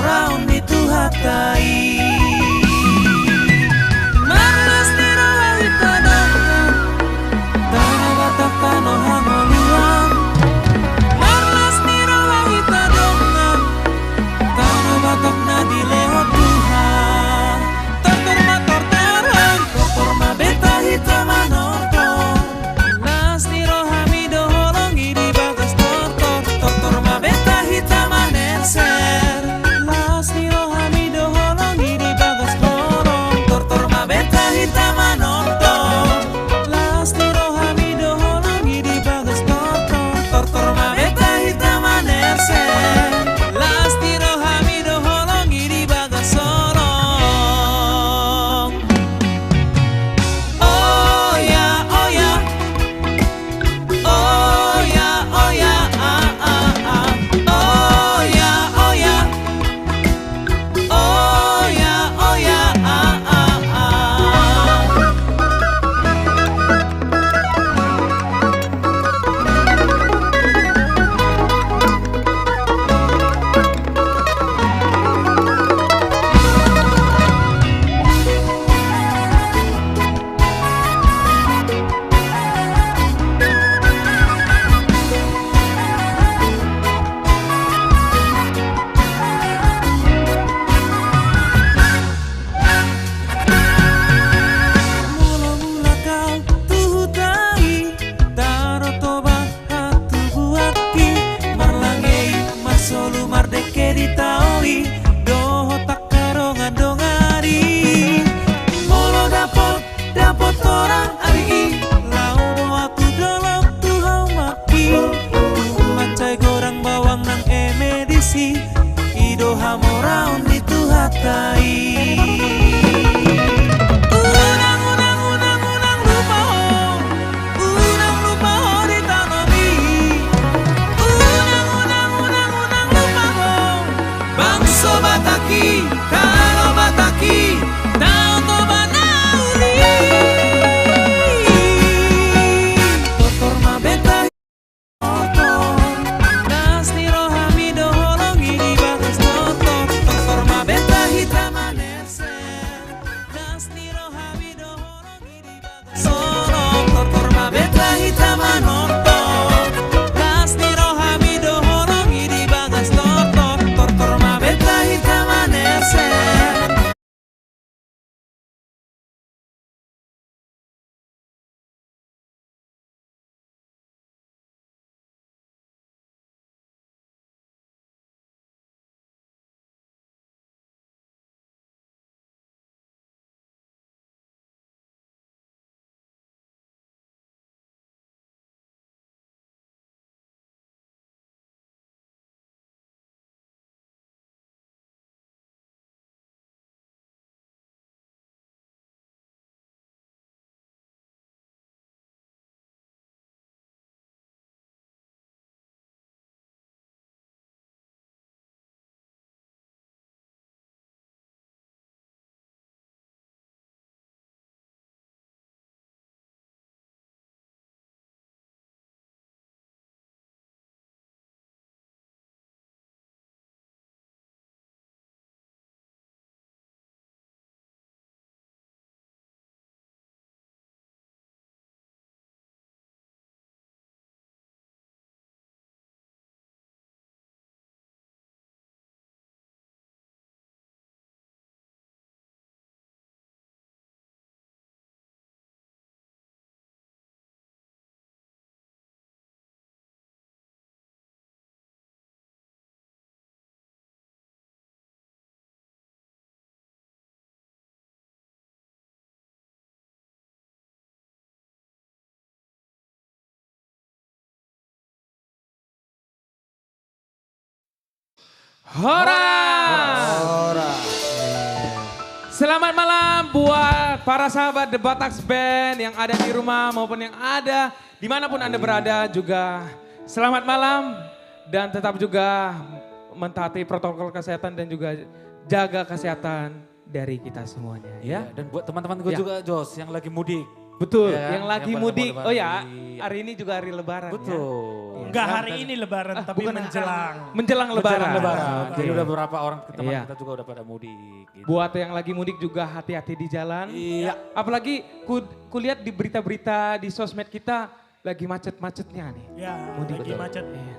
moraun itu hatai. Manas niro hita dongan, tanah batak tanah hangoluan. Manas niro hita dongan, tanah batak nadi leho Tuhan. Tortor motor terang, tortor ma beta hita manortor. Nas niro hamido holongi di bagas tortor, tortor ma beta hita manerser. Las niro hamido holongi di bagas horong, tortor ma beta hita manortor. Las niro hamido holongi di bagas tortor, tortor ma beta hita manerser. Las niro hamido holongi di bagas horong. Oh ya, oh ya, oh ya, oh ya, ah ah ah. Oh ya, oh ya, oh ya, oh ya, ah ah ah. Mula-mula kau tuhutai, taro toba hatu buati. Marlangei masolu mardeke ditaoi, doho takarongan dongari. Molo dapot, dapot orang ari, lau doa tu dolok tu hau maki. Mancai gorang bawang nang emedisi, ido hamoraun itu hatai. Unang lupa ho, unang lupa ho di tanomi. Unang lupa ho, bangso bataki, karo bataki, tau to banauli. Tortor ma beta tortor, nas niro hamido holongi di bagas tortor, tortor ma beta hita manerser. Nas niro hamido holongi di bagas sorong, tortor ma beta hita manortor. Nas niro hamido holongi di bagas tortor, tortor ma beta hita manerser. Hora. Selamat malam buat para sahabat The Bataks Band yang ada di rumah maupun yang ada dimanapun Anda berada juga. Selamat malam dan tetap juga mentaati protokol kesehatan dan juga jaga kesehatan dari kita semuanya. Ya, dan buat teman-teman gue Ya. juga Jos yang lagi mudik. Betul, Ya kan? yang lagi Yang mudik. pada Oh ya, Bali. hari ini juga hari lebaran ya. Betul. Enggak hari ini lebaran, tapi bukan menjelang. Menjelang lebaran. Menjelang Lebaran. Oke. Jadi udah beberapa orang teman Iya. kita juga udah pada mudik. Gitu. Buat yang lagi mudik juga hati-hati di jalan. Iya. Apalagi kulihat di berita-berita di sosmed kita lagi macet-macetnya nih. Ya, Mudik. lagi Betul. macet. Iya.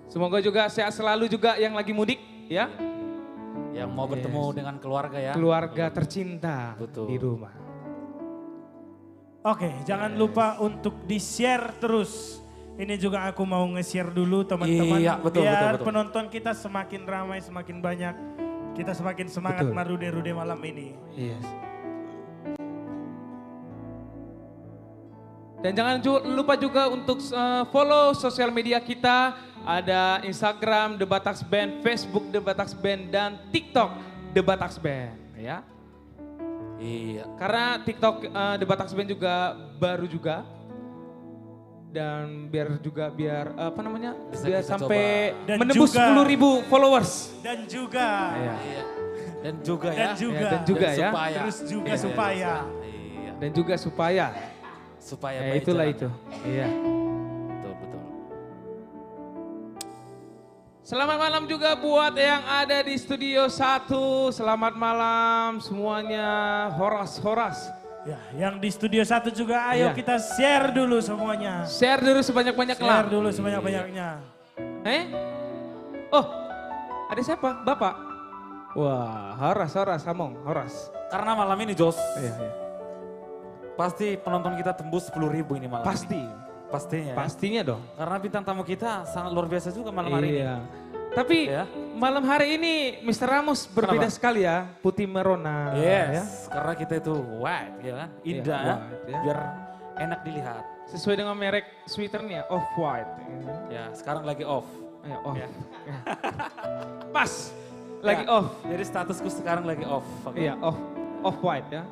Semoga juga sehat selalu juga yang lagi mudik ya. Yang mau bertemu dengan keluarga ya. Keluarga tercinta Betul. di rumah. Oke, jangan lupa untuk di-share terus. Ini juga aku mau nge-share dulu teman-teman. Iya, betul, biar betul. penonton kita semakin ramai, semakin banyak. Kita semakin semangat Betul. Marude-Rude malam ini. Yes. Dan jangan lupa juga untuk follow sosial media kita. Ada Instagram The Batax Band, Facebook The Batax Band, dan TikTok The Batax Band. Ya. Iya. Karena TikTok The Batax Band juga baru juga. Dan biar apa namanya? Bisa biar kita sampai coba. Dan menembus juga- 10.000 followers. Dan juga, Iya. Iya. Dan juga ya. dan juga, Ya, dan juga ya. supaya. terus juga Iya. supaya. Iya. Dan juga supaya. Supaya Ya baik itulah jalan. itu. Iya. Betul, betul. Selamat malam juga buat yang ada di Studio 1. Selamat malam semuanya. Horas. Ya, yang di Studio 1 juga ayo Iya. kita share dulu semuanya. Share dulu sebanyak-banyaknya. Share dulu sebanyak-banyaknya. Oh, ada siapa? Bapak? Wah, Horas, Horas. Karena malam ini Jos, Iya. pasti penonton kita tembus 10.000 ini malam Pasti, ini. Pastinya. ya. pastinya dong. Karena bintang tamu kita sangat luar biasa juga malam hari ini. Iya. Tapi Ya. malam hari ini Mr. Ramos berbeda Kenapa? sekali ya, putih merona. Yes, ya. karena kita itu white ya kan, indah Iya, ya, white, ya. biar enak dilihat. Sesuai dengan merek sweaternya, off white. Ya, sekarang lagi off. Ayo, off. Ya. Ya. Pas, lagi Ya, off. Jadi statusku sekarang lagi off. Oke. Iya, off white ya.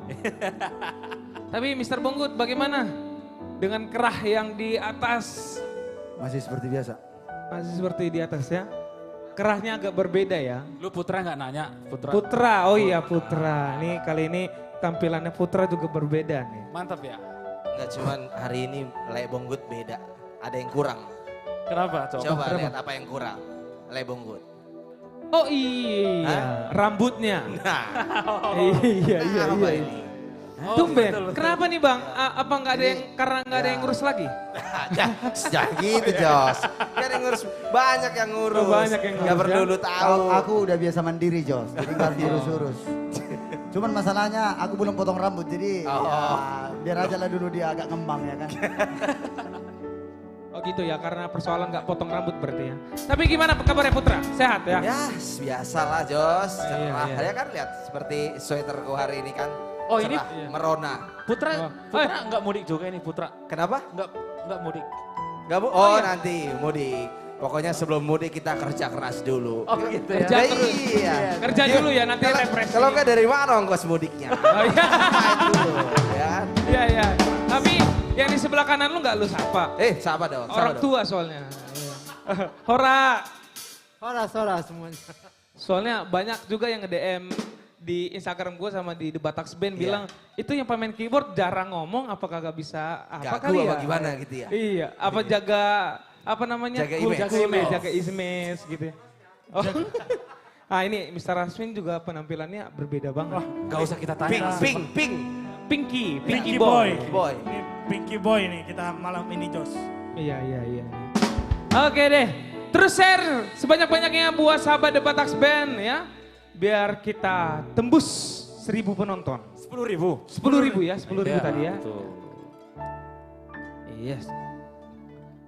Tapi Mr. Bonggut bagaimana dengan kerah yang di atas? Masih seperti biasa. Masih seperti di atas ya. Kerahnya agak berbeda ya. Lu Putra nggak nanya? Putra. Putra, oh iya Putra. Nih kali ini tampilannya Putra juga berbeda nih. Mantap ya. Enggak cuman hari ini Le Bonggut beda. Ada yang kurang. Kenapa? Coba kenapa? lihat apa yang kurang. Le Bonggut. Oh iya, rambutnya. Nah, iya. apa ini? Oh, Tumben, betul, betul. kenapa nih Bang? Apa nggak ada yang, karena nggak ada yang ngurus lagi? Jangan gitu Jos. Kan yang ngurus, banyak yang ngurus. Oh, banyak yang Gak ngurus, perlu ya? lu tahu. Kalau aku udah biasa mandiri Jos, jadi nggak harus urus-urus. Cuman masalahnya aku belum potong rambut, jadi ya, biar aja lah dulu dia agak ngembang ya kan. Oh gitu ya, karena persoalan nggak potong rambut berarti ya. Tapi gimana kabarnya Putra? Sehat ya? Ya, biasalah Jos. Iya, Cerah. iya. Ya kan lihat seperti sweaterku hari ini kan. Oh, ini- cerah, merona. Putra, Oh. Putra nggak mudik juga ini Putra. Kenapa? Nggak mudik. Gak bu? Oh, nanti mudik. Pokoknya sebelum mudik kita kerja keras dulu. Oh gitu ya. Kerja terus. Iya. Kerja dulu ya, nanti Kalau- refresh. Kalau enggak dari mana ongkos mudiknya? Oh iya. Main dulu, ya kan? Iya. Tapi yang di sebelah kanan lu nggak lu sapa? Siapa dong? Orang tua soalnya. Iya. Hora. Horas semuanya. Soalnya banyak juga yang nge-DM di Instagram gue sama di The Batax Band bilang itu yang pemain keyboard jarang ngomong apakah gak bisa apa Gagu kali ya? apa gimana gitu ya? Iya, apa jaga apa namanya? Jaga Cool, image. jaga image gitu ya. Oh. Ini Mr. Rasmin juga penampilannya berbeda banget. Gak usah kita tanya. Pink. Pinky Boy. Boy. Ini Pinky Boy nih kita malam ini Jos. Iya. Oke deh, terus share sebanyak-banyaknya buat sahabat The Batax Band ya. Biar kita tembus 1.000 penonton. 10.000. 10.000 ya, 10.000 tadi ya. Betul. Yes.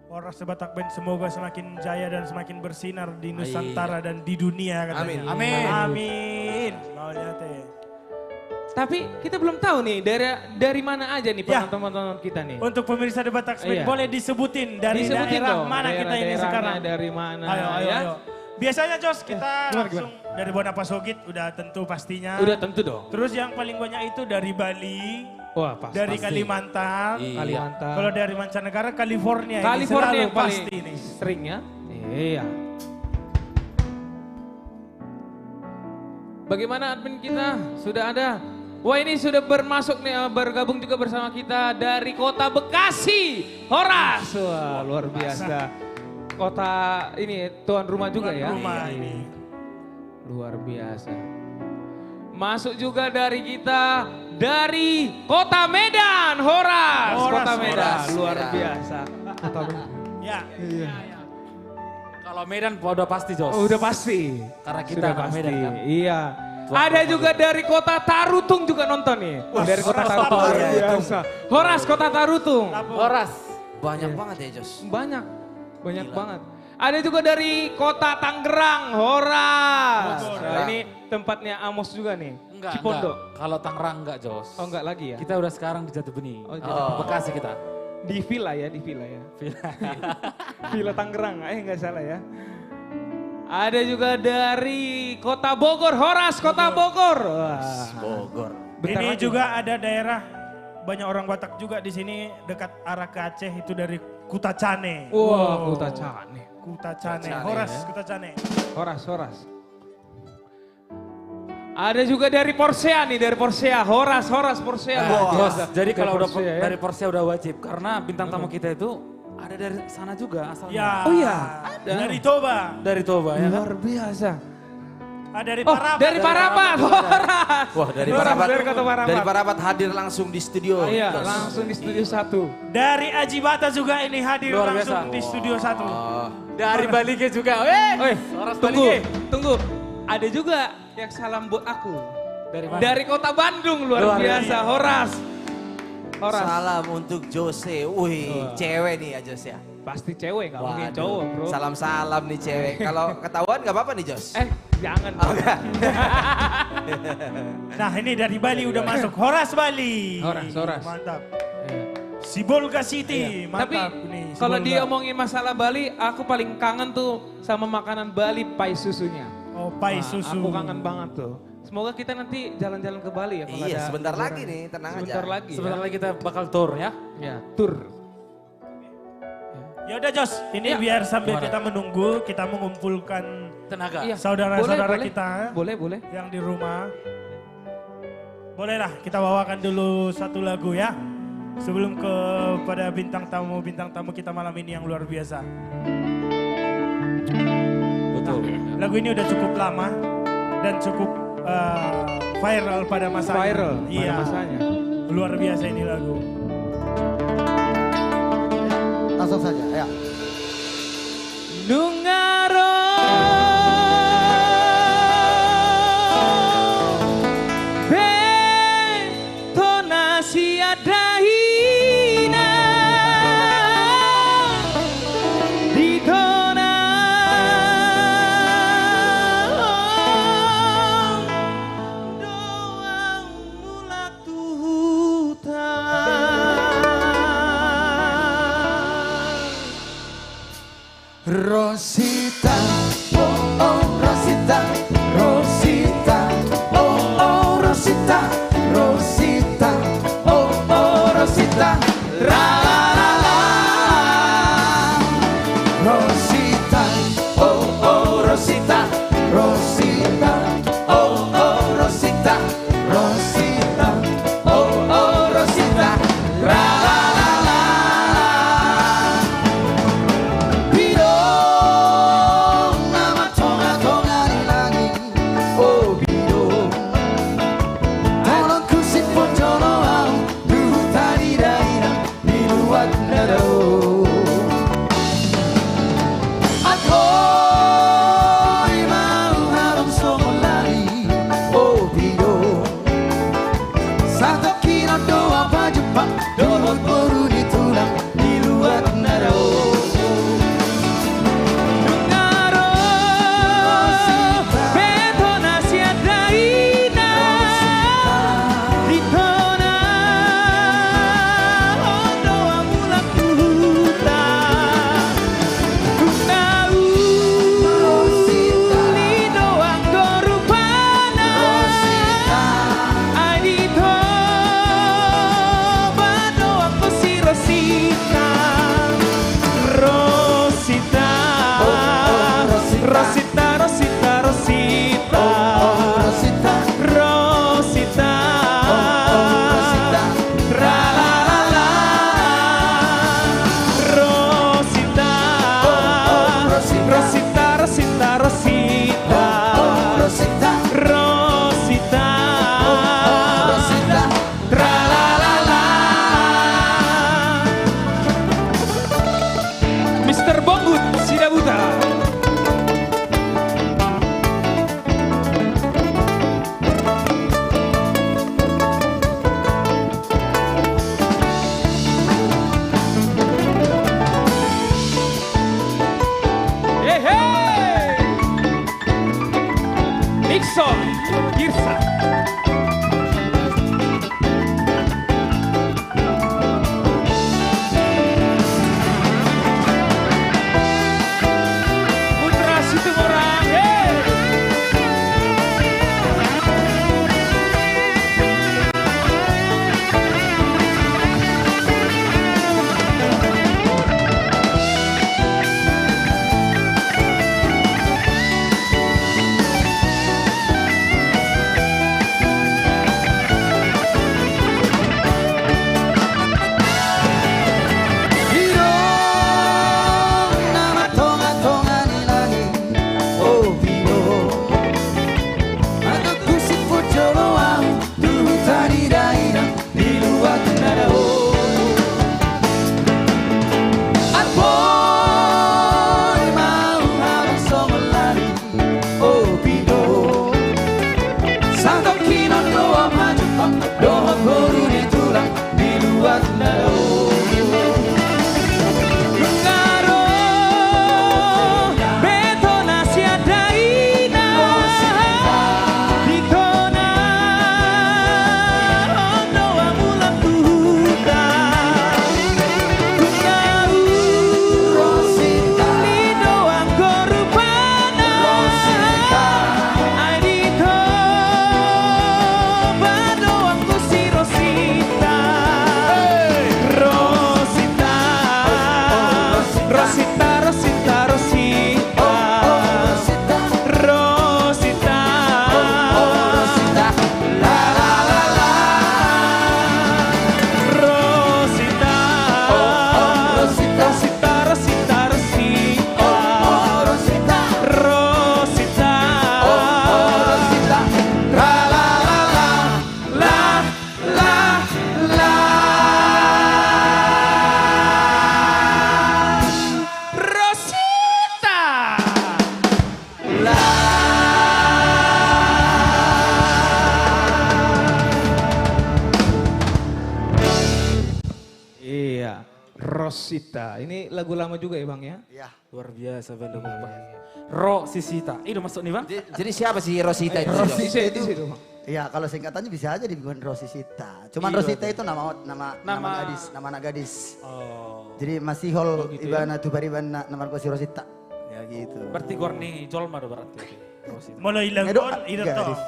Horas Sebatak Band semoga semakin jaya dan semakin bersinar di Nusantara dan di dunia katanya. Amin. Amin. Mau lihat ya. Tapi kita belum tahu nih dari mana aja nih Ya. penonton-penonton kita nih. Untuk pemirsa The Batax Band Iya. boleh disebutin dari Disebutin daerah dong, mana kita ini daerah-daerahnya sekarang. dari mana Ayo. ya. Biasanya Jos kita gimana, langsung dari Bonapasogit udah tentu pastinya. Udah tentu dong. Terus yang paling banyak itu dari Bali, Wah pas. dari pasti. Kalimantan. Iya. Kalimantan. Kalau dari mancanegara California, ini California selalu yang paling pasti nih. sering ya. Iya. Bagaimana admin kita? Sudah ada Wah ini sudah bergabung juga bersama kita dari kota Bekasi, Horas. Wah luar biasa. Kota ini tuan rumah juga ya. Rumah ini. Luar biasa. Masuk juga dari kita dari kota Medan, Horas. Kota Medan, luar biasa. Ya. Kalau Medan udah pasti Jos. Oh, udah pasti. Karena kita Sudah anak pasti. Medan kan. Iya. Ada juga dari kota Tarutung juga nonton nih. Dari kota Tarutung luar biasa. Horas kota Tarutung. Horas. Banyak banget ya Jos. Banyak banget. Ada juga dari kota Tangerang, Horas. Nah, ini tempatnya Amos juga nih. Enggak. Kalau Tangerang enggak Jos. Oh enggak lagi ya? Kita udah sekarang di Jati Bening. Oh, Jati Bekasi kita. Di villa ya. Villa Tangerang, enggak salah ya. Ada juga dari kota Bogor, Horas kota Bogor. Wah. Bogor. Bentar Ini lagi. juga ada daerah banyak orang Batak juga di sini dekat arah ke Aceh itu dari Kutacane. Wah, Kutacane. Kutacane. Kutacane, Horas ya. Kutacane. Horas. Ada juga dari Porsea nih, dari Porsea. Horas Porsea. Jos, jadi Dari kalau udah Porsea, ya. dari Porsche udah wajib karena bintang tamu kita itu ada dari sana juga asalnya. Ya. Oh iya, ada. Dari Toba. Dari Toba ya kan? Luar biasa. Dari Oh, Parapat. dari Parapat. Horas. Wah dari Horas, Parapat. dari kota Parapat. Dari Parapat hadir langsung di studio. Iya, Jos. langsung di studio 1. Dari Ajibata juga ini hadir Luar langsung biasa. di studio 1. Oh, Dari Balige juga. Horas Balige. Tunggu. Ada juga yang salam buat aku. Dari mana? Dari kota Bandung, luar biasa. Horas. salam untuk Jose. Wih, cewek nih ya Jos ya. Pasti cewek, gak mungkin Waduh, cowok bro. Salam-salam nih cewek. Kalau ketahuan gak apa-apa nih Jos. Jangan. Oh, enggak. Nah ini dari Bali udah masuk. Horas Bali. Horas. Mantap. Iya. Sibolga City. Tapi Mantap. Nih, kalau Sibolga. dia omongin masalah Bali, aku paling kangen tuh sama makanan Bali, pai susunya. Oh, pai Nah, susu. Aku kangen banget tuh. Semoga kita nanti jalan-jalan ke Bali ya. kalau Iya, ada sebentar liburan. lagi nih, tenang Sebentar aja. lagi. Sebentar ya. lagi kita bakal tour ya. Ya, tour. Ya udah Jos, ini Ya. biar sambil Gimana? kita menunggu, kita mengumpulkan Tenaga. Iya. saudara-saudara Boleh, kita Boleh. yang di rumah. Bolehlah kita bawakan dulu satu lagu ya. Sebelum kepada bintang tamu kita malam ini yang luar biasa. Betul. Lagu ini udah cukup lama dan cukup viral pada masanya. Viral pada Iya. masanya. Luar biasa ini lagu. Langsung saja, ya. Nungaro betonasi adahina di dona doa mulak Rosita, oh oh Rosita, Rosita, oh oh Rosita, Rosita, oh oh Rosita, ra la la. Rosita, oh oh Rosita, Rosita, oh oh Rosita, Rosita, oh oh Rosita, ra la la la. Pido Iya, Rosita. Ini lagu lama juga ya Bang ya? Iya. Luar biasa band Bang. Ro Sisita. Ini udah masuk nih Bang. Jadi siapa sih Rosita itu? Rosita Di situ, Bang. Iya, kalau singkatannya bisa aja dibikin Rosita. Cuman Iya, Rosita itu nama gadis, nama anak gadis. Oh. Jadi masih hol gitu ibana tu baribana nama ko si Rosita. Ya gitu. Berarti Gorni Jolma do berarti. Rosita. Molo Edo, ilagon, ida to. gadis.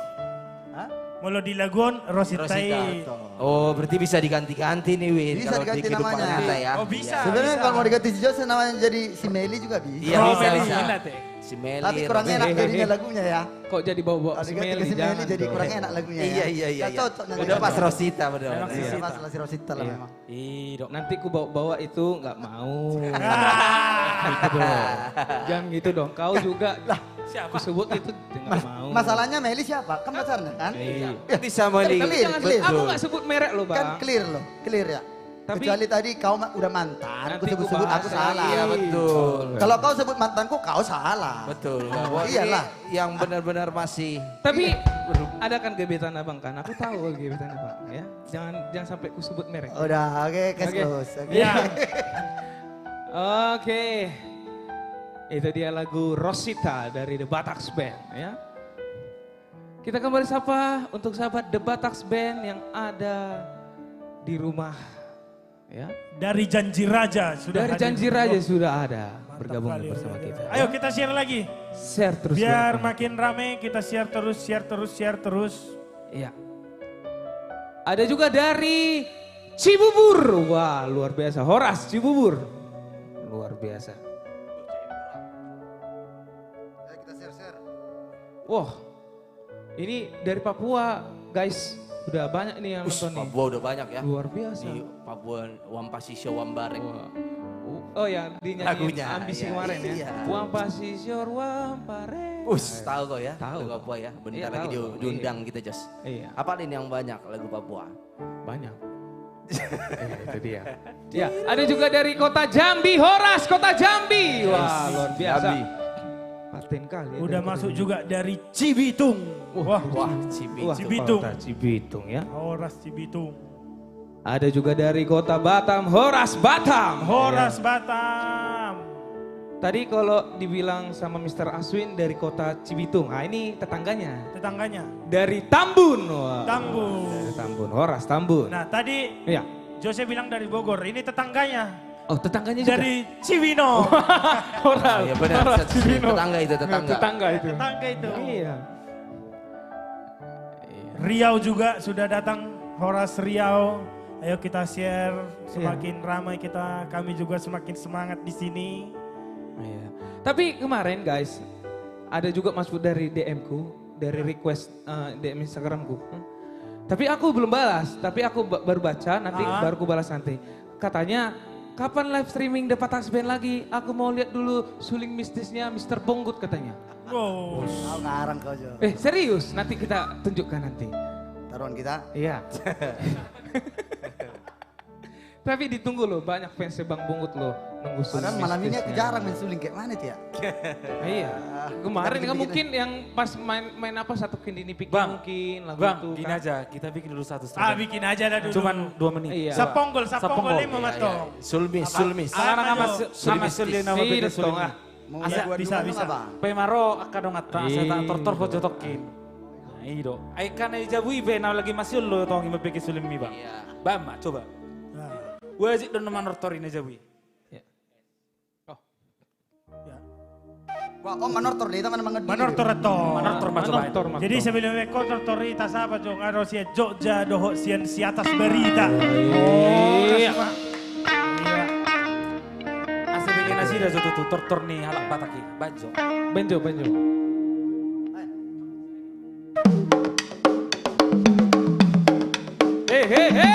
Hah? Molo di lagon, Rositai. Oh, berarti bisa diganti-ganti nih Win. Bisa kalau diganti di kehidupan namanya. nyata ya. Oh bisa. Sebenarnya bisa. kalau mau diganti si Jose namanya jadi si Meli juga bisa. Iya, Oh, bisa, Meli bisa. Gina, teh. Si Meli. Tapi kurang enak jadinya lagunya ya. Kok jadi bawa-bawa Kalau si diganti ke Meli? si Meli Jangan jadi dong. kurang enak lagunya ya. Iya, iya, iya. Nggak iya. cocok nanti. Udah pas Rosita bener. Memang Iya. Iya, pas lah si Rosita lah Iya. memang. Iya. Nanti ku bawa-bawa itu nggak mau. Ah, Gitu dong. Jangan gitu dong. Kau juga Siapa? ku sebut itu nggak mau. Masalahnya Meli siapa? Kan pacarnya kan? Iya. Bisa Meli. Clear, Jangan clear. aku nggak sebut merek lo Kan Bang. clear loh, clear ya. Tapi- Kecuali tadi kau udah mantan, aku Nanti ku sebut-sebut bahas aku salah. Iya betul. Kalau kau sebut mantanku, kau salah. Betul. Bahwa ini Iyalah. yang benar-benar masih. Tapi ada kan gebetan abang kan? Aku tahu gebetan abang ya. Jangan sampai ku sebut merek. Udah, oke, cash Oke. close. Oke. Iya. Oke. Itu dia lagu Rosita dari The Bataks Band ya. Kita kembali sapa untuk sahabat The Bataks Band yang ada di rumah ya. Dari Janji Raja sudah Dari hadir. Janji Raja sudah ada Mantap bergabung kali, bersama luar kita. biasa. Ayo kita share lagi. Share terus. Biar Bang. makin rame kita share terus, share terus, share terus. Iya. Ada juga dari Cibubur. Wah, luar biasa. Horas Cibubur. Luar biasa. Kita share-share. Wah. Ini dari Papua, guys. Udah banyak nih yang nonton nih. Papua udah banyak ya. Luar biasa. Di Papua Wampasisio Wambarek. Wah. Oh ya, dinyanyi Lagunya, ambisi iya, kemarin ya. iya. Wampasisyor wampare. Tahu kok ya. Tahu. Lagu Papua ya. Bentar Iya, lagi tahu dong, diundang kita Jos. Iya, Apa ini yang banyak lagu Papua? banyak. Itu dia. Ya, ada juga dari kota Jambi, Horas kota Jambi. Wah, luar biasa. Jambi. Paten kali. ya Udah dari masuk kota juga dari Cibitung. Wah, Wah, Cibi. Wah, Cibitung. kota Cibitung ya. Horas Cibitung. Ada juga dari kota Batam, Horas Batam. Horas Batam. Tadi kalau dibilang sama Mr. Aswin dari kota Cibitung, ah ini tetangganya. Tetangganya. Dari Tambun. Wah, Tambun. Dari Tambun, Horas Tambun. Nah tadi Iya. Jose bilang dari Bogor, ini tetangganya. Oh tetangganya juga? Dari Cibino. Horas. Iya benar. Horas Cibino. Tetangga itu tetangga. Tetangga itu. Tetangga itu. Iya. Riau juga sudah datang, Horas Riau. Ayo kita share, semakin ramai kita, kami juga semakin semangat di sini. Iya. Tapi kemarin guys, ada juga masuk dari DM ku, dari request DM Instagramku. Tapi aku belum balas, tapi aku baru baca, nanti baru ku balas nanti. Katanya, kapan live streaming The Bataks Band lagi? Aku mau lihat dulu suling mistisnya Mr. Bonggut katanya. Wow. Kau ngarang kau Jo. Serius, nanti kita tunjukkan nanti. Taruhan kita. Iya. Tapi ditunggu loh, banyak fansnya Bang Bonggut loh. Nunggu suling Padahal malam ini aku mistisnya. jarang main suling kayak mana tuh ya? Iya. Kemarin Kita kan bikin- mungkin yang pas main apa satu Kindi Nipik Bang, mungkin lagu Bang, itu gini kan. aja. Kita bikin dulu satu Ah setengah. bikin aja dah dulu. Cuman 2 menit. Iya. Saponggol Saponggol. lima matong. Sulmis, sulmis. Ah, Anak nama ayo. nama sulit nama Iya, beda dong, sulit. ah. Mau Bisa, dua-dua bisa, dong bisa. apa? Pemaro akadong atta saya tak Iya. tortor po jotokin. Nah, iyo. Ay kan ay jabu ibe na lagi masih lo tong ibe peke sulim mi bang. Bang, mak, coba. Nah, Wajib don nama tortor ini jabu. ya. Wah, oh manortor deh, teman mangan. Manortor to. Manortor ma coba. Manortor, Jadi sebelum eko tortor ita sapa jong aro si Jogja doho sian si atas berita. Iya. Iya. Asa bikin nasi dah joto tu tortor nih halak bataki. Bajo. Benjo, benjo. Hei.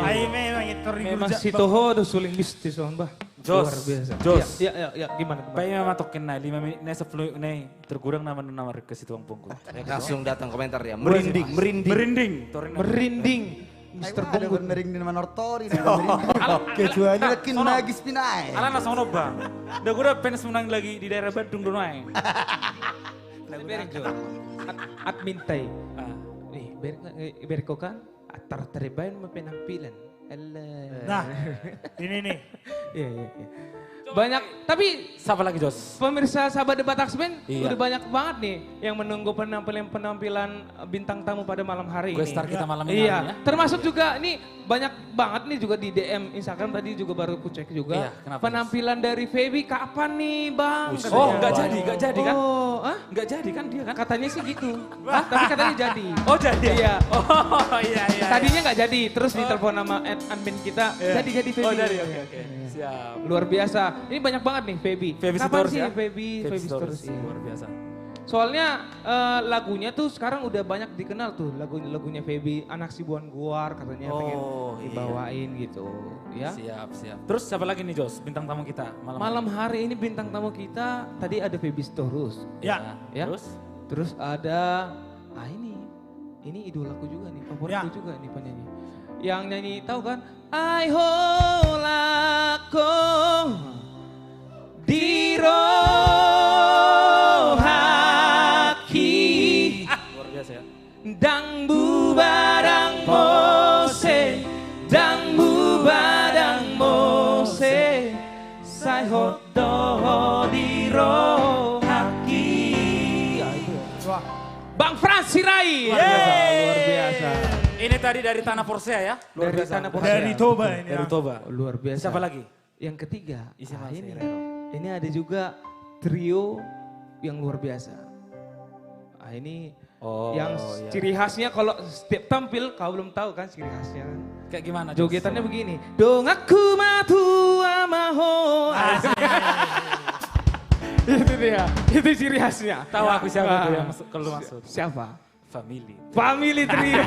Ai memang itu Memang si Toho udah suling mistis on bah. Jos, Luar biasa. Jos. Ya, gimana? Bayi memang token na 5 menit na 10 na terkurang nama ke situ pungkul. Langsung datang komentar ya. Merinding, merinding. Merinding. Merinding. Mister Mr. Bungkut. Bungkut. Mering di Manortori. Kecuali lekin magis pinai. Ala na sono bang. Udah gue udah pengen menang lagi di daerah Bandung dono ay. Bereng Jo. Admin tay. Ah. Berko kan terbain penampilan. Nah, ini nih. Iya. Banyak, tapi Siapa lagi Jos? pemirsa sahabat Debat Aksben Iya. udah banyak banget nih yang menunggu penampilan bintang tamu pada malam hari Gue ini. star kita malam ini. Iya, ya. termasuk juga nih banyak banget nih juga di DM Instagram tadi juga baru ku cek juga. Iya, kenapa, Penampilan dari Feby kapan nih Bang? Oh, Katanya. enggak jadi kan? Oh, ah? Enggak jadi kan dia kan? Katanya sih gitu. Tapi katanya jadi. Oh jadi. Iya. Oh iya. Tadinya nggak jadi, terus ditelepon sama admin kita, jadi Feby. Oh jadi oke. Siap. Luar biasa. Ini banyak banget nih Feby. Feby Kapan Stories sih ya? Feby Stories? Iya. Luar biasa. Soalnya lagunya tuh sekarang udah banyak dikenal tuh lagunya Feby, Anak Si Buan Guar katanya pengen Oh, iya. dibawain gitu ya. Siap. Terus siapa lagi nih Jos? Bintang tamu kita Malam hari ini bintang tamu kita tadi ada Feby Stories. Ya. Ya. Terus? Terus ada ini idolaku juga nih, favoritku Ya. juga nih penyanyi. Yang nyanyi tahu kan? Ai holako dirohaki Luar biasa ya. dang bubarang mose dang bubadang mose sai hodo dirohaki. Wah. Bang Frans Sirai. Luar biasa. Ini tadi dari Tanah Porsea ya? Luar Dari biasa. Tanah Porsea. Dari Toba ini. Dari ya. Toba. Luar biasa. Siapa lagi? Yang ketiga, Isiman ini. Serero. Ini ada juga trio yang luar biasa. Ini yang iya. ciri khasnya kalau setiap tampil kau belum tahu kan ciri khasnya kan. Kayak gimana? Jos? Jogetannya begini. Dong aku matu amaho. Itu dia. Itu ciri khasnya. Tahu aku siapa Wah. tuh yang masuk kalau masuk. Siapa? Family. Family trio.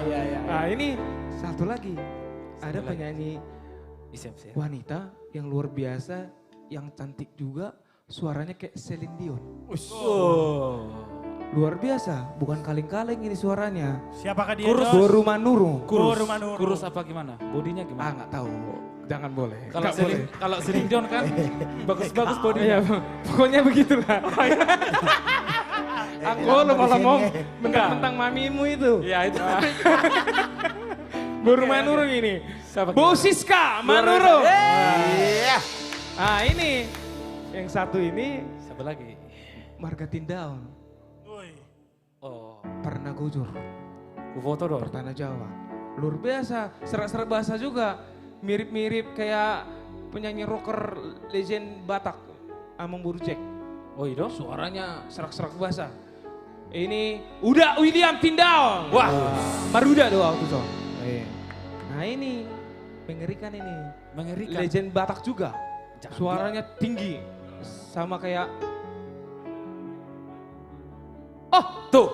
Iya. Nah ini satu lagi. Ada penyanyi ISMC. wanita yang luar biasa, yang cantik juga, suaranya kayak Celine Dion. Oh. Luar biasa, bukan kaleng-kaleng ini suaranya. Siapakah dia? Kurus. Jos? Boru Manuru. Kurus. Manuru. Kurus apa gimana? Bodinya gimana? Nggak tahu, jangan boleh. Kalau Nggak boleh. kalau Celine Dion kan bagus-bagus bodinya. Iya, pokoknya begitulah. Aku lo malah ngomong mentang-mentang mamimu itu. Iya itu. Boru Manuru ini. Siapa Bu Siska Manuru. Iya. Ah ini, yang satu ini Siapa lagi? Marga Tindaun. Woi. Oh, Pernah gujur. ku foto dong. Tanah Jawa. Luar biasa, serak-serak bahasa juga. Mirip-mirip kayak penyanyi rocker legend Batak, Amang Burjek. Oh iya. Suaranya serak-serak bahasa. Ini udah William Tindaun. Wah. Maruda doang tuh so. Nah ini, mengerikan ini. Mengerikan. Legend Batak juga. Jangan Suaranya tinggi. Sama kayak... Oh Tuh.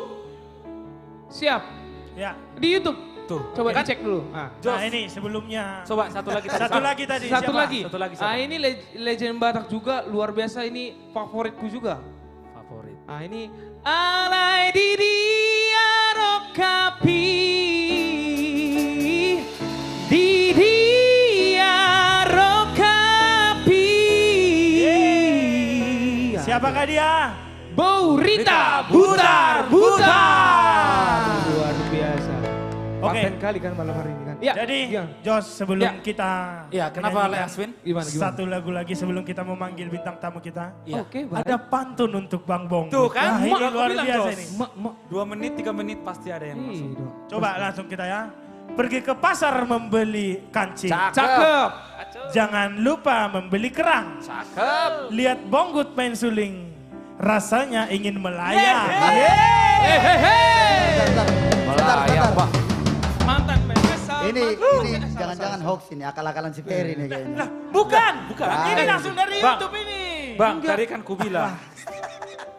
siap, Ya. di YouTube. Tuh. Coba dicek dulu. Ah. Jos. Nah ini sebelumnya. Coba satu lagi. Satu lagi tadi. Satu siapa? lagi. Satu lagi siapa? Ah ini legend Batak juga luar biasa, ini favoritku juga. Favorit. Ah ini alai di dia rokapi di dia rokapi. Siapakah dia? Bu Rita Butar. Luar biasa. Oke. Paten kali kan malam hari ini kan. Ya. Jadi ya. Jos sebelum Ya. kita Iya, kenapa menyanyikan Aswin? Gimana? satu lagu lagi sebelum kita memanggil bintang tamu kita. Iya. Oke, boleh. Ada pantun untuk Bang Bong. Tuh kan, Nah, ini Mak, aku luar bilang, biasa Jos. ini. 2 menit, 3 menit pasti ada yang masuk. Iya. Coba langsung kita ya. Pergi ke pasar membeli kancing. Cakep. Jangan lupa membeli kerang. Cakep. Lihat Bonggut main suling. Rasanya ingin melayang. Bentar. Melayang, Pak. Mantan PSS. Ini jangan-jangan hoax ini, akal-akalan si Ferry nih kayaknya. Bukan. Ah, Ini langsung dari Bang. YouTube ini. Bang, tadi kan ku bilang.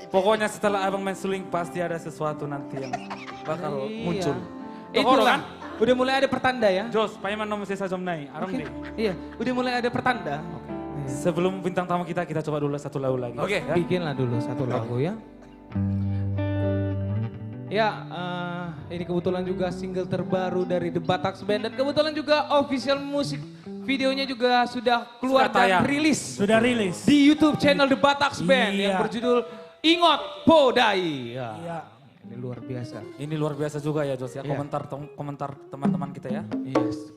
Pokoknya setelah abang main suling pasti ada sesuatu nanti yang bakal Iya. muncul. Itulah. Kan? Udah mulai ada pertanda ya? Jos, payaman nomor saya sajom naik. Arang Oke. deh. Iya, udah mulai ada pertanda. Sebelum bintang tamu kita coba dulu satu lagu lagi. Oke. Ya. Bikinlah dulu satu lagu ya. Ya, ini kebetulan juga single terbaru dari The Batax Band dan kebetulan juga official musik videonya juga sudah keluar Sudah tayang. dan rilis Sudah rilis. di YouTube channel The Batax Band yang Iya. berjudul Ingot Podai. Ya. Iya. Ini luar biasa. Ini luar biasa juga ya Jos ya. Iya. Komentar teman-teman kita ya. Yes.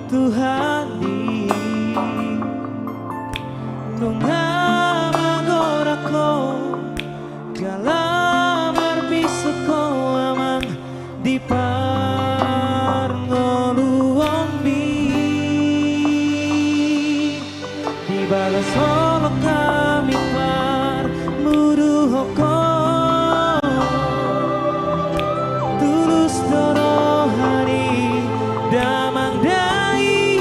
Tuhan di nunga magorako dalam arbisoko amang di parngoluombi di bagas solo kami par muduhoko tulus dorohani damang dai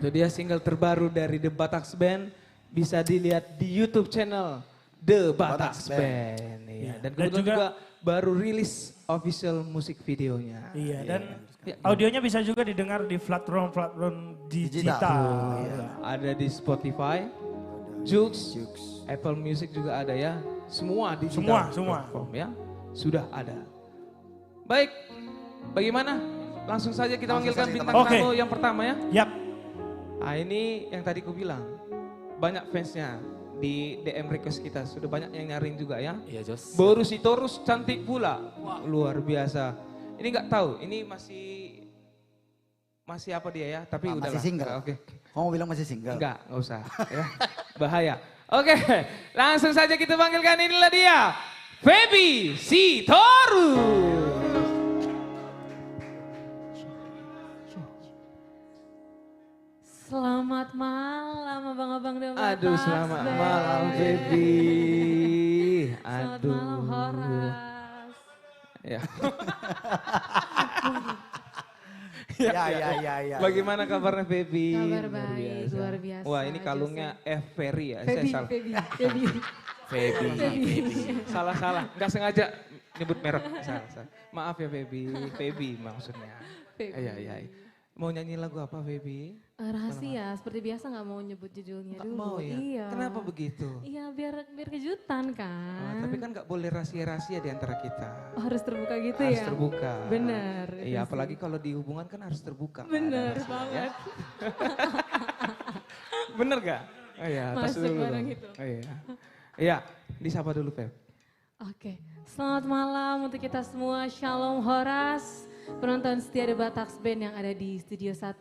Itu dia single terbaru dari The Bataks Band. Bisa dilihat di YouTube channel The Bataks Band. Iya. Dan kebetulan juga baru rilis official musik videonya. Iya, dan audionya bisa juga didengar di platform digital. Iya. Ada di Spotify, Joox, Apple Music juga ada ya. Semua digital platform ya. Sudah ada. Baik, bagaimana? Langsung saja kita panggilkan bintang tamu yang pertama ya. Yap. Nah ini yang tadi ku bilang, banyak fansnya di DM request kita. Sudah banyak yang nyariin juga ya. Iya Jos. Boru Sitorus cantik pula. Luar biasa. Ini nggak tahu, ini masih apa dia ya? Tapi udah masih single. Oke. Kamu bilang masih single? Enggak usah. Ya. Bahaya. Oke, langsung saja kita panggilkan, inilah dia. Feby Sitorus. Selamat malam abang-abang The Bataks. Aduh, selamat malam Feby. Selamat malam Horas. Ya. Ya. Bagaimana kabarnya Feby? Kabar baik, luar biasa. Wah, ini kalungnya F Ferry ya. Feby, Saya salah. Feby. Salah. Enggak sengaja nyebut merek. Salah. Maaf ya Feby maksudnya. Feby. Iya. Mau nyanyi lagu apa Feby? Rahasia, seperti biasa nggak mau nyebut judulnya Nggak dulu. mau ya? Iya. Kenapa begitu? Iya, biar kejutan kan. Tapi kan nggak boleh rahasia-rahasia di antara kita. Oh, harus terbuka gitu Harus ya? terbuka. Bener. Iya, apalagi kalau di hubungan kan harus terbuka. Bener Ada rahasia, banget. ya. Bener gak? Oh iya, tas Masuk dulu barang dong. itu. Oh iya. Iya, disapa dulu Feb. Oke, selamat malam untuk kita semua. Shalom Horas, penonton setia The Bataks Band yang ada di Studio 1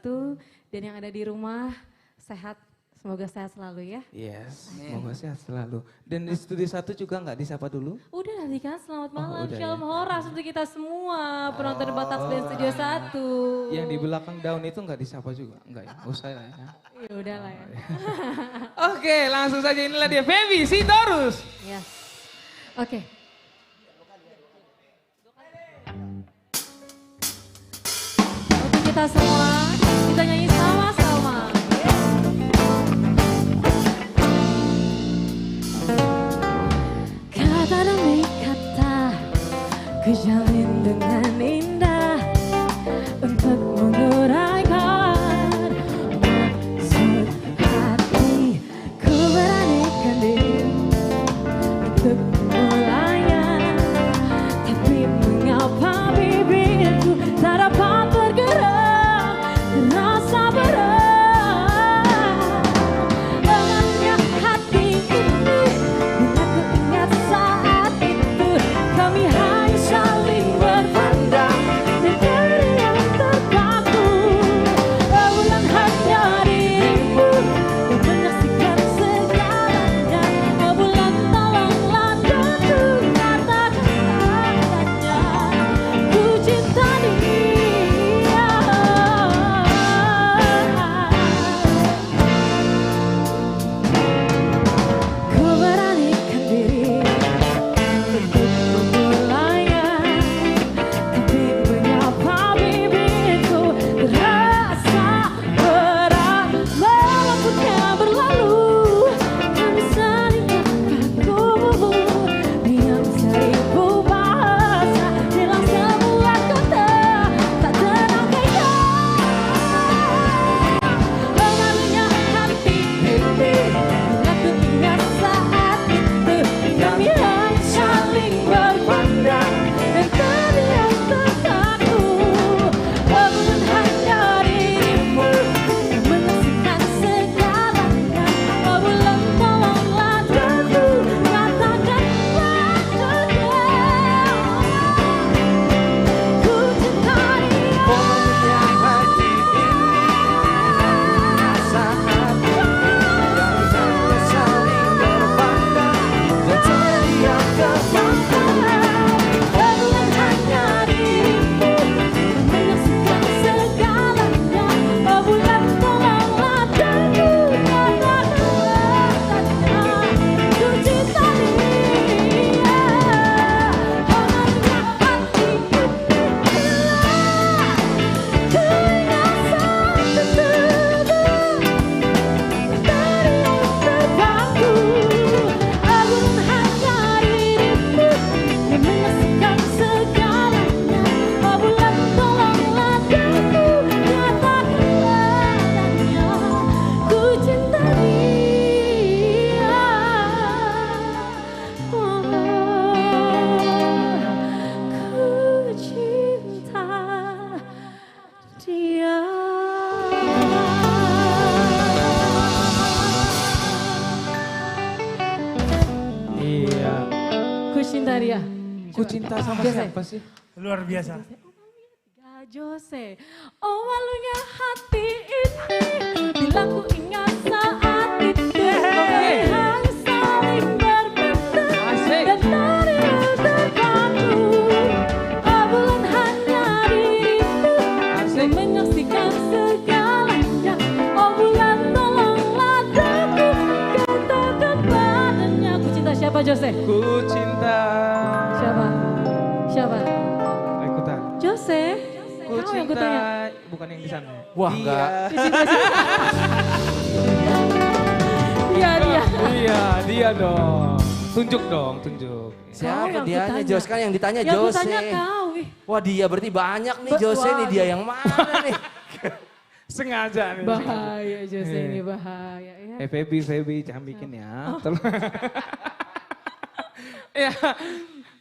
dan yang ada di rumah. Sehat, semoga sehat selalu ya. Yes, semoga sehat selalu. Dan di Studio 1 juga nggak disapa dulu? Udah tadi kan, selamat malam. udah Shalom ya. Horas untuk kita semua, penonton The Bataks Band Studio 1. Yang di belakang daun itu nggak disapa juga? Enggak ya? Usah ya. Ya udahlah ya. Oke, langsung saja, inilah dia Feby Sitorus. Yes. Oke. Untuk kita semua, kita nyanyi sama-sama. Kata demi kata, ku jalin dengan indah untuk menguraikan maksud hati. Ku beranikan diri untuk mulainya, tapi mengapa bibirku tak dapat bergerak, terasa berat. Dengannya hati ini, bila ku ingat saat itu kami hanya saling berpandang. dia. Iya. Ku cinta dia. Ku cinta sama Jose. siapa sih? Luar biasa. Gak Jose, oh malunya hati ini bila ku ingat saat itu harus saling berbeda Asik. dan dari yang terpadu bulan hanya dirimu Asik. menyaksikan segalanya. Oh bulan tolonglah aku katakan padanya. Ku cinta siapa Jose? Ku cinta. Siapa? Siapa? Ikutan. Jose? Ku Kau yang ku tanya. cinta. Bukan yang di sana. Wah, enggak. Iya dia. Iya, dia dong. Tunjuk dong, tunjuk. Siapa yang dianya? kutanya. Jos kan yang ditanya Yang ku Jose. tanya kau. Ih. Wah dia berarti banyak nih Jose nih, dia yang mana nih? Sengaja nih. Bahaya Jose ini bahaya ya. Feby, jangan bikin ya. Tolong. Ya,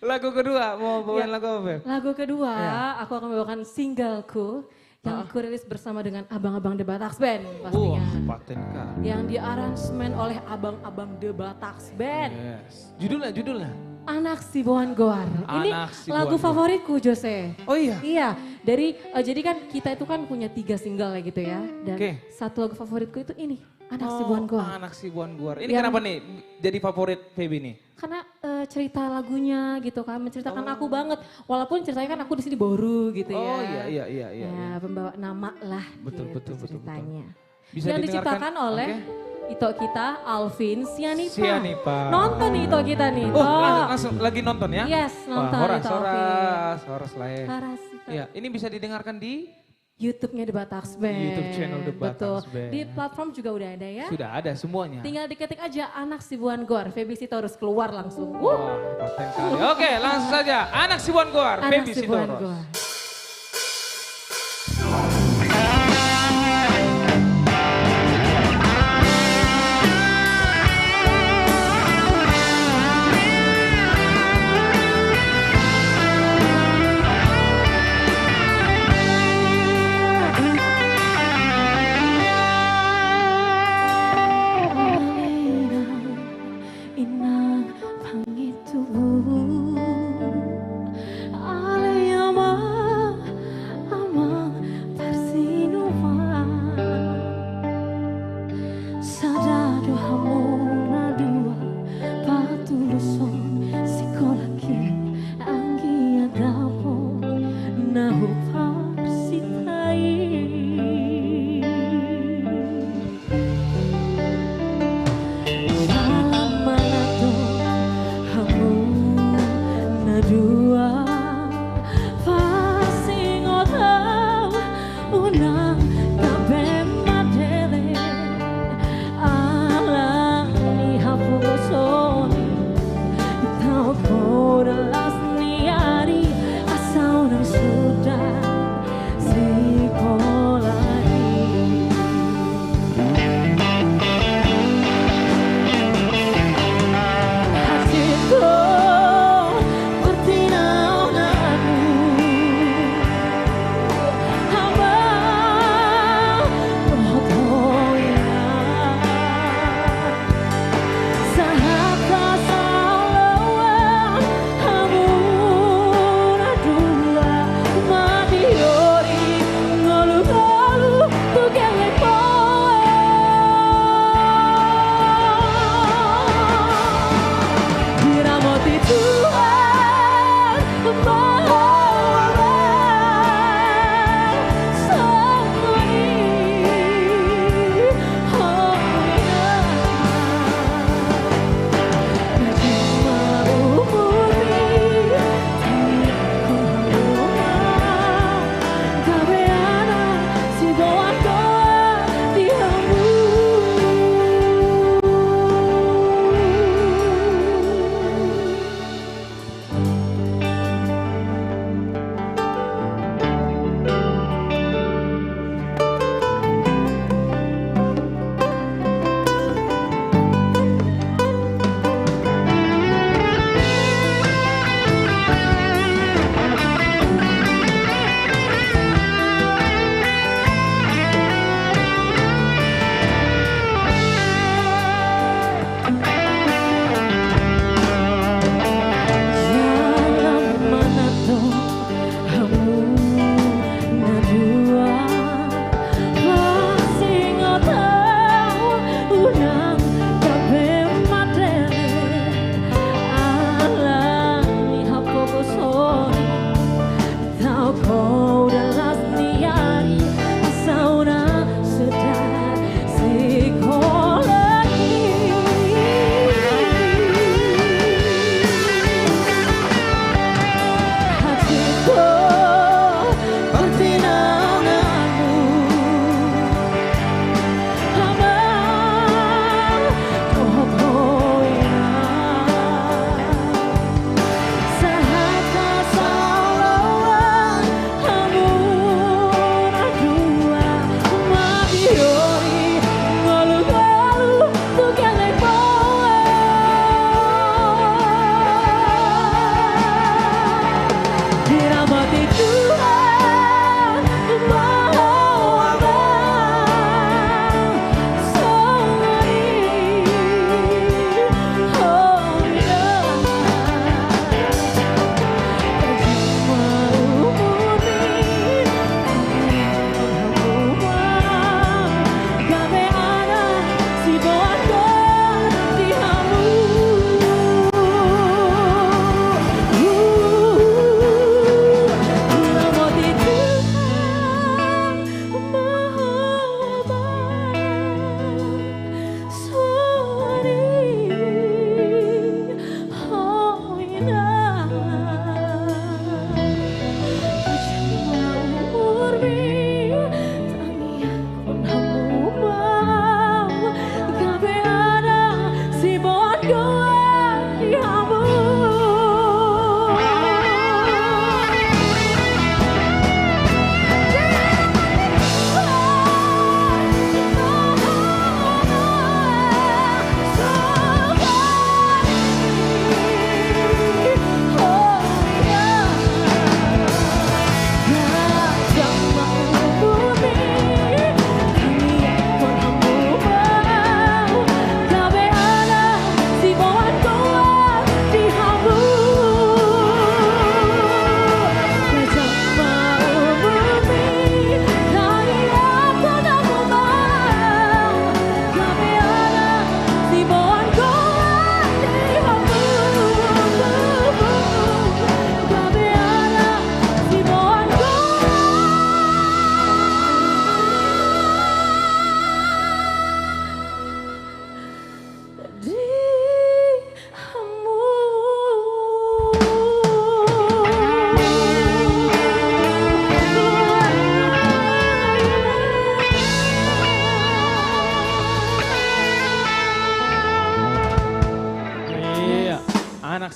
lagu kedua mau bawain lagu apa, Feb? Lagu kedua aku akan membawakan singleku yang aku rilis bersama dengan abang-abang The Bataks Band pastinya. Paten kali. Yang diaransemen oleh abang-abang The Bataks Band. Yes. Judulnya. Anak Sibuan Goar. Ini Anak Sibuan lagu Goar. favoritku Jose. Oh iya? Iya, dari jadi kan kita itu kan punya 3 single ya gitu ya. Dan Oke. satu lagu favoritku itu ini, Anak Sibuan Goar. Anak Sibuan Goar. Ini Yang- kenapa nih jadi favorit Feby nih? Karena cerita lagunya gitu kan menceritakan aku banget. Walaupun ceritanya kan aku di sini boru gitu ya. Oh iya. Ya, pembawa nama lah Betul, gitu betul. ceritanya. Bisa yang didengarkan? diciptakan oleh Ito kita, Alvin Sianipa. Sianipa. Nonton nih Ito kita nih. Oh, Tok. langsung lagi nonton ya? Yes, nonton Wah, Ito Alvin. horas lah ya. Horas, Ito. Iya, ini bisa didengarkan di YouTube-nya The Bataks Band. YouTube channel The Bataks Betul. Band. Di platform juga udah ada ya. sudah ada semuanya. Tinggal diketik aja Anak Sibuan Goar. Feby Sitorus keluar langsung. Wah, paten kali. Oke, langsung saja. Anak Sibuan Goar, Anak Feby Sibuan Sitorus. Goar. Inang pangitubu Alayama amang persinuman Sadado hamona dua patuluson sikolaki anggi adapo nahu parsitai Salam manato hamu nadua Fasing otaw una kabe madele Alang ihapuson Tau kodalas niari Asaw ng sudan Sikolari Hatiku bertinauanmu Hamba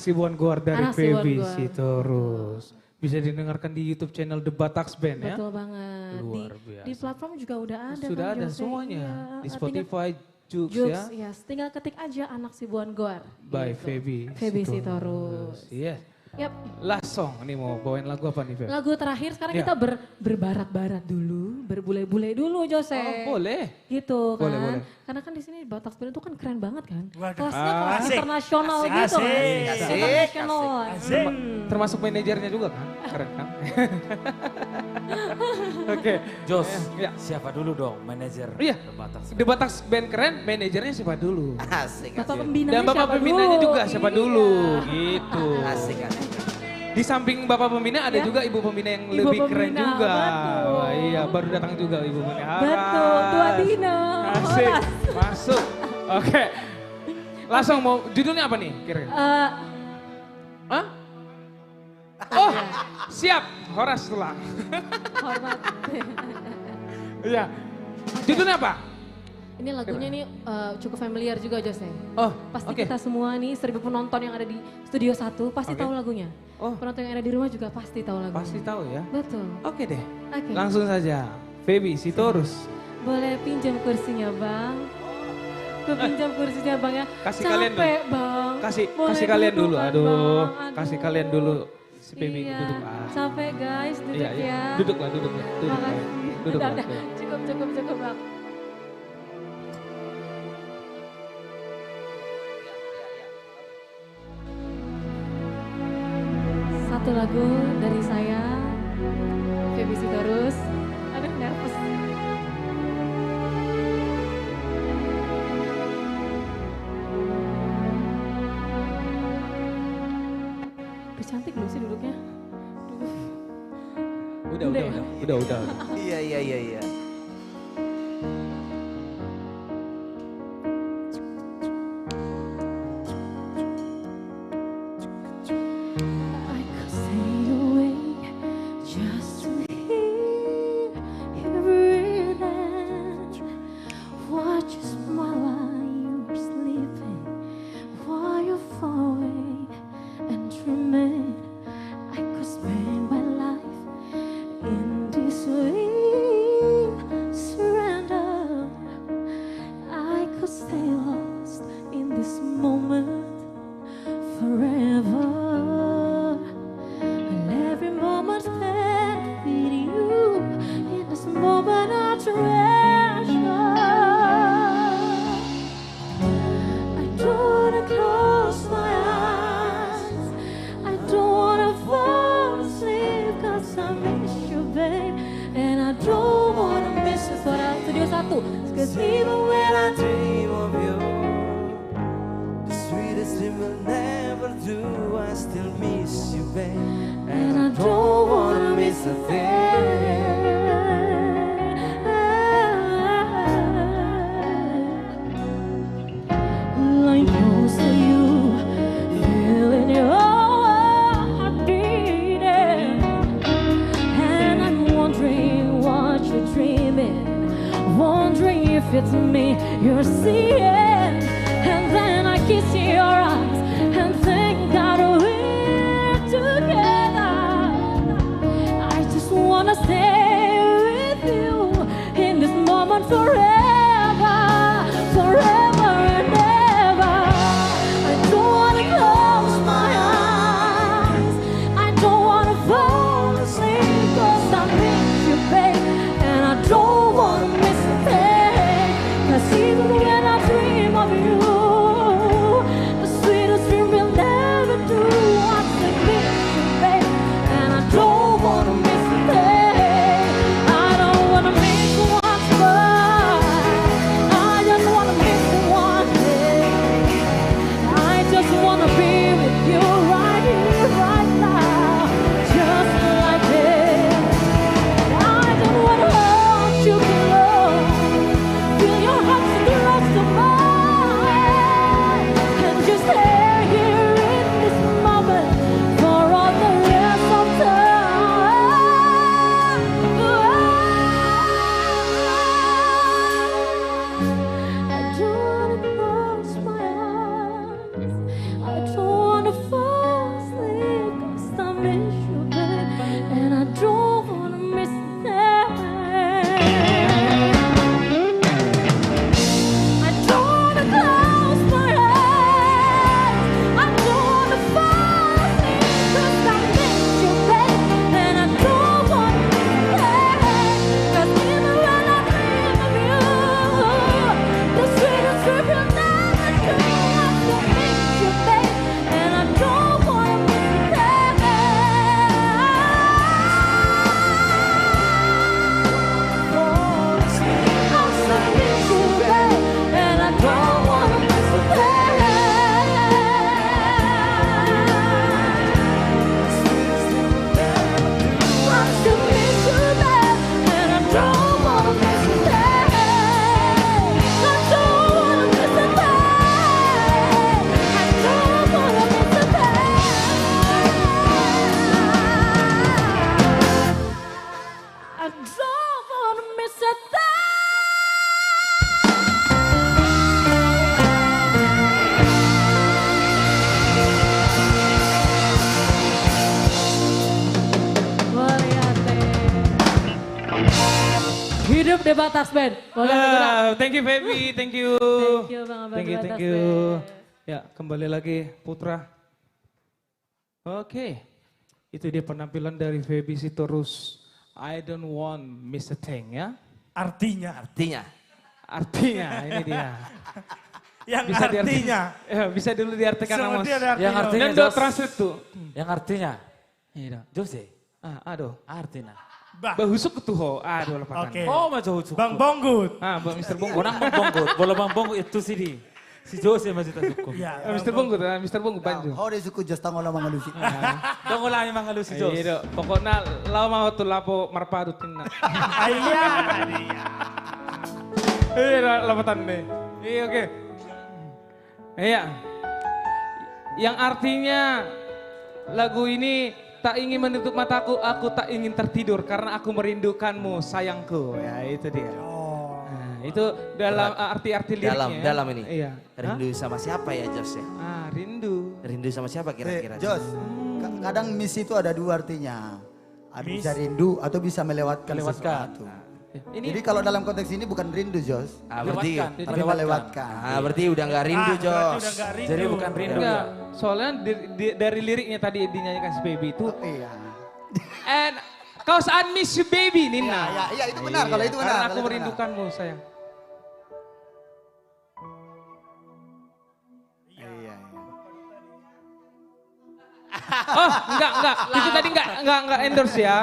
Sibuan Goar dari Anak Sibuan Feby Goar. Sitorus. Bisa didengarkan di YouTube channel The Batax Band ya. Betul banget. Luar Di biasa. platform juga udah ada. Sudah Kang ada Jose. semuanya. Iya, Di Spotify, Joox ya. Joox, yes. Tinggal ketik aja Anak Sibuan Goar. By Gitu. Feby Feby Sitorus. Iya. Yap. Last song, ini mau bawain lagu apa nih Feb? Lagu terakhir sekarang Iya. kita berbarat-barat dulu, berbule-bule dulu Jose. Oh boleh. Gitu kan. Boleh, boleh. Karena kan di sini Batak Band itu kan keren banget kan. Waduh. Kelasnya kelas Asik. internasional Asik. gitu kan. Asik. Internasional. Asik. Termasuk manajernya juga kan? Keren kan? Oke. Jos, Ya. siapa dulu dong manajer Iya. The Batax Band? The Batax Band keren, manajernya siapa dulu? Asik, Bapak asik. pembinanya Dan bapak siapa pembinanya dulu? juga siapa Iya. dulu? Gitu. Asik, asik. Di samping bapak pembina ada Ya. juga ibu pembina yang Ibu lebih keren pembina, juga. betul. Wah, iya, baru datang juga ibu pembina. Betul, Tua Dina. Asik, masuk. Oke. Langsung mau judulnya apa nih kira-kira? Hah? Oh, siap. Horas tulang. Hormat. Iya. Judulnya apa? Ini lagunya nih cukup familiar juga Jose. Oh, Pasti oke. kita semua nih 1000 penonton yang ada di Studio 1 pasti Oke. tahu lagunya. Oh. Penonton yang ada di rumah juga pasti tahu lagunya. Pasti tahu ya. Betul. Oke deh. Oke. Langsung saja. Feby Sitorus. Boleh pinjam kursinya bang? Gue pinjam kursinya bang ya. Kasih kalian dulu. Capek bang. Kasih Boleh kasih kalian dulu. dudukan, Aduh, Bang. kasih kalian dulu. Si Feby Iya, duduk. Ah. capek guys duduk Iya, iya. ya. Duduk lah, duduk lah. Duduk lah. Makasih. Duduk Udah, lah. udah. Cukup bang. Satu lagu dari saya, Feby Sitorus. Aduh nervous. Udah cantik belum sih duduknya? Udah. Iya, iya, iya, iya. I could stay awake just to hear you breathing. Watch you smile while you were sleeping, while you're far away and dreaming. I could spend my life in this way, surrender. I could stay lost in this moment forever. And every moment spent with you, in this moment I treasure. I don't wanna close my eyes, I don't wanna fall asleep, 'cause I miss you, babe. And I don't wanna miss you. Suara Studio 1, 'cause even when I Dream of you, the sweetest thing will never do. I still miss you, babe, and I don't wanna miss a thing. Like close to you, feeling your heart beating, and I'm wondering what you're dreaming, wondering if it's me you're seeing, and then I kiss your eyes and thank God we're together. I just wanna stay with you in this moment forever, forever and ever. I don't wanna close my eyes, I don't wanna fall asleep, 'cause I miss you, babe, and I don't wanna miss a thing. 'Cause even when I dream of you, the sweetest dream will never do. I still miss you, babe, and I don't wanna miss a thing. I don't wanna miss once more. I just wanna miss Hidup The Batak Band. Boleh bergerak. Thank you Feby, thank you. Thank you Bang Abang Thank you, The thank Batak you. Band. Ya, kembali lagi Putra. Oke, itu dia penampilan dari Feby Sitorus. I don't want miss a thing ya. Artinya. Artinya ini dia. Yang Bisa artinya. bisa dulu diartikan Amos. Seperti ada Yang artinya. artinya Dan do Jos. translate tuh. Yang artinya Iya. Jose. Aduh. Artinya. Bah. Bahusuk ketuho. Aduh lepatan. Oke. Oh macam hucu. Bang Bonggut. Bang Mr. Bonggut. Orang Bang Bonggut. Bola Bang Bonggut itu sih di. Si Jose masih tak suku. Ya, Mr. Bonggut, Mr. Bonggut banjo. Oh, dia suku just tangola mga lusi. Dong ulangi mang halus si Jos. Iya, pokoknya lau mau tuh lapo marpadu tinna. Iya. Iya, lepatan deh. Iya, oke. Iya. Yang artinya lagu ini tak ingin menutup mataku, aku tak ingin tertidur karena aku merindukanmu sayangku. Ya itu dia. Nah, itu dalam arti-arti liriknya. Dalam ini. Iya. Rindu sama siapa ya Jos ya? Rindu. Rindu sama siapa kira-kira? Jos, kadang miss itu ada dua artinya. Bisa rindu atau bisa melewatkan sesuatu. Jadi kalau dalam konteks ini bukan rindu Jos, Berarti tapi melewatkan. berarti udah nggak rindu Berarti Jos. udah nggak rindu. Jadi bukan rindu. Enggak, soalnya dari liriknya tadi dinyanyikan si Baby itu. Iya. And cause I miss you baby Nina. Iya, itu benar. Kalau itu benar. Karena aku kalau itu benar. merindukanmu sayang. Iya. Oh enggak. Itu tadi enggak endorse ya.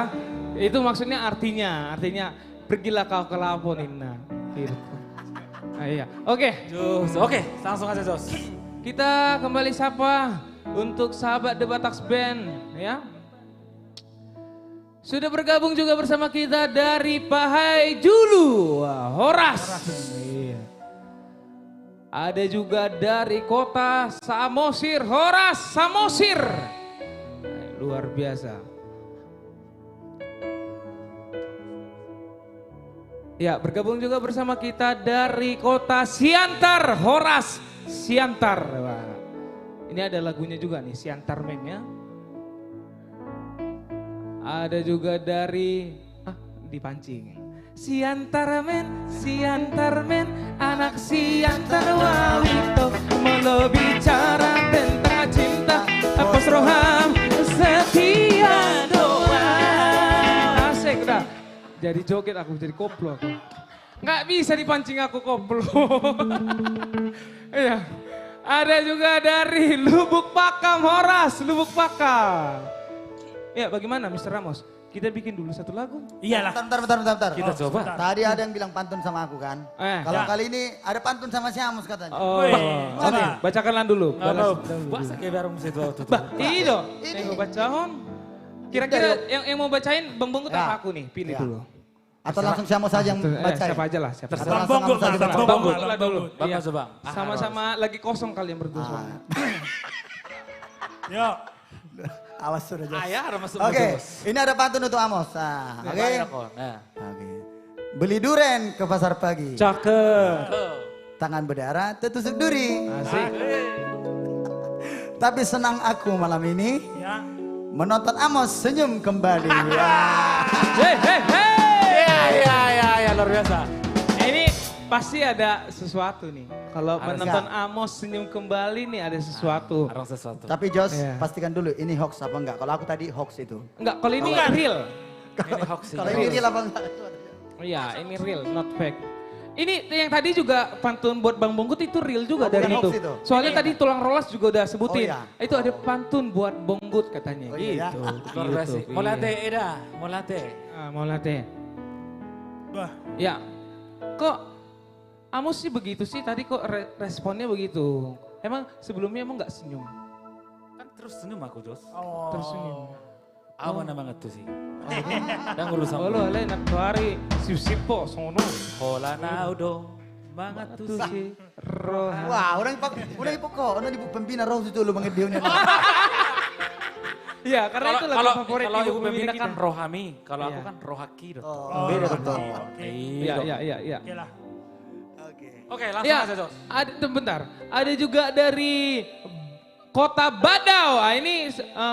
Itu maksudnya artinya pergilah kau ke Lapo Nina. Gitu. Iya. Oke. Jos. Oke, langsung aja Jos. Kita kembali sapa untuk sahabat The Batak Band ya. Sudah bergabung juga bersama kita dari Pahai Julu, Horas. Iya. Ada juga dari kota Samosir, Horas Samosir. Luar biasa. Ya, bergabung juga bersama kita dari kota Siantar, Horas Siantar. Wah, ini ada lagunya juga nih, Siantar Men ya. Ada juga dari, dipancing. Siantar Men, anak Siantar Wawito. Mau bicara tentang cinta, apos roham setia doa. Asik udah. Jadi joget aku, jadi koplo aku. Nggak bisa dipancing aku koplo. Iya. Ada juga dari Lubuk Pakam, Horas, Lubuk Pakam. Ya bagaimana Mr. Ramos? Kita bikin dulu satu lagu. Iyalah. Bentar. Kita coba. Tadi ada yang bilang pantun sama aku kan. Kalau kali ini ada pantun sama si Amos katanya. Oh, coba. bacakanlah dulu. Bahasa kayak baru mesti tuh. Itu, yang gue bacain. Kira-kira yang mau bacain Bang Bonggut atau aku nih? Pilih dulu. Atau langsung si Amos saja yang baca. Siapa aja lah, siapa. Atau Bang langsung Bonggut Amos saja lah, baca. Bang Bonggut lah dulu. Bang Iya. coba. Sama-sama lagi kosong kalian berdua soalnya. Yuk. Awas sudah Jos. Ayah harus masuk. Oke, ini ada pantun untuk Amos. Nah, oke. Nah. Oke. Beli duren ke pasar pagi. Cakep. Tangan berdarah tertusuk duri. Asik. Tapi senang aku malam ini Ya. menonton Amos senyum kembali. Ya. Hei. Ya luar biasa. Ini pasti ada sesuatu nih. Kalau menonton Amos senyum kembali nih ada sesuatu. Arang sesuatu. Tapi Jos, Iya. pastikan dulu ini hoax apa enggak. Kalau aku tadi hoax itu. Enggak, kalau ini real. Ini hoax sih. Kalau ini real apa enggak? Iya, ini real, not fake. Ini yang tadi juga pantun buat Bang Bonggut itu real juga Oh, dari bukan itu. hoax itu? Soalnya tadi tulang rolas juga udah sebutin. Oh, iya. Itu ada pantun buat Bonggut katanya Oh, iya, gitu. Luar biasa. Gitu, Mau iya. latih, Eda. Mau latih. Mau latih. Bah. Ya, kok Amos sih begitu sih tadi kok responnya begitu. Emang sebelumnya emang nggak senyum? Kan terus senyum aku, Jos. Terus senyum. Awan banget tuh sih. Dan urusan. Oh lo ale nak tuari sipo sono. Hola naudo. Banget tuh sih. Roha. Wah, orang ipok kok. Orang ibu pembina roh itu lu mengediunya. Iya, karena itu lagu favorit kalau ibu pembina pembina kita. kan Rohami, kalau aku Iya. kan Rohaki. Oh, Beda oke, dong. oke. Iya. Oke lah. Oke, langsung Ya, aja, Jos. ada bentar. Ada juga dari Kota Badau. Ini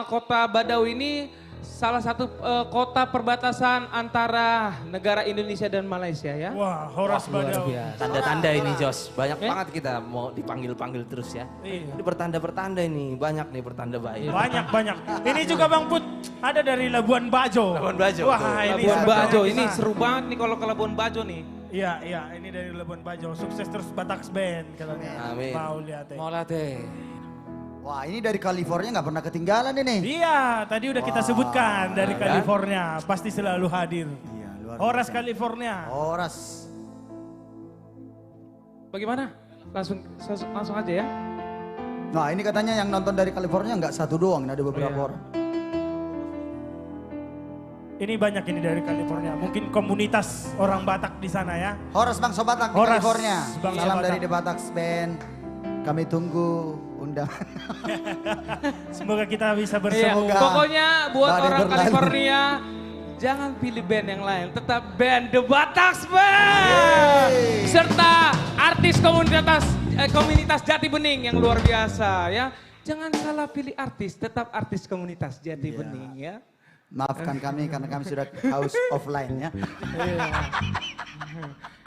Kota Badau ini salah satu kota perbatasan antara negara Indonesia dan Malaysia ya. Wah, Horas Badawi. Tanda-tanda ini Jos, banyak Eh? banget kita mau dipanggil-panggil terus ya. Iya. Ini pertanda-pertanda ini, banyak nih pertanda baik. Banyak. Ini juga Bang Put, ada dari Labuan Bajo. Labuan Bajo, Wah, tuh. ini Labuan satu Bajo yang ini kita- seru banget nih kalau ke Labuan Bajo nih. Iya, ini dari Labuan Bajo. Sukses terus Bataks Band katanya. Amin. Mau lihat Mau latih. Wah ini dari California nggak pernah ketinggalan ini. Iya, tadi udah kita sebutkan dari kan? California, pasti selalu hadir. Iya, luar Horas biasa. California. Horas. Bagaimana? Langsung aja ya. Nah ini katanya yang nonton dari California nggak satu doang, ada beberapa Iya. orang. Ini banyak ini dari California. Mungkin komunitas orang Batak di sana ya. Horas Bang Sobatak di Horas, California. Bang Salam Sobatak. dari The Bataks Band. Kami tunggu undangan. Semoga kita bisa Iya, bersama. Semoga pokoknya buat badai orang berlalu. California jangan pilih band yang lain, tetap band The Bataks Band. Serta artis komunitas Jati Bening yang luar biasa ya. Jangan salah pilih artis, tetap artis komunitas Jati Bening ya. Maafkan kami karena kami sudah house offline ya.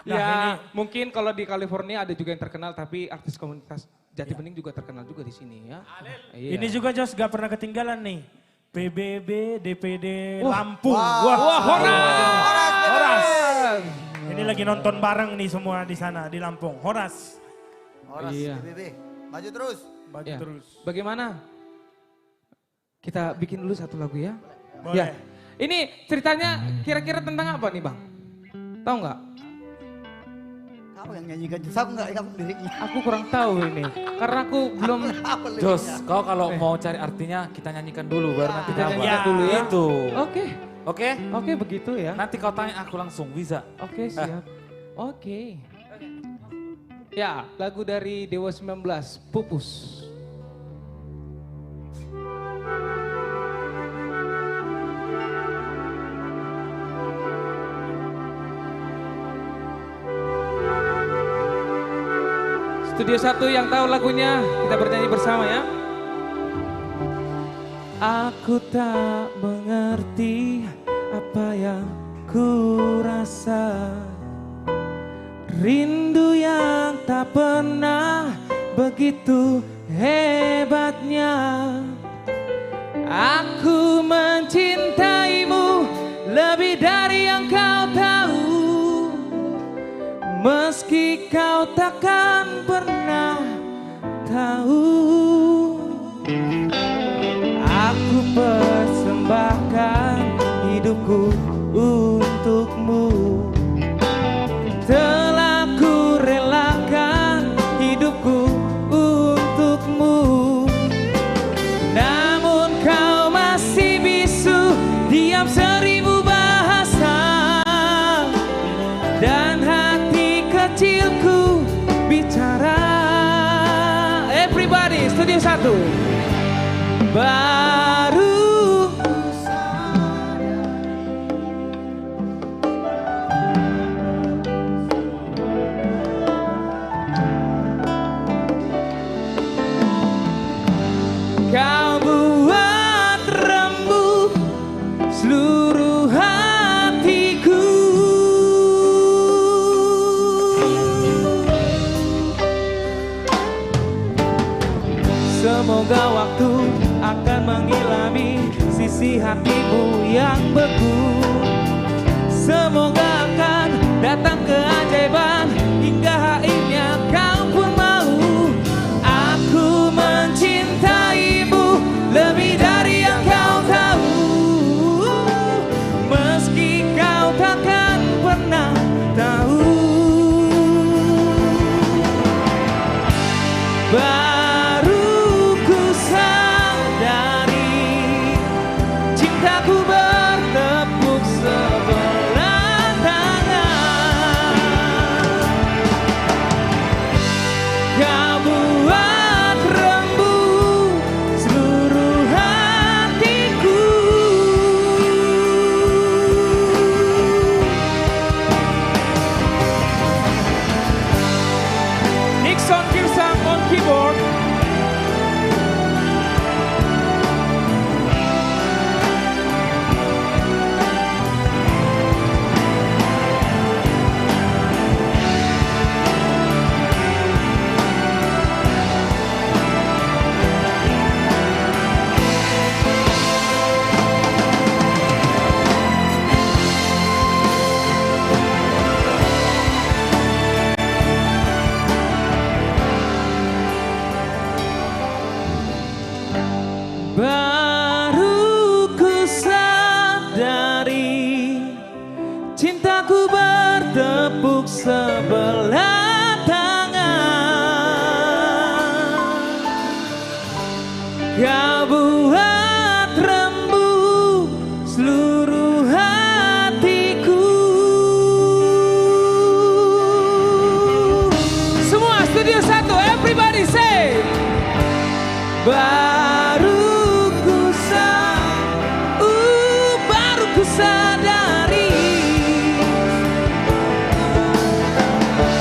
Nah, Ya, ini- mungkin kalau di California ada juga yang terkenal, tapi artis komunitas Jati Bening juga terkenal juga di sini ya. Iya. Ini juga Jos gak pernah ketinggalan nih. PBB DPD Wah. Lampung. Wah, Horas. Ini lagi nonton bareng nih semua di sana di Lampung. Horas. Horas Iya. BBB. Maju terus. Maju Ya. terus. Bagaimana? Kita bikin dulu satu lagu ya. Boleh. Ya. Ini ceritanya kira-kira tentang apa nih Bang? Tahu nggak? Kamu yang nyanyikan, aku nggak ingat liriknya. Aku kurang tahu ini. Karena aku belum Apa liriknya? Jos, kau kalau mau cari artinya kita nyanyikan dulu baru nanti Kita kabar. nyanyikan dulu ya. Itu. Oke. Oke? Oke, begitu ya. Nanti kau tanya aku langsung, bisa? Oke, siap. Oke. Ya, lagu dari Dewa 19, Pupus. Studio 1 yang tahu lagunya, kita bernyanyi bersama ya. Aku tak mengerti apa yang ku rasa, rindu yang tak pernah begitu hebatnya. Aku mencintaimu lebih dari yang kau tahu, meski kau takkan pernah tahu. Aku persembahkan hidupku untukmu, telah ku relakan hidupku untukmu. Namun kau masih bisu, diam 1000 bahasa, dan hati kecilku bicara. Everybody, Studio 1. Baru ku sadar kau buat rembuh seluruh hatiku. Semoga waktu akan mengilami sisi hatimu yang beku. Semoga akan datang keajaiban hingga akhirnya kau pun mau. Aku mencintaimu lebih dari yang kau tahu, meski kau takkan pernah tahu. Baru ku sadari cintaku bertepuk sebelah tangan. sebelah tangan. Kau buat rembuh seluruh hatiku. Semua studio satu, everybody say. Baru ku sadari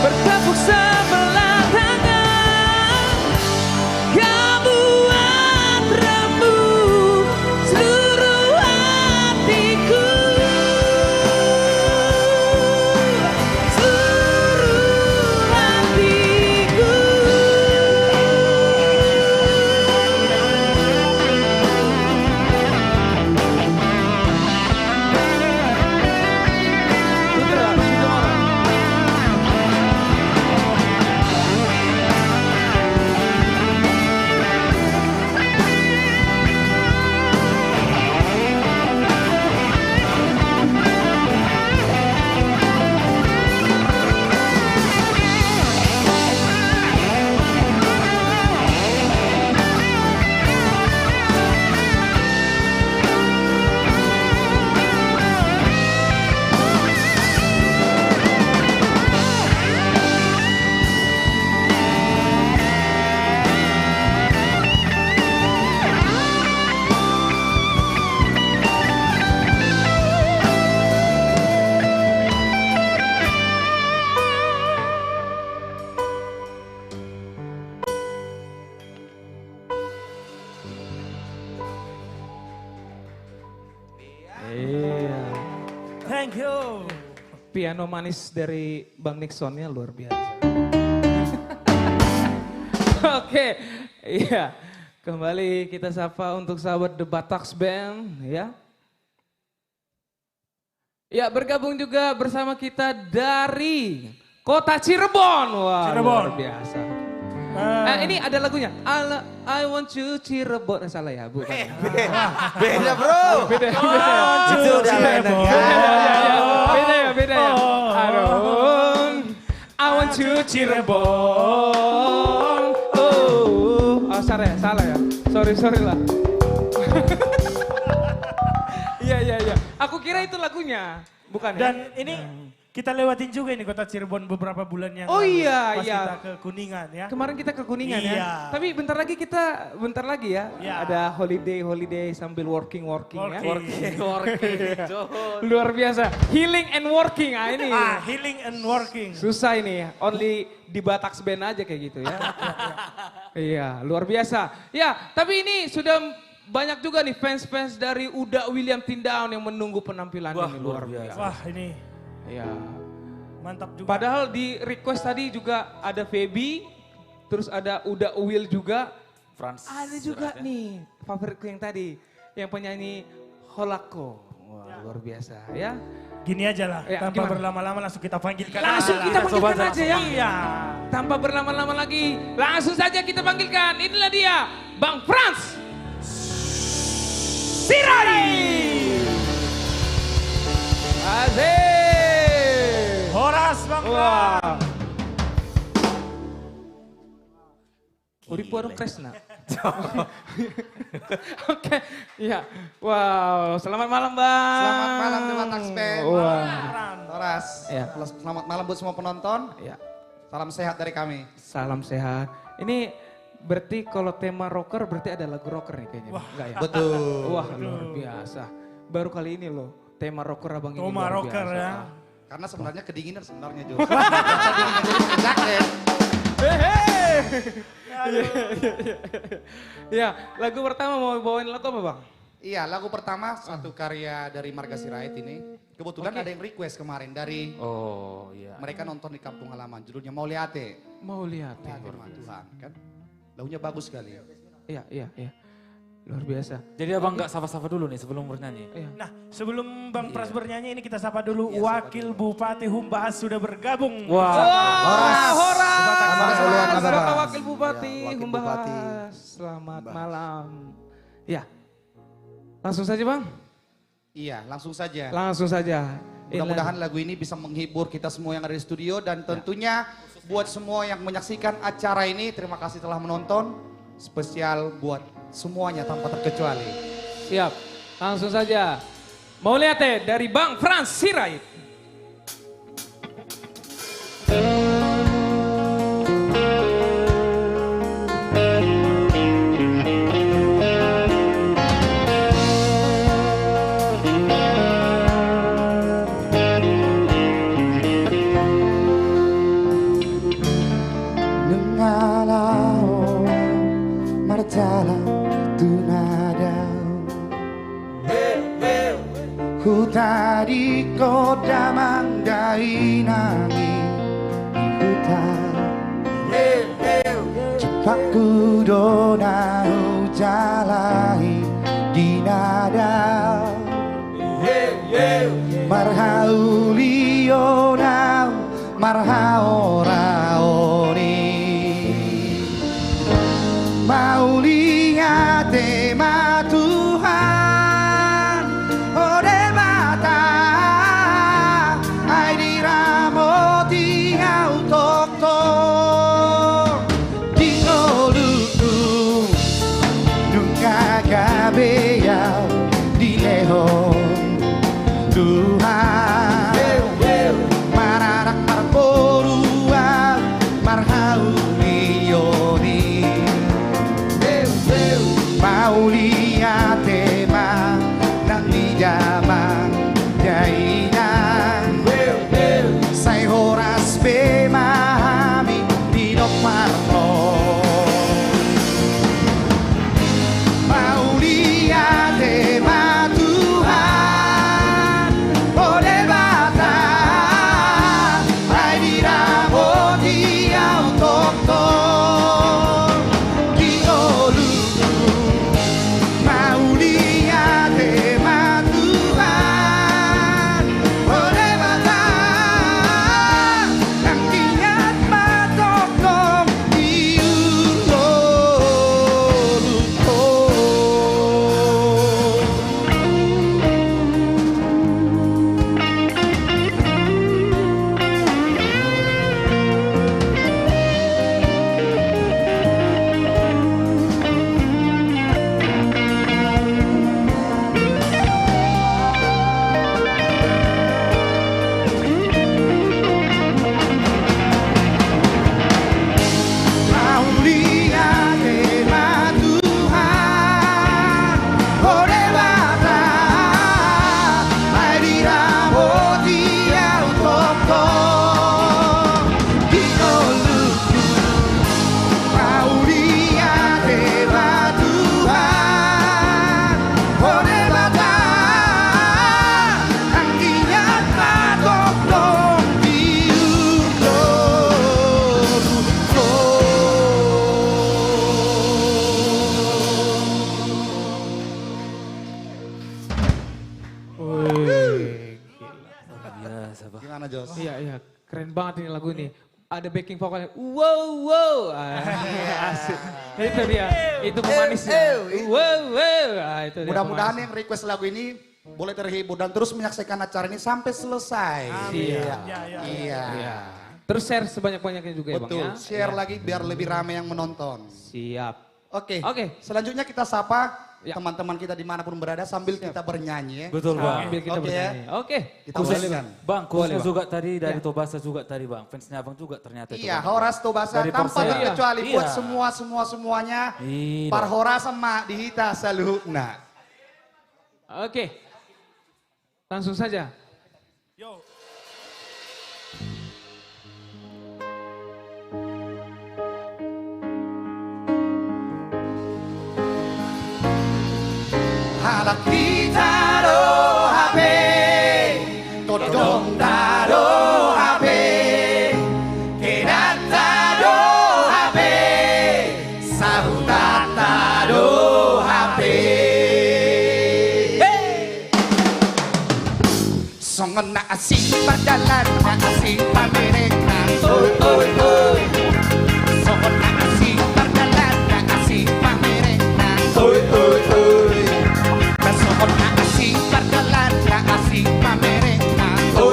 bertepuk sebelah tangan. Kau buat rembuh seluruh hatiku. Seluruh hatiku. Iya. Thank you. Piano manis dari Bang Nixonnya luar biasa. Oke, iya. Kembali kita sapa untuk sahabat The Bataks Band, ya. Ya, bergabung juga bersama kita dari Kota Cirebon. Wah, Cirebon. luar biasa. Ini ada lagunya. I want you Cirebon. Salah ya, bukan. Beda bro. Beda. Itu udah beda ya. Beda ya. I want you Cirebon. Oh, salah ya. Sorry lah. Iya. Aku kira itu lagunya, bukan ya? Dan ini kita lewatin juga ini kota Cirebon beberapa bulan yang Oh lalu. iya, Pas iya. kita ke Kuningan ya. Kemarin kita ke Kuningan Iya. ya. Tapi bentar lagi ya. Iya. Ada holiday sambil working ya. Working. Luar biasa. Healing and working. Ini. Healing and working. Susah ini. Only di Bataks Band aja kayak gitu ya. Iya, luar biasa. Ya, tapi ini sudah banyak juga nih fans-fans dari Uda William Tindaun yang menunggu penampilan ini luar biasa. Wah ini Iya. mantap juga. Padahal di request tadi juga ada Feby, terus ada Uda Will juga. Frans. Ada juga nih favoritku yang tadi, yang penyanyi Holako. Wah, luar biasa ya. Gini aja lah, Ya, tanpa gimana? berlama-lama langsung kita panggilkan. Langsung aja kita lah. panggilkan aja ya. Iya. Tanpa berlama-lama lagi, langsung saja kita panggilkan. Inilah dia, Bang Frans Sirai. Asik. Horas Bang Wah. Frans. Uri Puarung Kresna. Oke, iya. Wow, selamat malam Bang. Selamat malam The Bataks Band. Wah. Toras, Ya. selamat malam buat semua penonton. Ya, Salam sehat dari kami. salam sehat. Ini berarti kalau tema rocker berarti ada lagu rocker nih kayaknya. Enggak ya? Betul. Wah, luar biasa. Baru kali ini loh tema rocker Abang ini Toma luar rocker biasa. ya. Karena sebenarnya kedinginan sebenarnya Jo. Tadi jadi pakai jaket. Ya, lagu pertama mau bawain lagu apa Bang? Iya, lagu pertama satu karya dari Marga Sirait ini. Kebetulan ada yang request kemarin dari Oh iya. mereka nonton di kampung halaman. Judulnya Mau Liate. Mau lihat ya. Firman Tuhan kan. Lagunya bagus sekali. Iya. Luar biasa. Jadi abang nggak sapa-sapa dulu nih sebelum bernyanyi? Iya. Nah sebelum Bang Pras bernyanyi ini kita sapa dulu Wakil Bupati Humbahas sudah bergabung. Wah. Horas. Selamat duluan, Bapak. Bapak Wakil Bupati Ya, Wakil Humbahas. Bupati. Selamat Humbahas. malam. Ya. Langsung saja Bang. Iya, langsung saja. Langsung saja. Mudah-mudahan lagu ini bisa menghibur kita semua yang ada di studio dan tentunya buat semua yang menyaksikan acara ini, terima kasih telah menonton. Spesial buat semuanya tanpa terkecuali. Siap, langsung saja. Mau lihat dari Bang Frans Sirait. Nengalau martala tunadau Ku tadi koda mandai nangi hutan Cepat ku donau jalai dinadau Marhaulionau marhaoraoni Mauliate ma Tuhan ode mata ai diramo di autokto di olutu nunca gabea di leon Tuhan mararak marporua marhaulioni Maulia tema nang dijamang jainan Sai horas memahami hidup marno Maulia tema Tuhan oleh bata Ai diramo di autokton di olutu Maulia tema Tuhan oleh bata Nang ingat matokong di uluto Maulia tema Tuhan oleh bata Ai diramo di autokton di olutu Maulia tema Tuhan oleh bata Ang ingat matokong di Biasa, Bang. Gimana Jos? Iya, keren banget ini lagu ini. Ada backing vokalnya, wow, asik. Itu dia, itu pemanisnya. Wow, itu dia. Mudah-mudahan pemanis. yang request lagu ini boleh terhibur dan terus menyaksikan acara ini sampai selesai. Iya. Iya. Iya. Terus share sebanyak-banyaknya juga ya Bang Betul, ya. share Iya. lagi biar lebih ramai yang menonton. Siap. Oke, Oke. selanjutnya kita sapa Ya. teman-teman kita dimanapun berada sambil kita bernyanyi ya. Betul, Bang. Sambil kita Oke ya. bernyanyi. Oke. Kita Khusus, ulaskan. Bang, khususnya Bang. juga tadi dari Ya. Tobasa juga tadi, Bang. Fansnya Abang juga ternyata itu, Iya, Bang. Horas Tobasa Dari tanpa Persela. terkecuali Iya. buat semuanya. Iya. Par Horas sama dihita saluhna. Oke. Langsung saja. Yo. Halak kita do HP Todong tado HP Kedata do HP Sahutata do HP Songon na asing padalan na asing pamerek na oy Songon na asing padalan na asing pamerek na oy Songon na asing padalan na asing pamerek na oy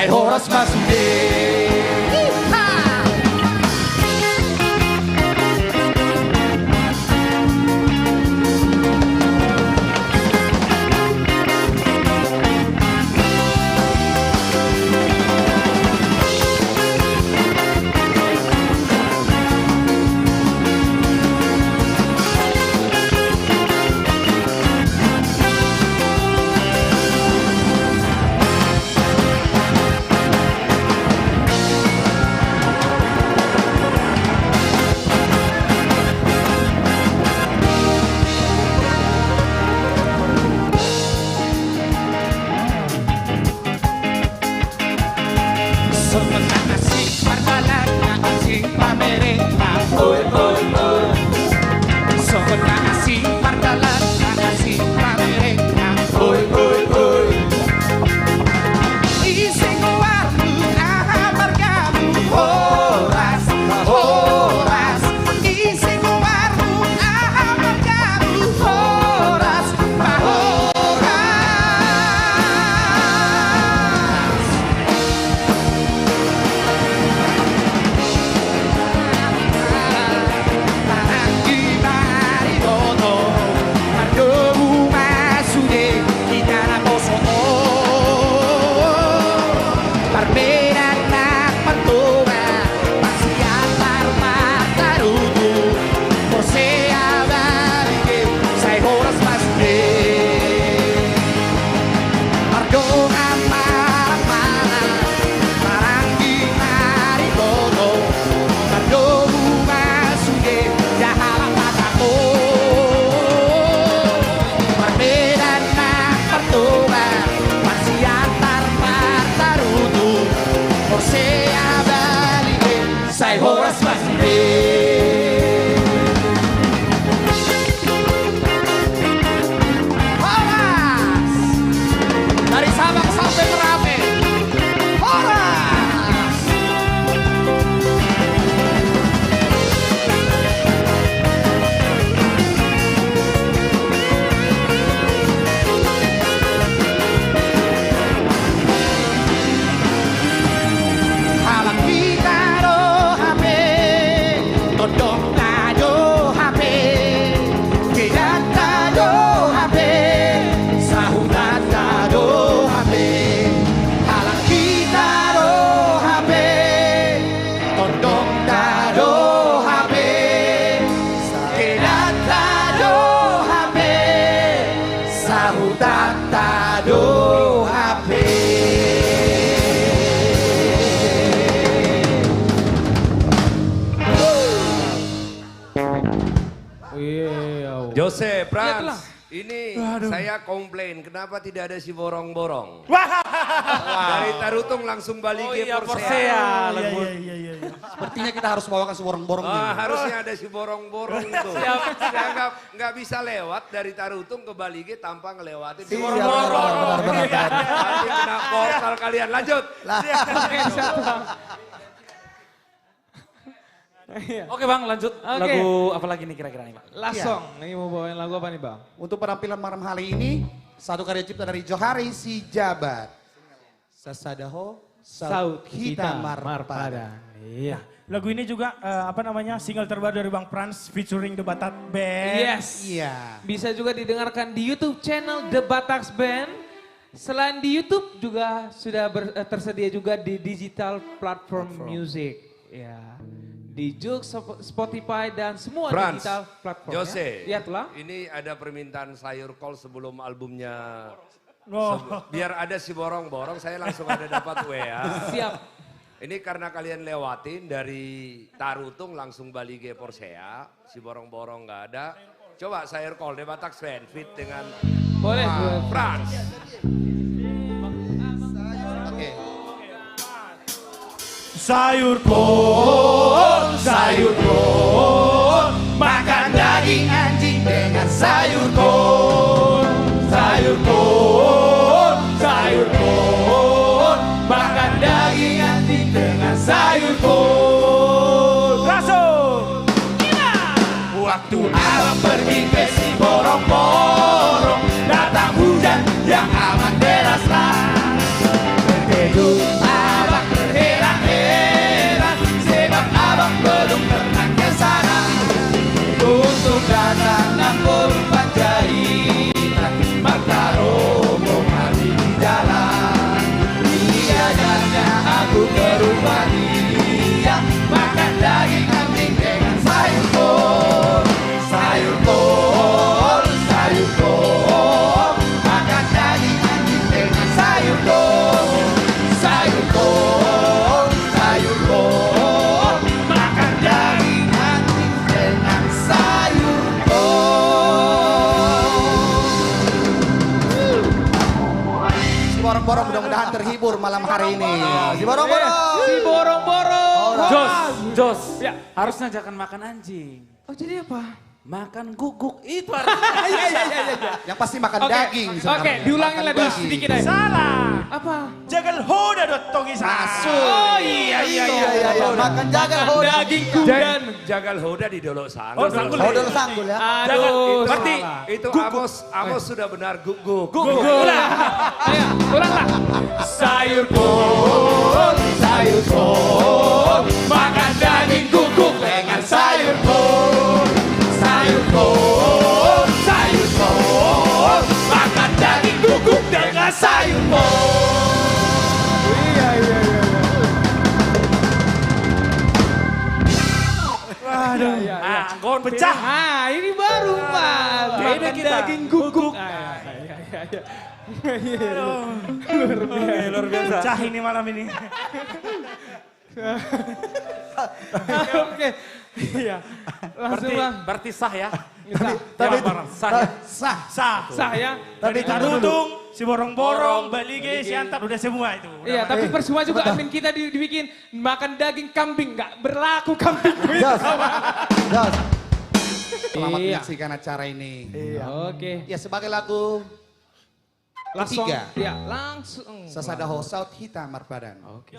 Sai horas masude. Sai horas masude. Horas dari Sabang sampai Merauke. Horas. Halang kita do HP, todong tayo HP, kidat tayo HP, sahudan tayo HP. Halang kita do HP, todong tayo HP, kidat tayo HP, sahudan tayo HP. Jose, Iya, telah. Frans, ini saya komplain kenapa tidak ada si borong-borong. Dari Tarutung langsung balik ke Porsea. Porsea. Iya. Sepertinya kita harus bawakan seborong-borong Ah, ini. harusnya ada si borong-borong itu. Saya nggak bisa lewat dari Tarutung ke Balige tanpa ngelewatin si Iya, borong-borong. benar. Nanti kena portal kalian. Lanjut. Oke bang, lanjut. Oke. Lagu apa lagi nih kira-kira nih bang? Lasong, ini mau bawain lagu apa nih bang? Untuk penampilan malam hari ini, satu karya cipta dari Johari Si Jabat. Sasadaho, saut kita marpada. Iya. Lagu ini juga single terbaru dari Bang Frans featuring The Batak Band. Yes. Iya. Bisa juga didengarkan di YouTube channel The Bataks Band. Selain di YouTube juga sudah tersedia juga di digital platform music. Ya. Di Joox, Spotify dan semua Frans, digital platform. Jose, Ya telah. ini ada permintaan sayur kol sebelum albumnya. Oh. Biar ada si borong-borong, saya langsung ada dapat WA. Siap. Ini karena kalian lewatin dari Tarutung langsung balik ke Porsea, si borong-borong nggak ada. Coba sayur kol, Batak Band fit dengan Boleh. Frans. Oke. Sayur kol, makan daging anjing dengan sayur kol, makan daging anjing dengan sayur kol. Langsung. Waktu alam pergi ke si borong-borong, datang hujan yang amat deraslah. Berteduh malam hari ini. Si Borong-Borong. Si Borong-Borong. Jos, Ya. harusnya jangan makan anjing. Oh jadi apa? Makan guguk itu harusnya. Yang pasti makan Oke, daging Oke, sebenarnya. diulangi Makan lagi daging. sedikit aja. Salah. Apa? Jagal hoda dot tongi Masuk. Oh iya. Makan jagal hoda. Daging kudan. Jagal hoda di Dolo Oh, Sanggul. sanggul. Hoda sanggul ya. Aduh. Berarti Itu Amos sudah benar guguk. Gugur. Ayo, ulanglah. Sayur kol, makan daging guguk dengan sayur kol. Sayur kol, makan daging guguk dengan sayur kol. Iya. Aduh. Ah, gon Pecah. Ah, ini baru Mas. Beda Makan kita. daging guguk. Luar biasa. Pecah ini malam ini. Oke. Iya. Langsung lah. Berarti sah ya. Tapi Sah ya. sah. Sah. Saya. Dari Tarutung, si Borong-Borong, Balige, si Antar, udah semua itu. Udah Iya, tapi percuma juga admin kita dibikin makan daging kambing, nggak berlaku kambing. Jos. Selamat Iya. menyaksikan acara ini. Oke. Ya sebagai lagu Langsung. ketiga. Iya, langsung. Sasada Hosaut Hitam Marpadan. Oke.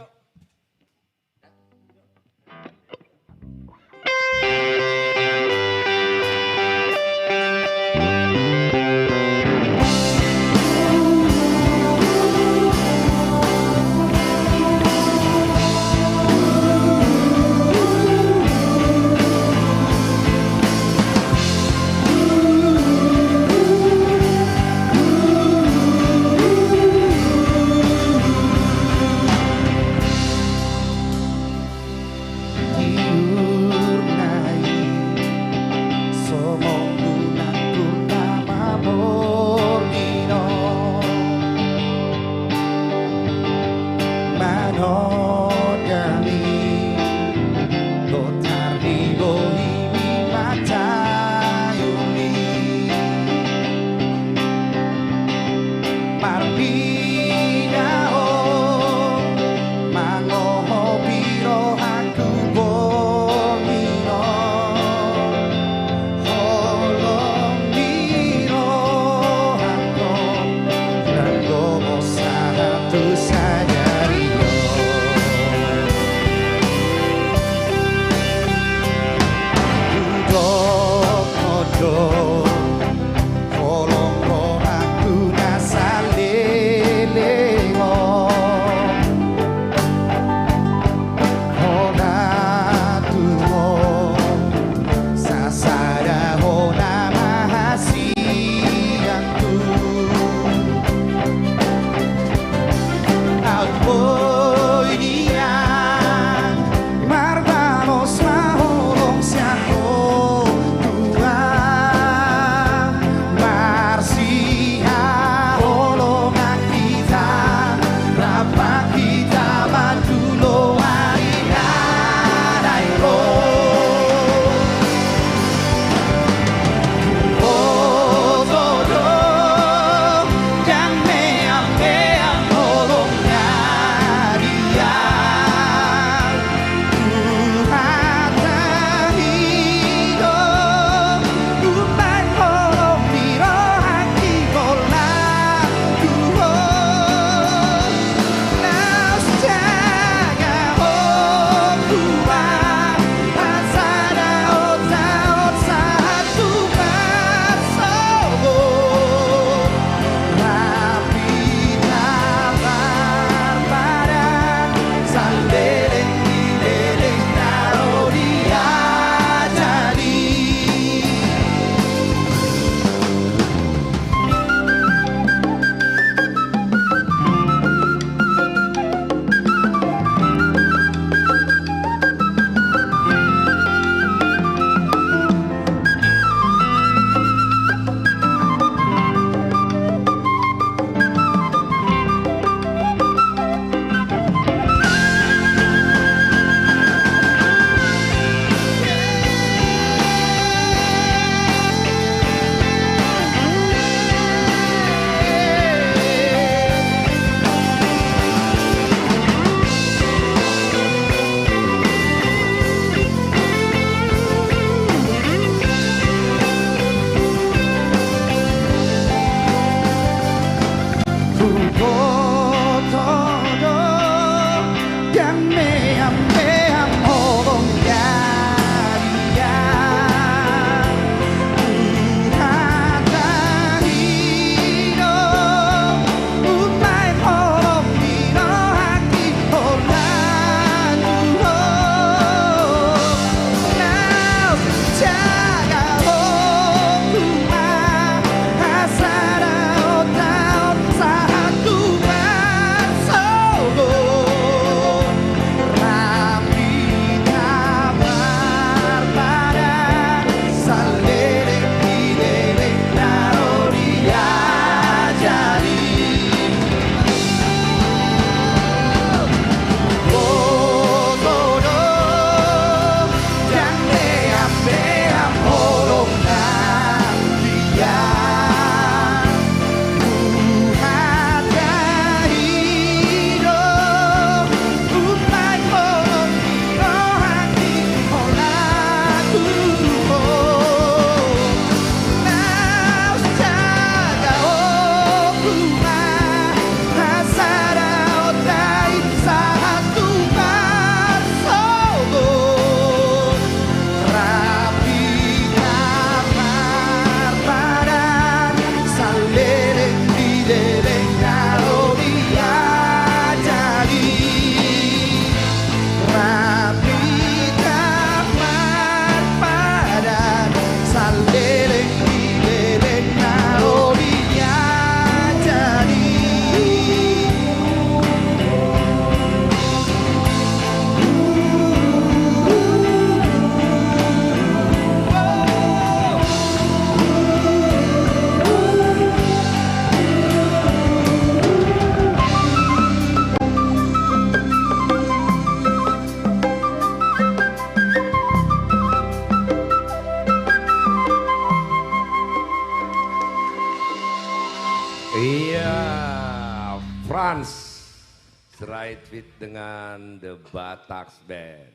Fit dengan The Bataks Band.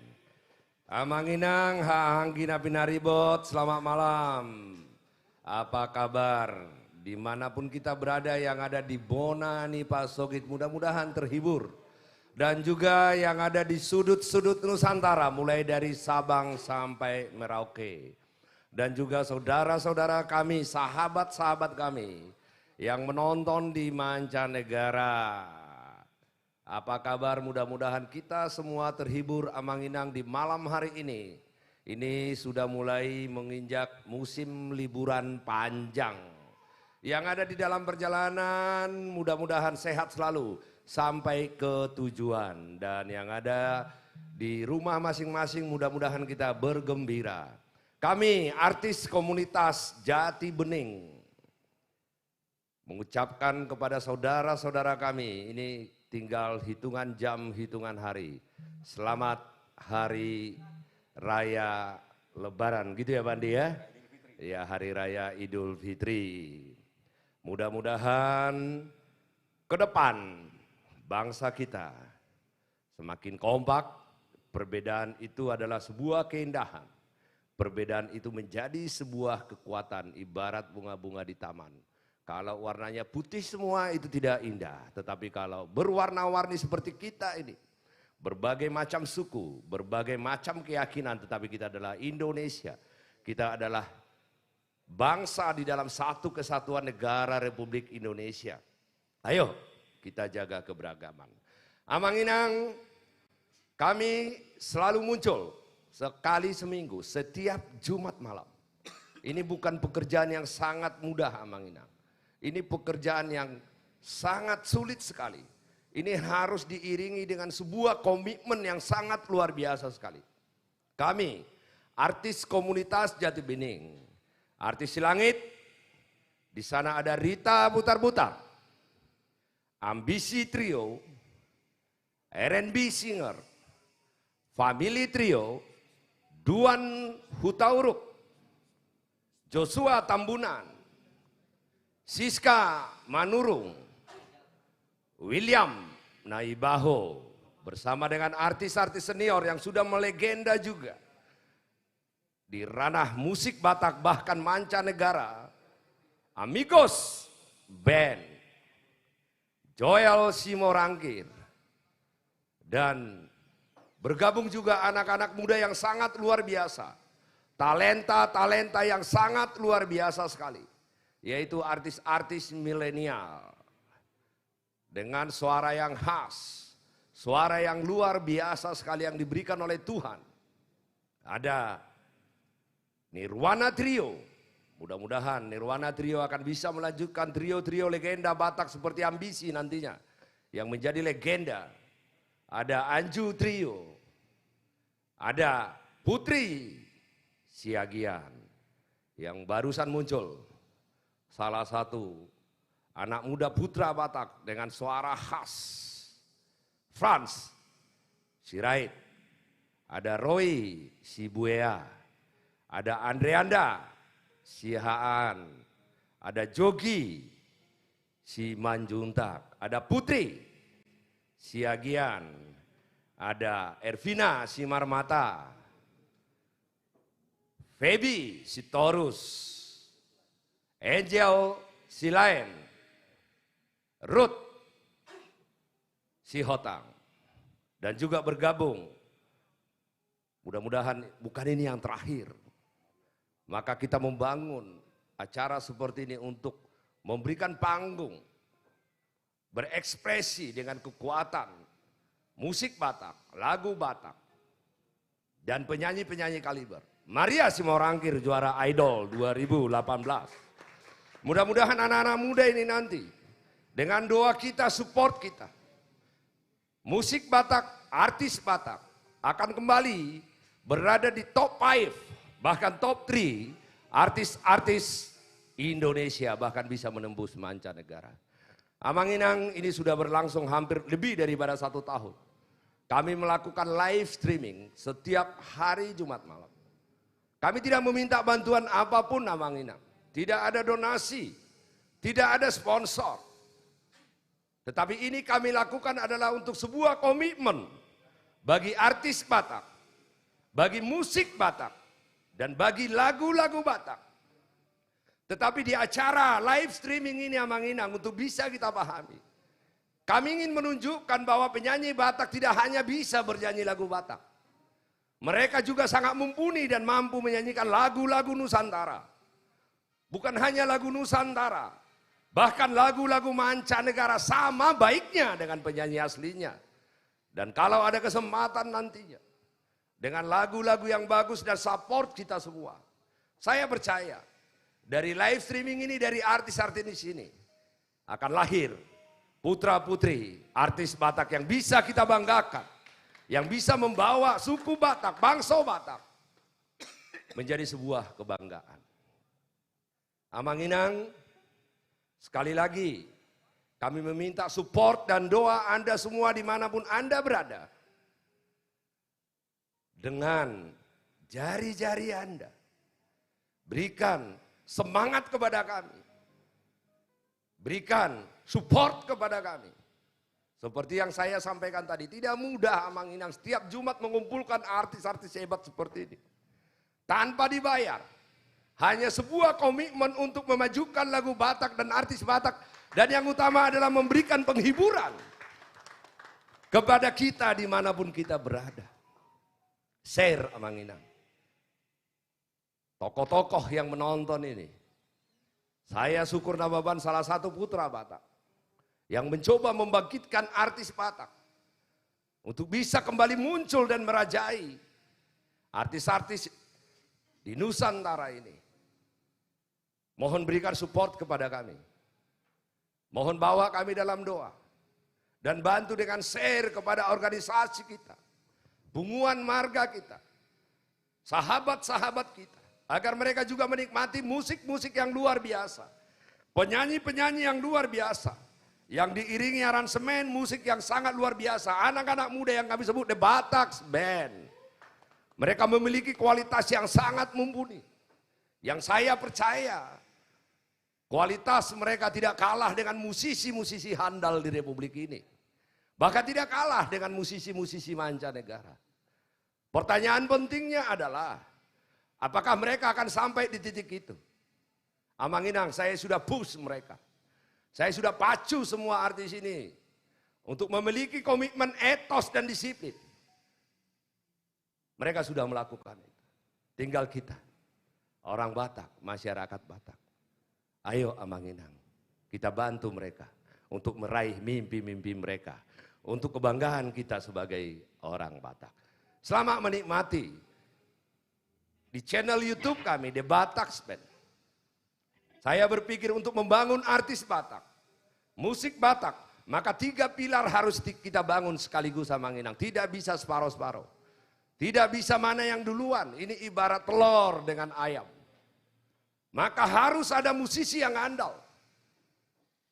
Amanginang Hanggina Pinaribot, selamat malam. Apa kabar? Dimanapun kita berada, yang ada di Bona nih Pak Sogit, mudah-mudahan terhibur. Dan juga yang ada di sudut-sudut Nusantara, mulai dari Sabang sampai Merauke. Dan juga saudara-saudara kami, sahabat-sahabat kami yang menonton di mancanegara. Apa kabar? Mudah-mudahan kita semua terhibur amanginang di malam hari ini. Ini sudah mulai menginjak musim liburan panjang. Yang ada di dalam perjalanan mudah-mudahan sehat selalu sampai ke tujuan. Dan yang ada di rumah masing-masing mudah-mudahan kita bergembira. Kami artis komunitas Jati Bening mengucapkan kepada saudara-saudara kami, ini tinggal hitungan jam, hitungan hari. Selamat Hari Raya Lebaran, gitu ya Bandi ya? Ya, Hari Raya Idul Fitri. Mudah-mudahan ke depan bangsa kita semakin kompak. Perbedaan itu adalah sebuah keindahan. Perbedaan itu menjadi sebuah kekuatan, ibarat bunga-bunga di taman. Kalau warnanya putih semua itu tidak indah. Tetapi kalau berwarna-warni seperti kita ini, berbagai macam suku, berbagai macam keyakinan, tetapi kita adalah Indonesia. Kita adalah bangsa di dalam satu kesatuan negara Republik Indonesia. Ayo kita jaga keberagaman. Amanginang, kami selalu muncul sekali seminggu, setiap Jumat malam. Ini bukan pekerjaan yang sangat mudah Amanginang. Ini pekerjaan yang sangat sulit sekali. Ini harus diiringi dengan sebuah komitmen yang sangat luar biasa sekali. Kami, artis komunitas Jati Bening, artis Silangit, di sana ada Rita Butar-Butar, Ambisi Trio, R&B Singer, Family Trio, Duan Hutauruk, Joshua Tambunan, Siska Manurung, William Naibaho, bersama dengan artis-artis senior yang sudah melegenda juga di ranah musik Batak bahkan mancanegara. Amigos Band, Joel Simorangkir, dan bergabung juga anak-anak muda yang sangat luar biasa. Talenta-talenta yang sangat luar biasa sekali. Yaitu artis-artis milenial. Dengan suara yang khas. Suara yang luar biasa sekali yang diberikan oleh Tuhan. Ada Nirwana Trio. Mudah-mudahan Nirwana Trio akan bisa melanjutkan trio-trio legenda Batak seperti Ambisi nantinya. Yang menjadi legenda. Ada Anju Trio. Ada Putri Siagian yang barusan muncul. Salah satu anak muda putra Batak dengan suara khas. Frans Sirait. Ada Roy Sibuea. Ada Andreanda Sihaan. Ada Jogi Simanjuntak. Ada Putri Siagian. Ada Ervina Simarmata. Feby Sitorus. Angel Silain. Ruth Sihotang. Dan juga bergabung. Mudah-mudahan bukan ini yang terakhir. Maka kita membangun acara seperti ini untuk memberikan panggung. Berekspresi dengan kekuatan musik Batak, lagu Batak. Dan penyanyi-penyanyi kaliber. Maria Simorangkir juara Idol 2018. Mudah-mudahan anak-anak muda ini nanti dengan doa kita, support kita. Musik Batak, artis Batak akan kembali berada di top 5, bahkan top 3 artis-artis Indonesia, bahkan bisa menembus mancanegara. Amanginang ini sudah berlangsung hampir lebih daripada 1 tahun. Kami melakukan live streaming setiap hari Jumat malam. Kami tidak meminta bantuan apapun Amanginang. Tidak ada donasi, tidak ada sponsor. Tetapi ini kami lakukan adalah untuk sebuah komitmen bagi artis Batak, bagi musik Batak, dan bagi lagu-lagu Batak. Tetapi di acara live streaming ini Amang Inang untuk bisa kita pahami. Kami ingin menunjukkan bahwa penyanyi Batak tidak hanya bisa bernyanyi lagu Batak. Mereka juga sangat mumpuni dan mampu menyanyikan lagu-lagu Nusantara. Bukan hanya lagu Nusantara. Bahkan lagu-lagu mancanegara sama baiknya dengan penyanyi aslinya. Dan kalau ada kesempatan nantinya, dengan lagu-lagu yang bagus dan support kita semua, saya percaya dari live streaming ini, dari artis-artis ini, akan lahir putra-putri artis Batak yang bisa kita banggakan, yang bisa membawa suku Batak, bangsa Batak menjadi sebuah kebanggaan. Amang Inang, sekali lagi, kami meminta support dan doa Anda semua dimanapun Anda berada. Dengan jari-jari Anda, berikan semangat kepada kami. Berikan support kepada kami. Seperti yang saya sampaikan tadi, tidak mudah Amang Inang setiap Jumat mengumpulkan artis-artis hebat seperti ini. Tanpa dibayar. Hanya sebuah komitmen untuk memajukan lagu Batak dan artis Batak. Dan yang utama adalah memberikan penghiburan kepada kita dimanapun kita berada. Share Amang Inang. Tokoh-tokoh yang menonton ini. Saya syukur Nababan salah satu putra Batak. Yang mencoba membangkitkan artis Batak. Untuk bisa kembali muncul dan merajai artis-artis di Nusantara ini. Mohon berikan support kepada kami. Mohon bawa kami dalam doa. Dan bantu dengan share kepada organisasi kita. Bunguan marga kita. Sahabat-sahabat kita. Agar mereka juga menikmati musik-musik yang luar biasa. Penyanyi-penyanyi yang luar biasa. Yang diiringi aransemen musik yang sangat luar biasa. Anak-anak muda yang kami sebut The Batak Band. Mereka memiliki kualitas yang sangat mumpuni. Yang saya percaya kualitas mereka tidak kalah dengan musisi-musisi handal di Republik ini. Bahkan tidak kalah dengan musisi-musisi mancanegara. Pertanyaan pentingnya adalah, apakah mereka akan sampai di titik itu? Amang Inang, saya sudah push mereka. Saya sudah pacu semua artis ini untuk memiliki komitmen etos dan disiplin. Mereka sudah melakukan itu. Tinggal kita, orang Batak, masyarakat Batak. Ayo Amang Inang, kita bantu mereka untuk meraih mimpi-mimpi mereka. Untuk kebanggaan kita sebagai orang Batak. Selamat menikmati di channel YouTube kami, The Batak Band. Saya berpikir untuk membangun artis Batak, musik Batak, maka 3 pilar harus kita bangun sekaligus Amang Inang. Tidak bisa separuh-separuh. Tidak bisa mana yang duluan, ini ibarat telur dengan ayam. Maka harus ada musisi yang andal.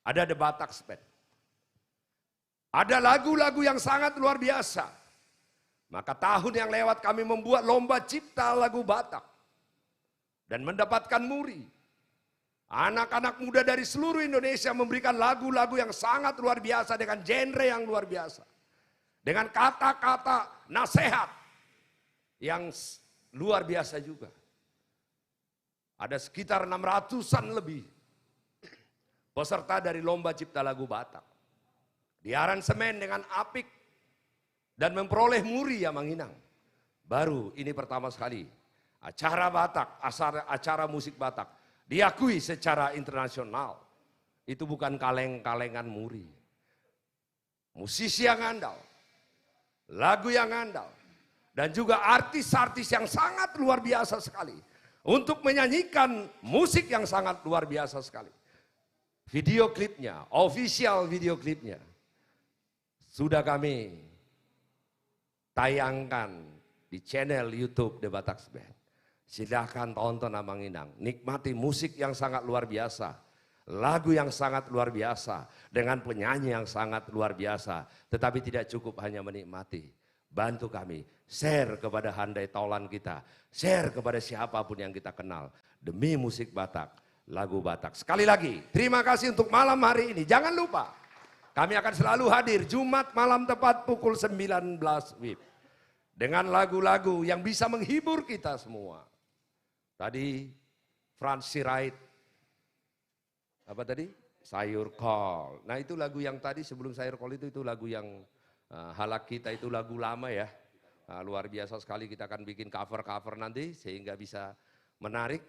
Ada The Batak Band. Ada lagu-lagu yang sangat luar biasa. Maka tahun yang lewat kami membuat lomba cipta lagu Batak. Dan mendapatkan muri. Anak-anak muda dari seluruh Indonesia memberikan lagu-lagu yang sangat luar biasa dengan genre yang luar biasa. Dengan kata-kata nasihat yang luar biasa juga. Ada sekitar 600-an lebih peserta dari lomba cipta lagu Batak. Diaransemen dengan apik dan memperoleh muri Amang Inang. Baru ini pertama sekali acara Batak, acara musik Batak diakui secara internasional. Itu bukan kaleng-kalengan muri. Musisi yang andal, lagu yang andal, dan juga artis-artis yang sangat luar biasa sekali. Untuk menyanyikan musik yang sangat luar biasa sekali. Video klipnya, official video klipnya, sudah kami tayangkan di channel YouTube The Batak Band. Silahkan tonton Amang Inang, nikmati musik yang sangat luar biasa. Lagu yang sangat luar biasa, dengan penyanyi yang sangat luar biasa. Tetapi tidak cukup hanya menikmati. Bantu kami, share kepada handai taulan kita, share kepada siapapun yang kita kenal. Demi musik Batak, lagu Batak. Sekali lagi, terima kasih untuk malam hari ini. Jangan lupa, Kami akan selalu hadir Jumat malam tepat pukul 19 WIB. Dengan lagu-lagu yang bisa menghibur kita semua. Tadi Franz Sirait, apa tadi? Sayur Kol. Nah itu lagu yang tadi sebelum Sayur Kol itu lagu yang Halak Kita, itu lagu lama ya. Nah, luar biasa sekali, kita akan bikin cover-cover nanti sehingga bisa menarik.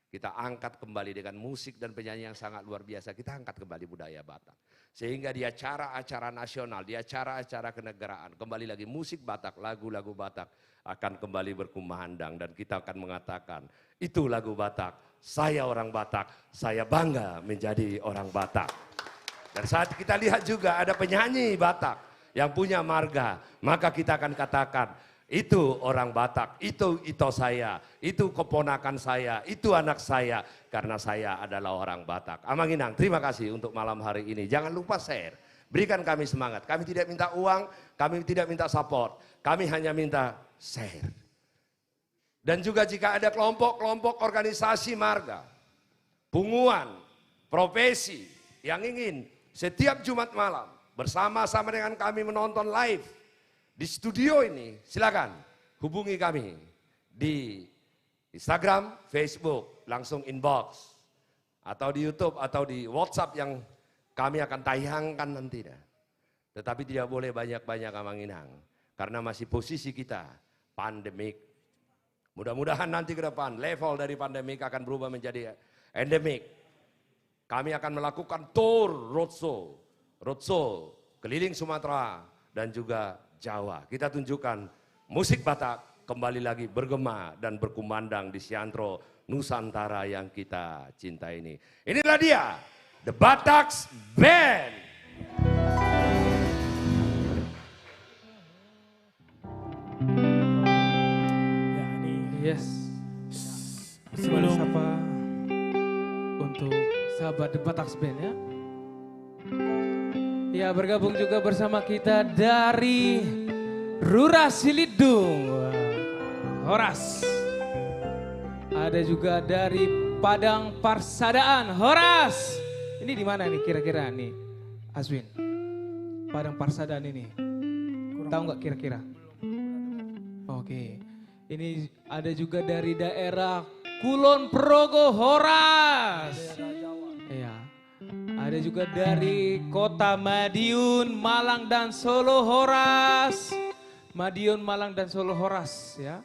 Kita angkat kembali dengan musik dan penyanyi yang sangat luar biasa. Kita angkat kembali budaya Batak. Sehingga di acara-acara nasional, di acara-acara kenegaraan, kembali lagi musik Batak, lagu-lagu Batak akan kembali berkumandang. Dan kita akan mengatakan, itu lagu Batak, saya orang Batak, saya bangga menjadi orang Batak. Dan saat kita lihat juga ada penyanyi Batak yang punya marga, maka kita akan katakan, itu orang Batak, itu saya, itu keponakan saya, itu anak saya, karena saya adalah orang Batak. Amanginang, terima kasih untuk malam hari ini. Jangan lupa share, berikan kami semangat. Kami tidak minta uang, kami tidak minta support, kami hanya minta share. Dan juga jika ada kelompok-kelompok organisasi marga, punguan, profesi yang ingin setiap Jumat malam bersama-sama dengan kami menonton live di studio ini, silakan hubungi kami di Instagram, Facebook, langsung inbox, atau di YouTube, atau di WhatsApp yang kami akan tayangkan nanti. Tetapi tidak boleh banyak-banyak Amanginang, karena masih posisi kita pandemik. Mudah-mudahan nanti ke depan level dari pandemik akan berubah menjadi endemik. Kami akan melakukan tour roadshow keliling Sumatera dan juga Jawa. Kita tunjukkan musik Batak kembali lagi bergema dan berkumandang di Siantro Nusantara yang kita cinta ini. Inilah dia, The Bataks Band. Ya, ini Yes. sebelum Sapa untuk sahabat The Bataks Band ya. Ya, bergabung juga bersama kita dari Rura Silidung, Horas. Ada juga dari Padang Parsadaan, Horas. Ini di mana nih kira-kira nih, Aswin? Padang Parsadaan ini, tahu nggak kira-kira? Oke, ini ada juga dari daerah Kulon Progo, Horas. Iya. Ada juga dari kota Madiun, Malang dan Solo, Horas. Madiun, Malang dan Solo, Horas ya.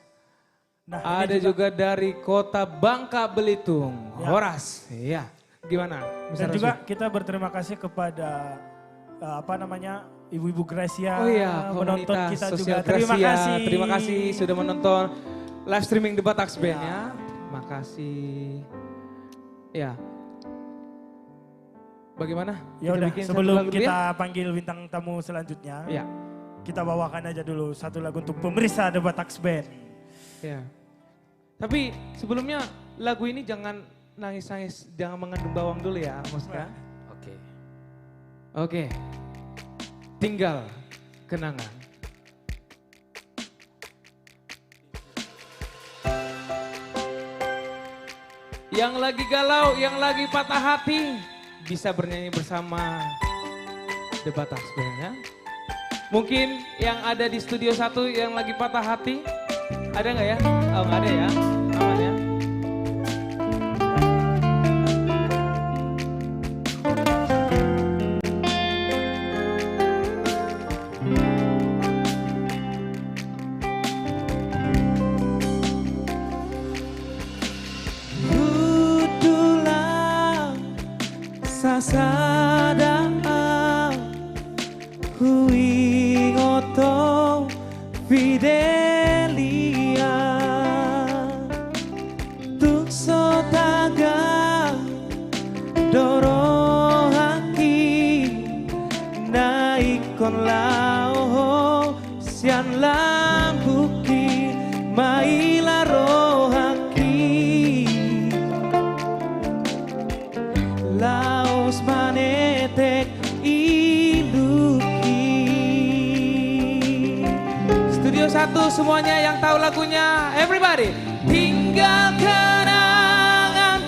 Nah, Ada juga dari kota Bangka Belitung, Ya. Horas. Iya. Gimana? dan juga kita berterima kasih kepada Ibu-Ibu Gracia Oh iya, menonton komunitas kita juga. sosial Terima Gracia. kasih. Terima kasih sudah menonton live streaming The Bataks Band ya. Makasih. Ya. Bagaimana? Ya Kita udah, bikin satu sebelum lagu dulu kita ya? panggil bintang tamu selanjutnya, Ya. kita bawakan aja dulu satu lagu untuk pemirsa The Bataks Band. Ya. Tapi sebelumnya lagu ini jangan nangis-nangis, jangan mengandung bawang dulu ya, Moska. Oke. Oke. Tinggal kenangan. Yang lagi galau, yang lagi patah hati, bisa bernyanyi bersama The Bataks Band ya. Mungkin yang ada di studio 1 yang lagi patah hati, ada nggak ya? Oh nggak ada ya, aman ya. Kudulang sasadaan hui ngoto fidelia tuk sotaga doro haki naikon lao sian lambuki maila rohaki laos manetek iluki. Studio 1 semuanya yang tahu lagunya, everybody. Tinggal kenangan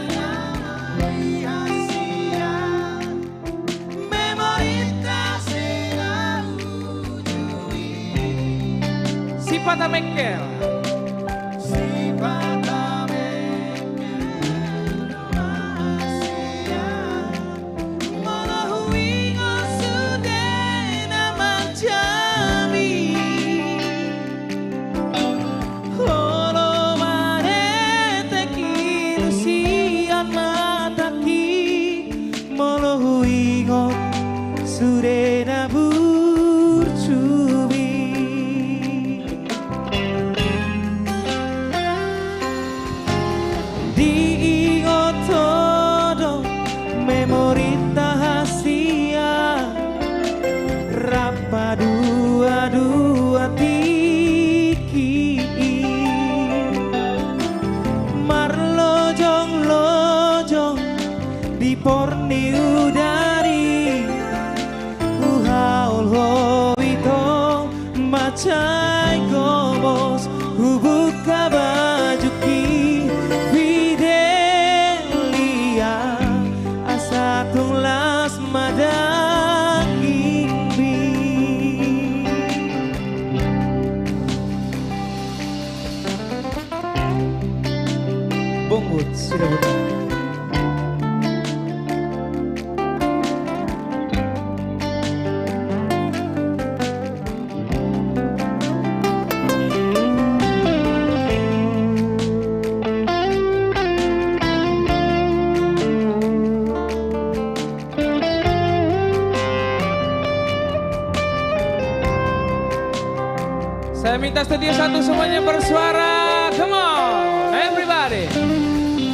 Memori tak Sipata Mekel. Surena burcubi diingot todo memori tahasia rapa dua tiki marlojong lojong di porni udari Macai gomos hubuka bajuki Fidelia asa tunglas madaging bi Bongut sudah betul. Saya minta studio 1 semuanya bersuara. Come on, everybody.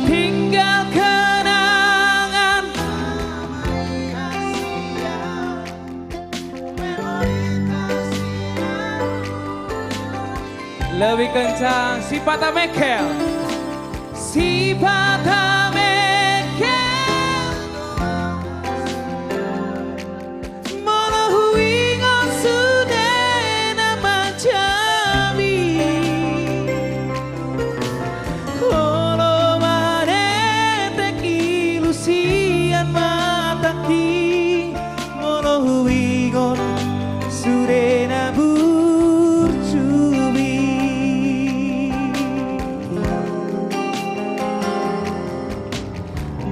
Tinggal kenangan. Lebih kencang, Sipata Mekel. Sipata Mekel. Surena burcubi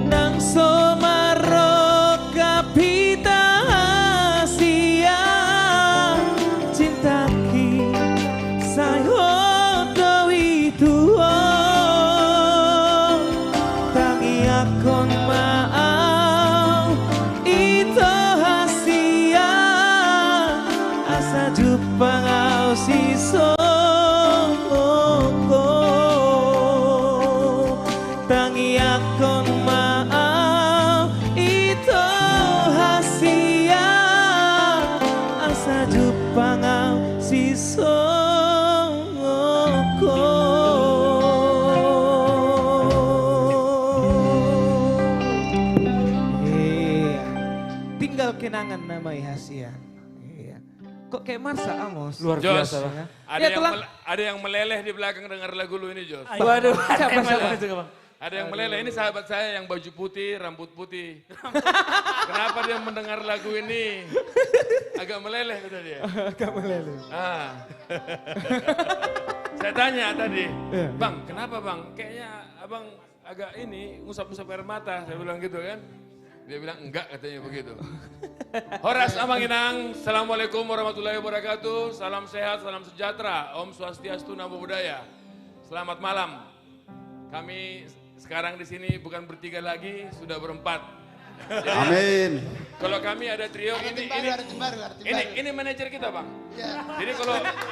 nang somaro kapita hasia cintaki sayo dewi tuo tangi akon maau itu hasia asa jupang si soko tangi akon maaf itu hasia asa jupang si soko tinggal kenangan nama hasia. Kok kayak Marsa Amos? Luar Jos, biasa bang. ada yang meleleh di belakang dengar lagu lu ini, Jos. Waduh, Siapa? Ada yang meleleh, ini sahabat saya yang baju putih, rambut putih. Kenapa dia mendengar lagu ini? Agak meleleh kata dia. Agak meleleh. Saya tanya tadi, Bang, kenapa Bang? Kayaknya Abang agak ini, ngusap-ngusap air mata, saya bilang gitu kan. Dia bilang enggak katanya begitu. Horas Amang Inang, Assalamualaikum warahmatullahi wabarakatuh. Salam sehat, salam sejahtera. Om Swastiastu, Namo Buddhaya. Selamat malam. Kami sekarang di sini bukan bertiga lagi, sudah berempat. Jadi, amin. Kalau kami ada trio ini manajer kita Bang. Jadi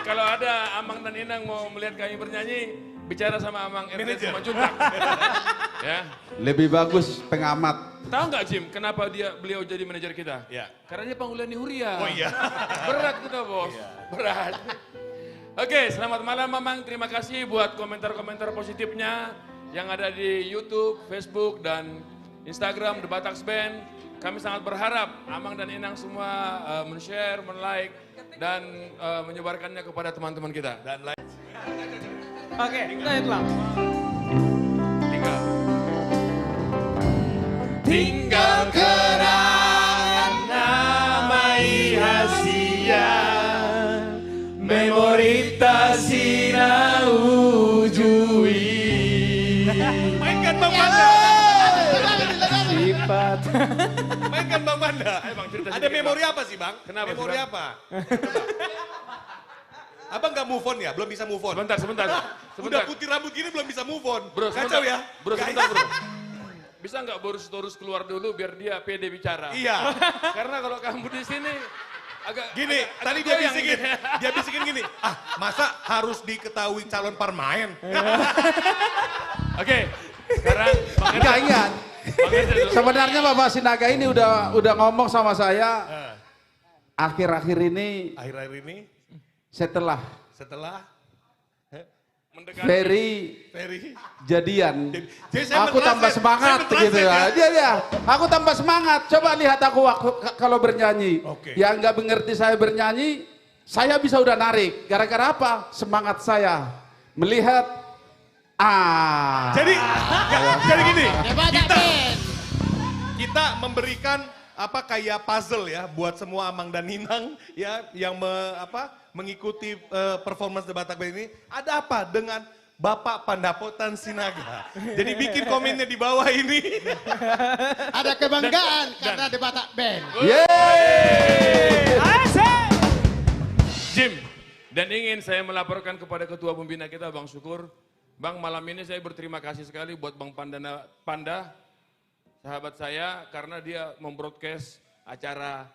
kalau ada Amang dan Inang mau melihat kami bernyanyi, bicara sama Amang RT Simanjuntak. Ya. Lebih bagus pengamat. Tahu nggak Jim, kenapa beliau jadi manajer kita? Ya. Karena dia panggilan Huria. Oh iya. Berat kita bos, berat. Oke, selamat malam Mamang. Terima kasih buat komentar-komentar positifnya yang ada di YouTube, Facebook, dan Instagram The Bataks Band. Kami sangat berharap Amang dan Inang semua men-share, men-like, dan menyebarkannya kepada teman-teman kita. Dan Oke, baiklah. Tinggal kenangan nama Hasia, memoritas Sinau-ujui. Mainkan Bang Panda. Sifat. Mainkan Bang Panda. Ada memori apa sih Bang? Kenapa sih, Memori Bang? apa? Abang gak move on ya? Belum bisa move on? Sebentar. Udah putih rambut gini belum bisa move on. Bro, Kacau ya? Bro, sebentar bro. Bisa nggak Boris Torus keluar dulu biar dia pede bicara? Iya. Karena kalau kamu di sini agak Gini, agak tadi goyang dia bisikin gini. Ah, masa harus diketahui calon parmaen? Oke, sekarang Bang Enggak Erjan. ingat. Bang Erjan dulu. Sebenarnya Bapak Sinaga ini udah ngomong sama saya akhir-akhir ini Akhir-akhir ini setelah setelah Mendekati. Ferry. jadian, Jadi saya aku tambah semangat gitu ya. Dia, aku tambah semangat. Coba lihat aku waktu kalau bernyanyi. Oke. Yang nggak mengerti saya bernyanyi, saya bisa udah narik. Gara-gara apa? Semangat saya melihat. Jadi gini, kita memberikan apa kayak puzzle ya buat semua Amang dan Ninang ya yang mengikuti performance Debatak Band ini. Ada apa dengan Bapak Pandapotan Sinaga? Jadi bikin komennya di bawah ini. Ada kebanggaan karena Debatak Band. Yeay! Jim, dan ingin saya melaporkan kepada Ketua Pembina kita Bang Syukur. Bang, malam ini saya berterima kasih sekali buat Bang Panda, sahabat saya, karena dia membroadcast acara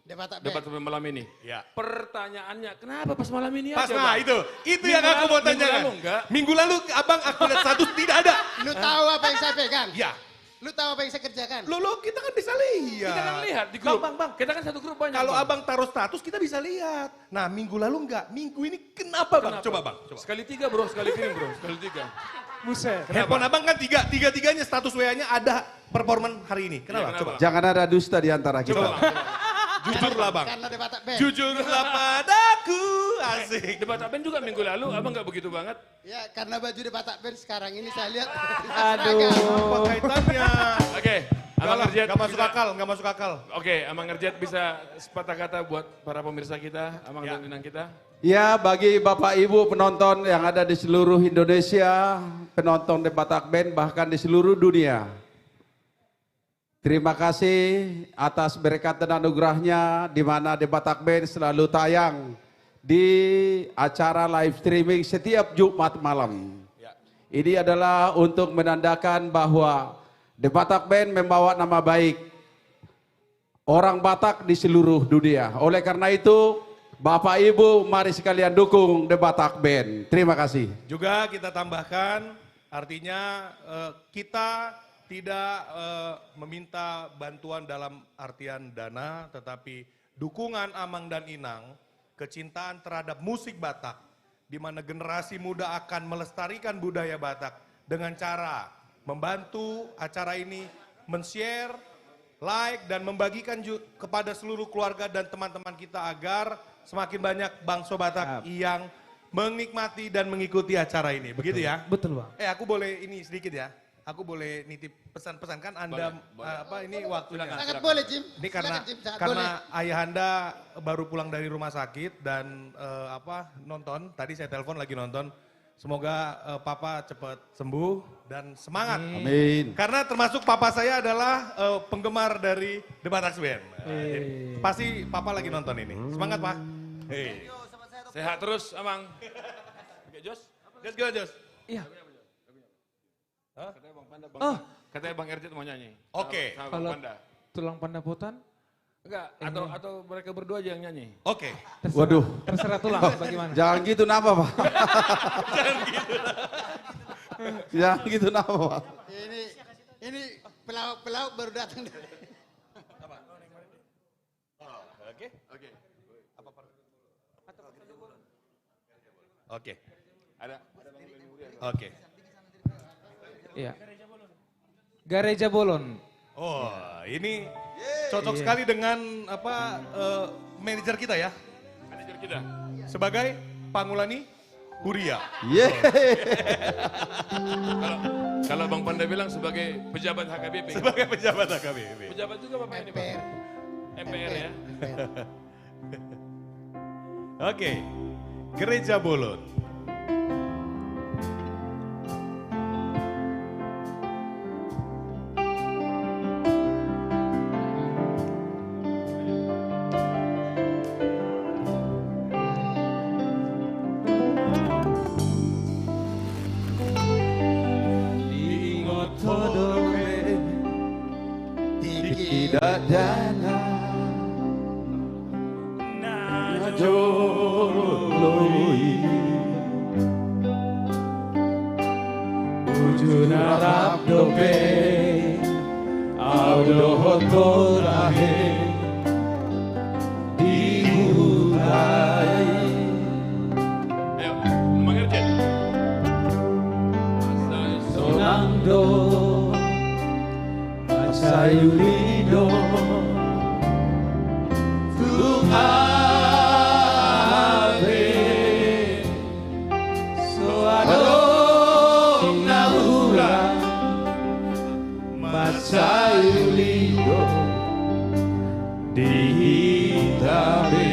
Debatak debat Band. malam ini. Ya. Pertanyaannya, kenapa pas malam ini Pas, aja, nah Bang? itu yang aku mau tanyakan. Minggu lalu enggak? Minggu lalu abang aku lihat status tidak ada. Lu tahu apa yang saya pegang? Ya. Lu tahu apa yang saya kerjakan? Lo kita kan bisa lihat. Kita kan lihat di grup. Bang. Kita kan satu grup banyak. Kalau Bang. abang taruh status kita bisa lihat. Nah minggu lalu enggak. Minggu ini kenapa bang? Kenapa? Coba bang. Coba. Sekali 3 bro, sekali kirim bro, sekali 3. Buset. Handphone abang kan tiga-tiganya status WA-nya ada performan hari ini. Kenapa? Iya, Coba. Jangan ada dusta di antara kita. Coba bang. Jujurlah bang. Karena Debatak Band. Jujurlah padaku. Asik. Debat Ben juga minggu lalu, abang nggak begitu banget. Ya karena baju Debatak Band sekarang ini saya lihat. Apa kaitannya? Oke, Abang Ngerjet Gak masuk bisa- akal, gak masuk akal. Oke, Abang Ngerjet bisa sepatah kata buat para pemirsa kita, Abang Ya. dan Inang kita. Ya, bagi Bapak Ibu penonton yang ada di seluruh Indonesia, penonton Debatak Band bahkan di seluruh dunia. Terima kasih atas berkat dan anugerahnya di mana Debatak Band selalu tayang di acara live streaming setiap Jumat malam. Ini adalah untuk menandakan bahwa Debatak Band membawa nama baik orang Batak di seluruh dunia. Oleh karena itu, Bapak Ibu mari sekalian dukung Debatak Band. Terima kasih. Juga kita tambahkan, artinya kita tidak meminta bantuan dalam artian dana, tetapi dukungan Amang dan Inang, kecintaan terhadap musik Batak, di mana generasi muda akan melestarikan budaya Batak dengan cara membantu acara ini, men-share, like, dan membagikan kepada seluruh keluarga dan teman-teman kita agar semakin banyak bangsa Batak yang menikmati dan mengikuti acara ini. Begitu ya? Betul bang. Aku boleh ini sedikit ya? Aku boleh nitip pesan-pesan kan Anda Boleh. ini waktunya. Sangat boleh Jim. Ini karena Silakan, Jim, sangat karena boleh. ayahanda baru pulang dari rumah sakit dan nonton. Tadi saya telepon lagi nonton. Semoga Papa cepat sembuh dan semangat. Amin. Karena termasuk Papa saya adalah penggemar dari Debatak Band. Jadi pasti Papa lagi nonton ini. Semangat Pak. Hey. Sehat terus, Abang. Oke, Jos. Just go Jos. Iya. Katanya Bang Panda, Oh. katanya Bang Erjet mau nyanyi. Oke. Sama Bang Kalau Panda. tulang pandapotan, Enggak, atau mereka berdua aja yang nyanyi. Oke. Waduh, terserah tulang bagaimana. jangan gitu nama Pak. Jangan gitu nama Pak. Ini pelaut baru datang. Oke. Ada Oke. Iya. Gareja Bolon. Oh, ini cocok sekali dengan manajer kita ya. manajer kita. Sebagai Pangulani Huria. Kalau Bang Panda bilang sebagai pejabat HKBP. Sebagai pejabat HKBP. Pejabat juga Bapak ini, Pak. MPR ya. Oke. Gereja Bolon. Tidak dana najoloi ujung harap dope audo hotorahe dihurai. Ayo, mengerti. Sonando Masayurido Tuhabe Soadong Nahura Masayurido Dihitabe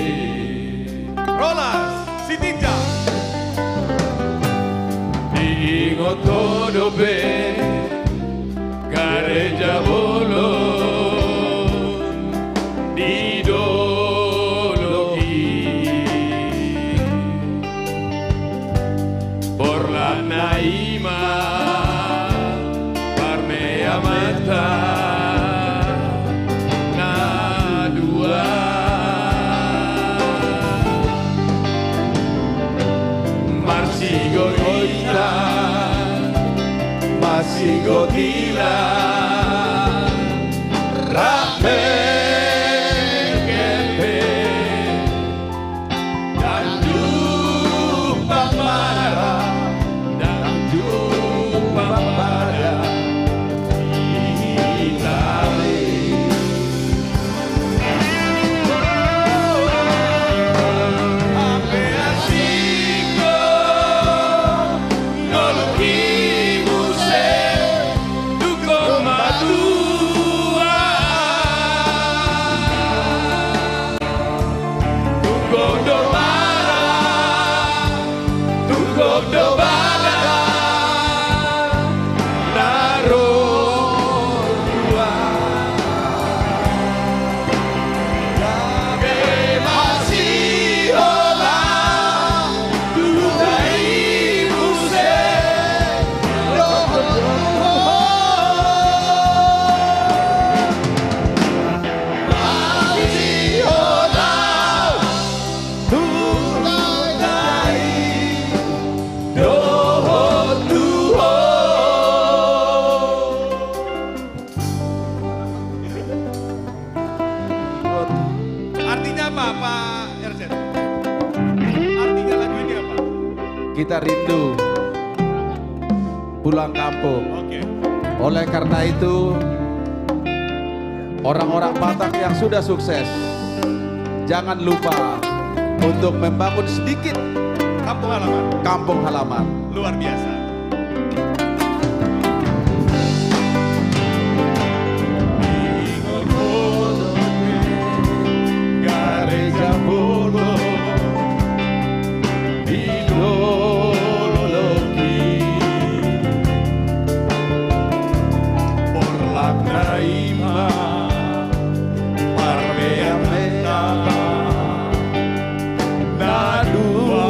Rolas, Sitinja. Diingot Todobe Gereja Bolon didologi por la naima parmea mata na dua marsigo ita masigo tila Rame kepe dan jumpa pada Itali. Ape asiko noloki muse duko madu. Kita rindu pulang kampung. Oleh karena itu, orang-orang Batak yang sudah sukses, jangan lupa untuk membangun sedikit kampung halaman. Luar biasa. Gereja Bolon didologi por la naima parmea mena nadua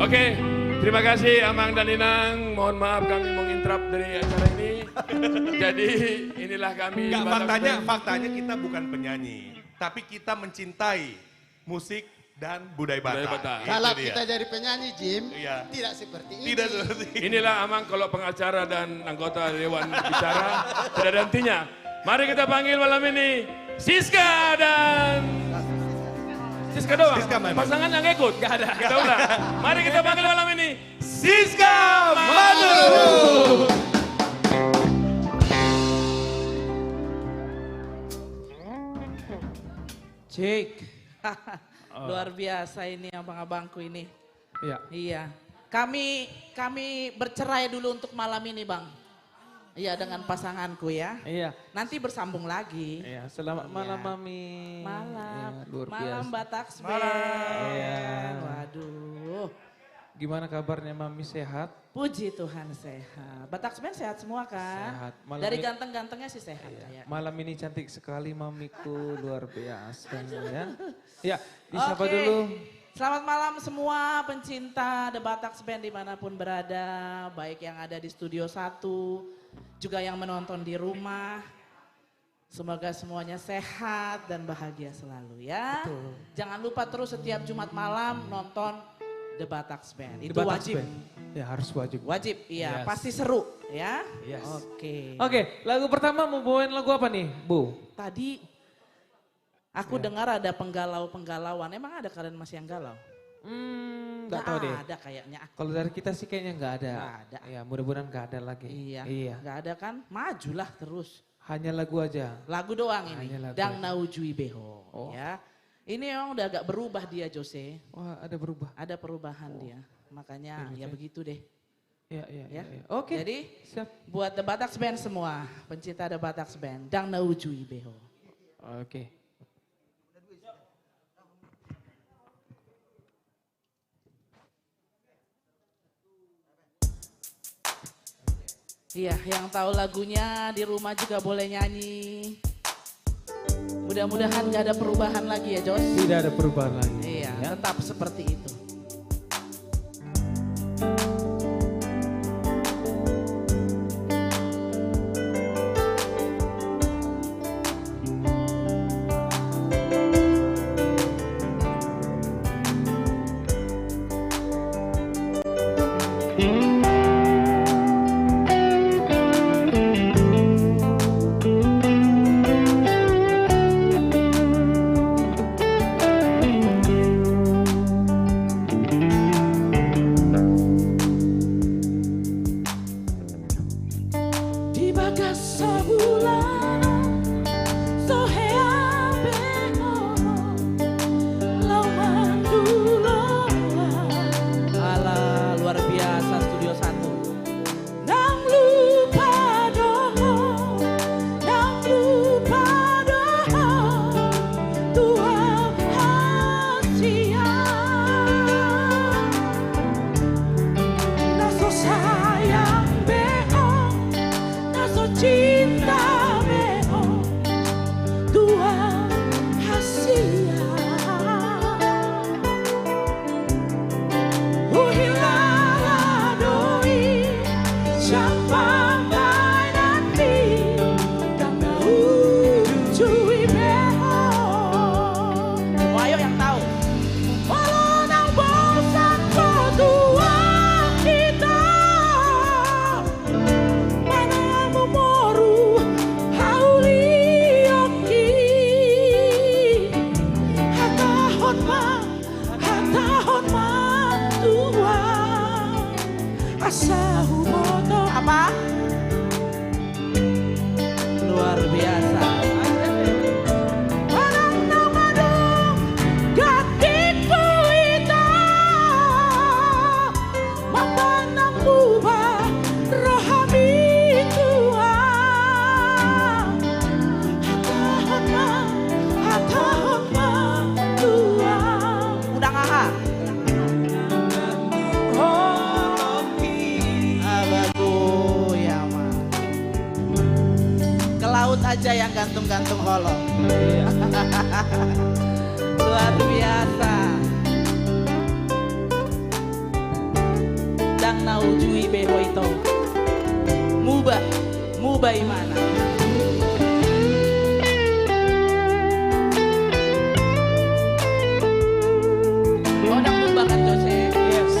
Oke, terima kasih Amang dan Inang. Mohon maaf kami menginterrupt dari acara ini. Jadi inilah kami. Enggak, faktanya kita bukan penyanyi, tapi kita mencintai musik dan budaya Batak. Kalau Itu dia. kita jadi penyanyi, Jim, Iya. tidak seperti ini. Tidak seperti ini. Inilah Amang kalau pengacara dan anggota Dewan bicara tidak ada hentinya. Mari kita panggil malam ini Siska dan Siska doang. Siska main. Pasangan yang ikut gak ada. Kita ulang. Mari kita panggil malam ini Siska Madu. Cik. Luar biasa ini abang-abangku ini. Iya. Iya. Kami bercerai dulu untuk malam ini, Bang. Iya, dengan pasanganku ya. Iya. Nanti bersambung lagi. Iya, selamat malam Mami. Malam. Iya, luar Malam biasa. Batak Band. Iya. Waduh. Gimana kabarnya Mami, sehat? Puji Tuhan sehat. Batak Band sehat semua kan? Sehat. Malam Dari ini- ganteng-gantengnya sih sehat. Ya. Malam ini cantik sekali Mamiku, luar biasa ya. Ya, disapa Oke. dulu. Selamat malam semua pencinta The Batak Band dimanapun berada. Baik yang ada di Studio 1, juga yang menonton di rumah. Semoga semuanya sehat dan bahagia selalu ya. Betul. Jangan lupa terus setiap Jumat malam nonton The Batak Band. The Itu Batak wajib. Band. Ya harus wajib. Wajib, iya. Yes. Pasti seru ya. Yes. Oke. Oke, lagu pertama mau bawain lagu apa nih, Bu? Tadi aku dengar ada penggalau-penggalauan. Emang ada kalian masih yang galau? Nggak tahu deh. Ada kayaknya. Kalau dari kita sih kayaknya nggak ada. Nggak ada. Ya, mudah-mudahan nggak ada lagi. Iya. Iya. Nggak ada kan? Majulah terus. Hanya lagu aja. Lagu doang ini. Hanya lagu Dang aja. Naujui Beho. Oh. Ya. Ini emang udah agak berubah dia Jose. Wah, ada berubah. Ada perubahan dia. Makanya Oke, ya oke. begitu deh. Iya, iya, Ya. iya. Oke. Jadi Siap. buat The Batak Band semua, pencinta The Batak Band, Dang Naujui Beho. Oke. Iya, yang tahu lagunya di rumah juga boleh nyanyi. Mudah-mudahan gak ada perubahan lagi ya Jos. Tidak ada perubahan lagi. Iya, Ya. tetap seperti itu. Di bagas sebulan sohea beho lau mandulo. Ala luar biasa Studio 1. Nang lupa doho, nang lupa doho, Tuhan hasia. Naso sayang beho, naso cinta beho, Tuhan hasia. Uhilala doi, siapa mai nanti, karena ujui beho. Ayo yang tahu. Walau nang bosan kedua kita, mana memoru hauli oki. Hatahon ma tua, asa humoto. Apa? Luar biasa. Parang namadong gatiku ita, mapanang ubah rohami tua. Hatahon ma tua. Undang aha. Abaku ya ma. Ke laut aja yang gantung-gantung holong. Luar biasa. ujui beho itu. Mubah imana. Odang mubah kan Jose? Yes.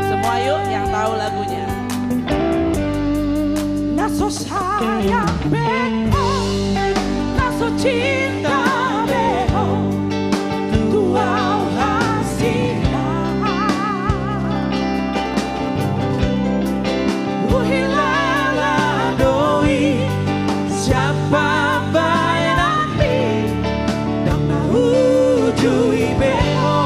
Semua yuk yang tahu lagunya. Naso sayang beho, naso cinta beho, tuau hasina. Uhilala doi, siapa bayanami, dang na ujui beho.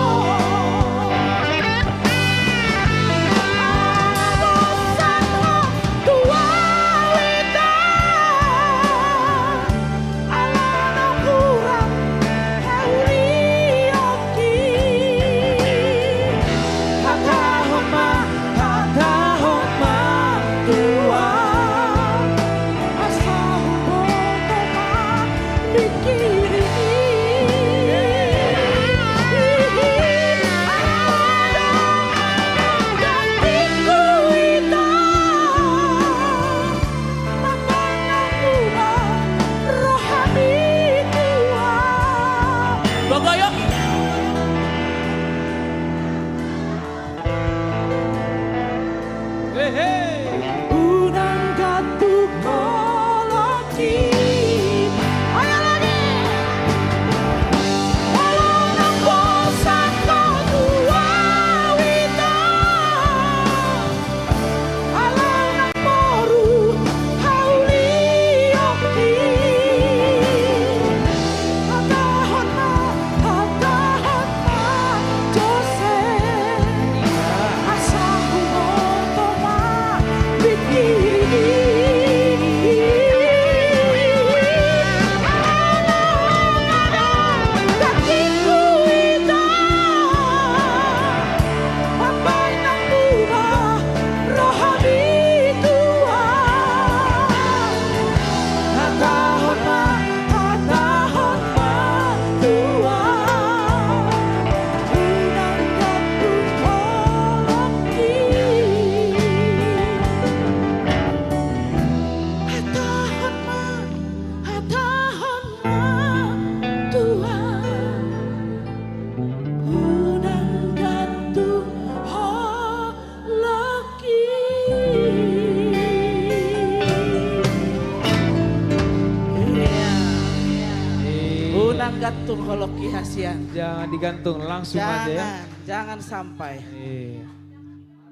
gantung holoki hasian. Jangan digantung, langsung aja ya. Jangan sampai. Iya.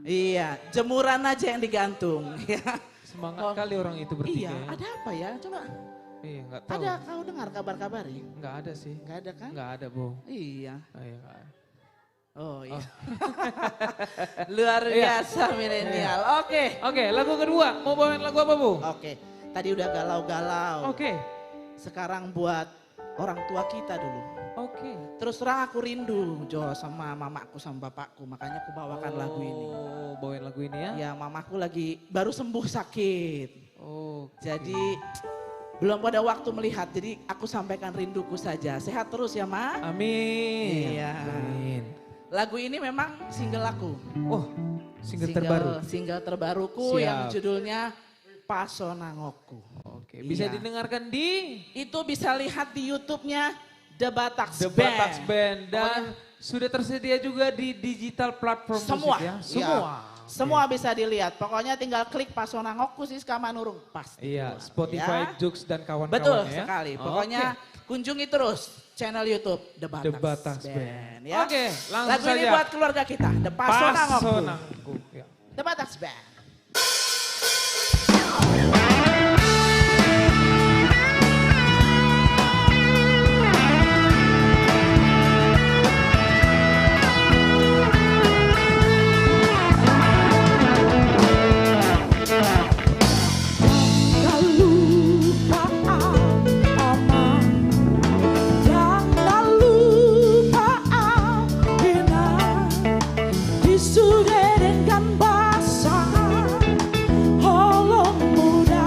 Iya, jemuran aja yang digantung. Semangat kali orang itu bertiga. Iya, ya. ada apa ya? Coba. Iya, nggak tahu. Ada kau dengar kabar-kabar ya? Nggak ada sih. Nggak ada kan? Nggak ada, Bu. Iya. Oh, iya, nggak ada. Oh iya. Luar biasa milenial. Oke. Oke, lagu kedua. Mau bawain lagu apa, Bu? Oke. Tadi udah galau-galau. Oke. Sekarang buat orang tua kita dulu. Oke. Terus terang aku rindu Jo sama mamaku sama bapakku, makanya aku bawakan lagu ini. Oh, bawain lagu ini ya? Ya, mamaku lagi baru sembuh sakit. Oh. Jadi belum pada waktu melihat, jadi aku sampaikan rinduku saja. Sehat terus ya, Ma. Amin. Iya. Amin. Lagu ini memang single aku. Oh, single terbaru. Single terbaruku Siap. yang judulnya Pasonangoku. Oke, bisa Iya. didengarkan di? Itu bisa lihat di YouTube-nya The Batax The Band. Batax Band. Dan sudah tersedia juga di digital platform Semua. musik ya? Iya. Semua. Semua bisa dilihat. Pokoknya tinggal klik Pasonangoku Siska Manurung. Pasti. Iya, Spotify, Ya. Joox dan kawan-kawan Betul ya. sekali. Pokoknya kunjungi terus channel YouTube The Batax, Band. Ya. Oke, langsung Lagu ini saja. buat keluarga kita. The Pasonangoku. Pasonangoku. Ya. The Batax Band. Sudah dengan basah, holong muda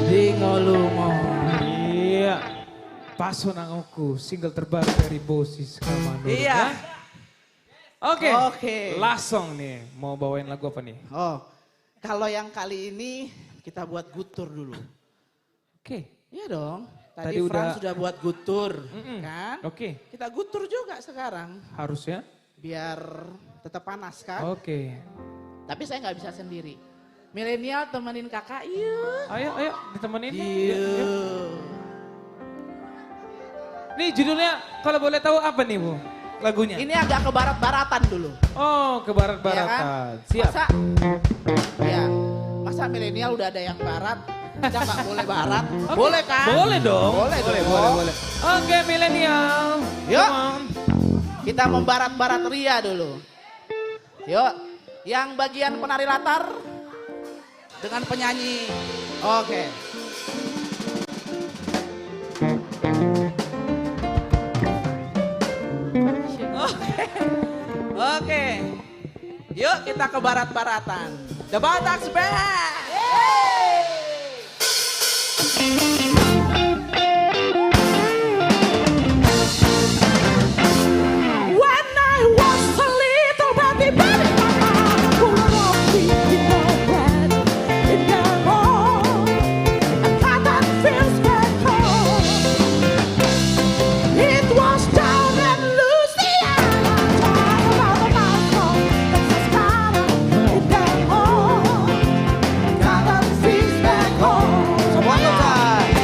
di ngolumo. Iya. Paso nang aku, single terbaru dari Bosis Kamanur. Iya. Oke. Oke. Last song nih, mau bawain lagu apa nih? Oh, kalau yang kali ini kita buat gutur dulu. Oke. Iya dong. Tadi Tadi Fran udah- sudah buat gutur, kan? Oke. Kita gutur juga sekarang, Harusnya? biar tetap panas kan? Oke. Tapi saya nggak bisa sendiri. Milenial temenin kakak, yuk. Ayo, ditemenin. Yuk. Nih judulnya kalau boleh tahu apa nih Bu? Lagunya? Ini agak ke barat-baratan dulu. Oh, ke barat-baratan. Siap. Masa milenial udah ada yang barat, kita nggak boleh barat. Boleh kan? Boleh dong. Boleh dong. Oke, milenial. Yuk. Kita membarat-barat Ria dulu. Yuk, yang bagian penari latar dengan penyanyi. Oke. Oke. Yuk kita ke barat-baratan. The Batak Band. When I was a little baby, baby, who walked with no bread in their home, and got that feels back home. It was down in Louisiana, talking about the mountain, Texas Ghana, in their home, got that feels back home. So one more time.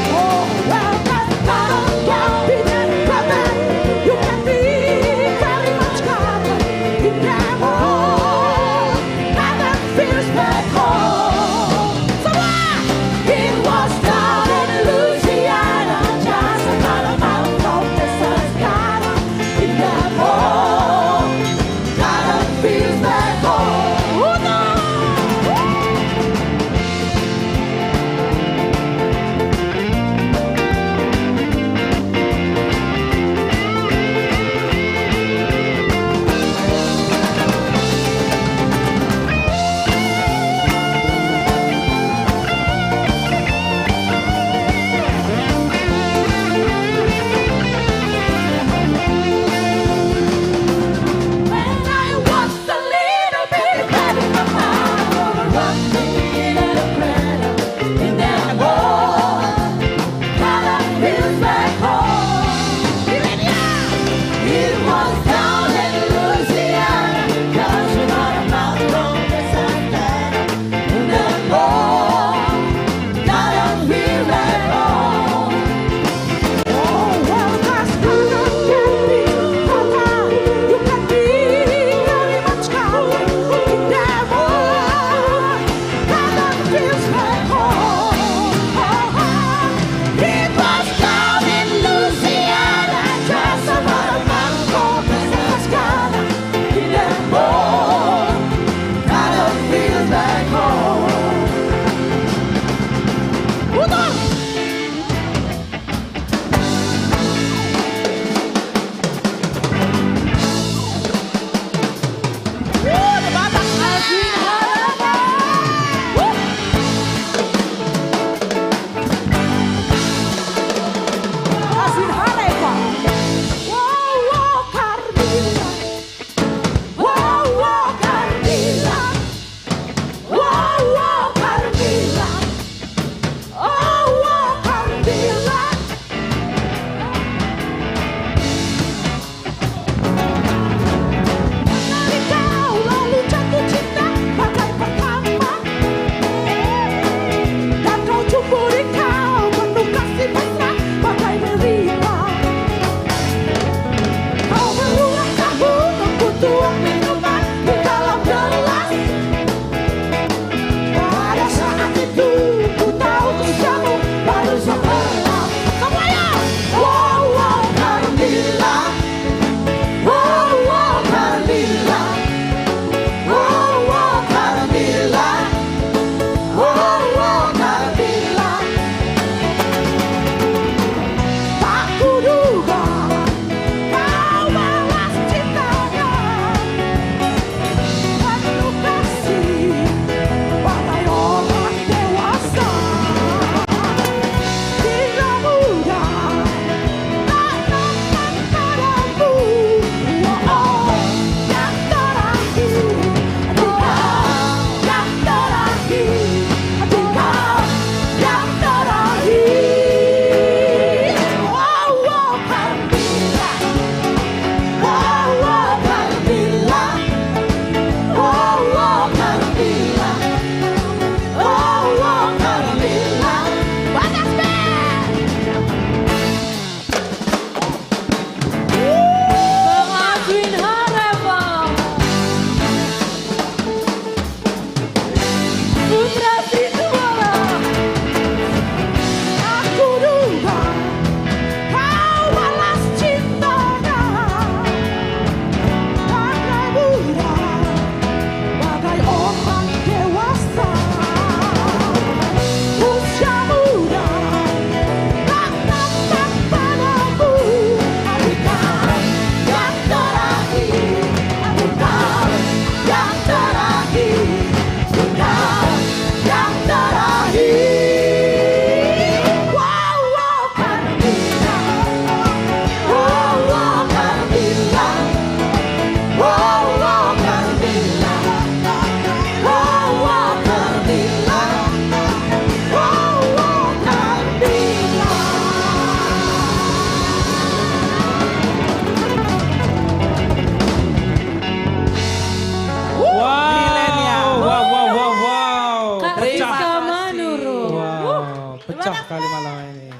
pecah kali malam ini.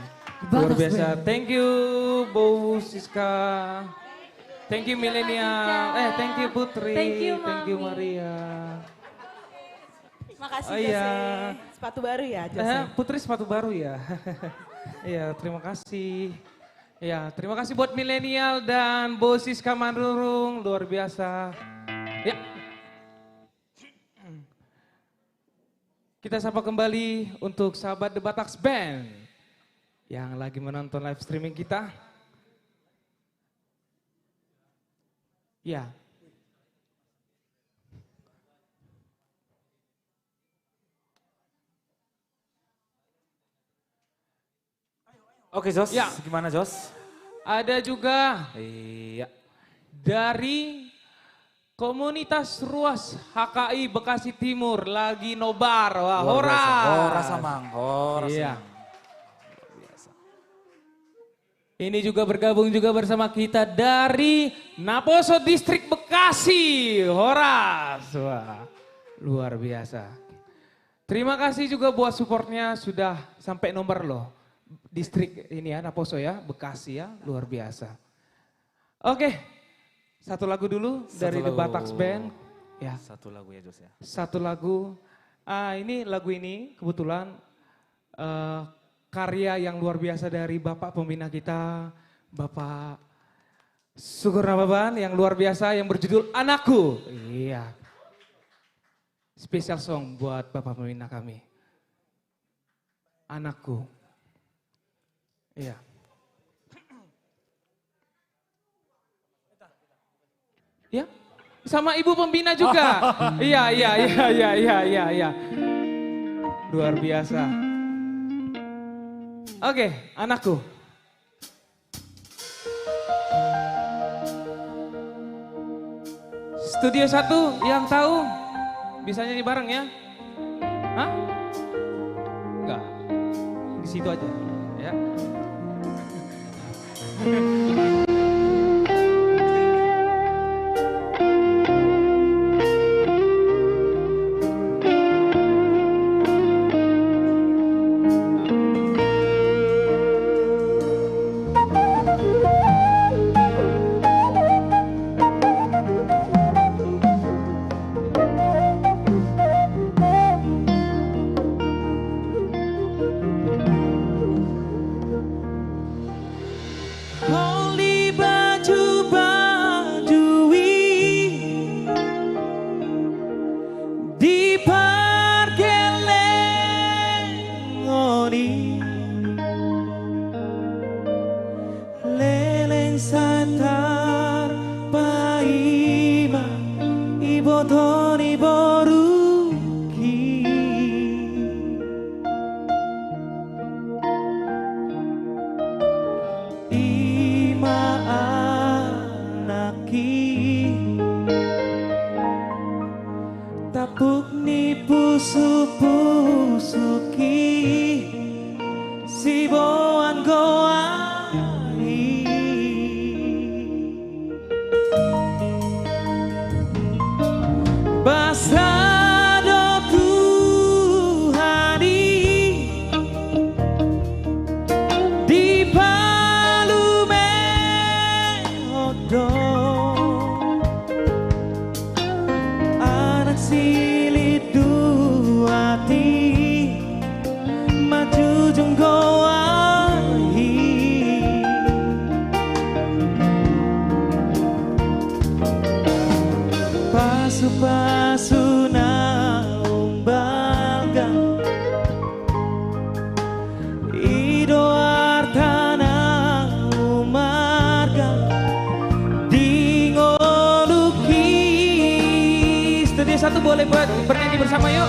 Luar biasa. Thank you Bu Siska. Thank you Milenial. Thank you Putri. Thank you, Thank you Mami. Maria. Makasih Oh, iya. Jose. Sepatu baru ya Jose. Putri sepatu baru ya. Iya, terima kasih. Ya, terima kasih buat Milenial dan Bu Siska Manurung, luar biasa. Ya. Kita sapa kembali untuk sahabat The Bataks Band yang lagi menonton live streaming kita. Ya. Oke Jos, Ya. gimana Jos? Ada juga Iya. dari komunitas Ruas HKI Bekasi Timur lagi nobar. Wah, horas. Horas Amang, horas. Iya. Amang. Ini juga bergabung juga bersama kita dari Naposo Distrik Bekasi. Horas. Wah, luar biasa. Terima kasih juga buat supportnya sudah sampai nomor loh. Distrik ini ya, Naposo ya, Bekasi ya, luar biasa. Oke, satu lagu dulu dari The Bataks Band. Ya. Satu lagu ya Jos ya. Satu lagu, ini lagu ini kebetulan karya yang luar biasa dari Bapak Pembina kita, Bapak Sukur Nababan yang luar biasa yang berjudul Anakku. Iya. Spesial song buat Bapak Pembina kami. Anakku. Iya. Ya, sama ibu pembina juga. Iya. Luar biasa. Oke, anakku. Studio 1 yang tahu bisa nyanyi bareng ya? Hah? Enggak. Di situ aja ya. Holy baju-bajui di pargelengoni leleng santar paima ibotoni boruki ima anaki tapuk ni pusu-pusuki si boan goai basado Tuhani di palume odo anak silit duati maju jenggoahi pasu-pasu naumbalga ido artana umarga dingoluki. Studio 1 boleh buat bernyanyi bersama yuk.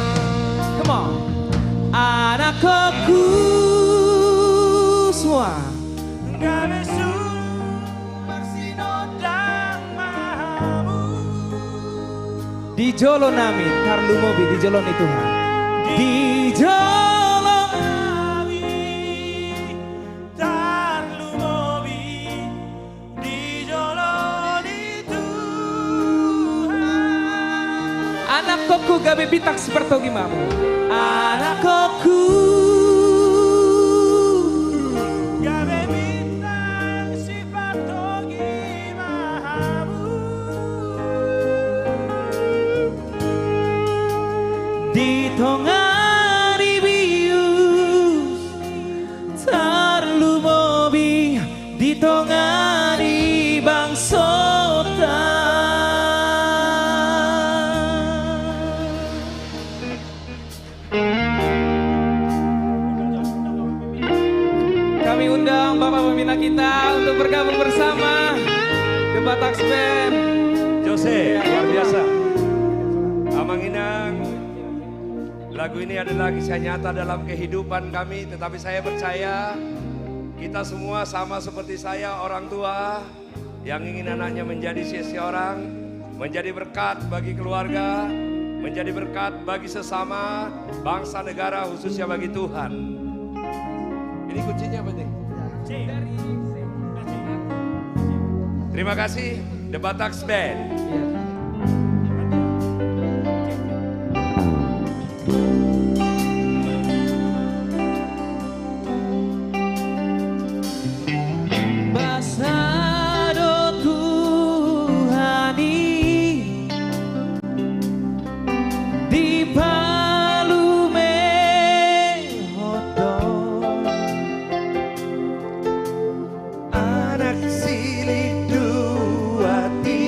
Come on. Anakku semua. Di jolo nami, tarlu mobi di jolo ni Tuhan. Di jolo nami, tarlu mobi di jolo ni Tuhan. Anak koku gabe bitak seperti gimamu. Anak koku ditongani bangsota. Kami undang Bapak Pembina kita untuk bergabung bersama The Bataks Band. Jose, luar biasa. Amang Inang, lagu ini adalah kisah nyata dalam kehidupan kami, tetapi saya percaya kita semua sama seperti saya, orang tua yang ingin anaknya menjadi seseorang, menjadi berkat bagi keluarga, menjadi berkat bagi sesama, bangsa negara, khususnya bagi Tuhan. Ini kuncinya apa nih? Terima kasih, The Bataks Band. Basado Tuhani di Palume Hodo Anak silik duati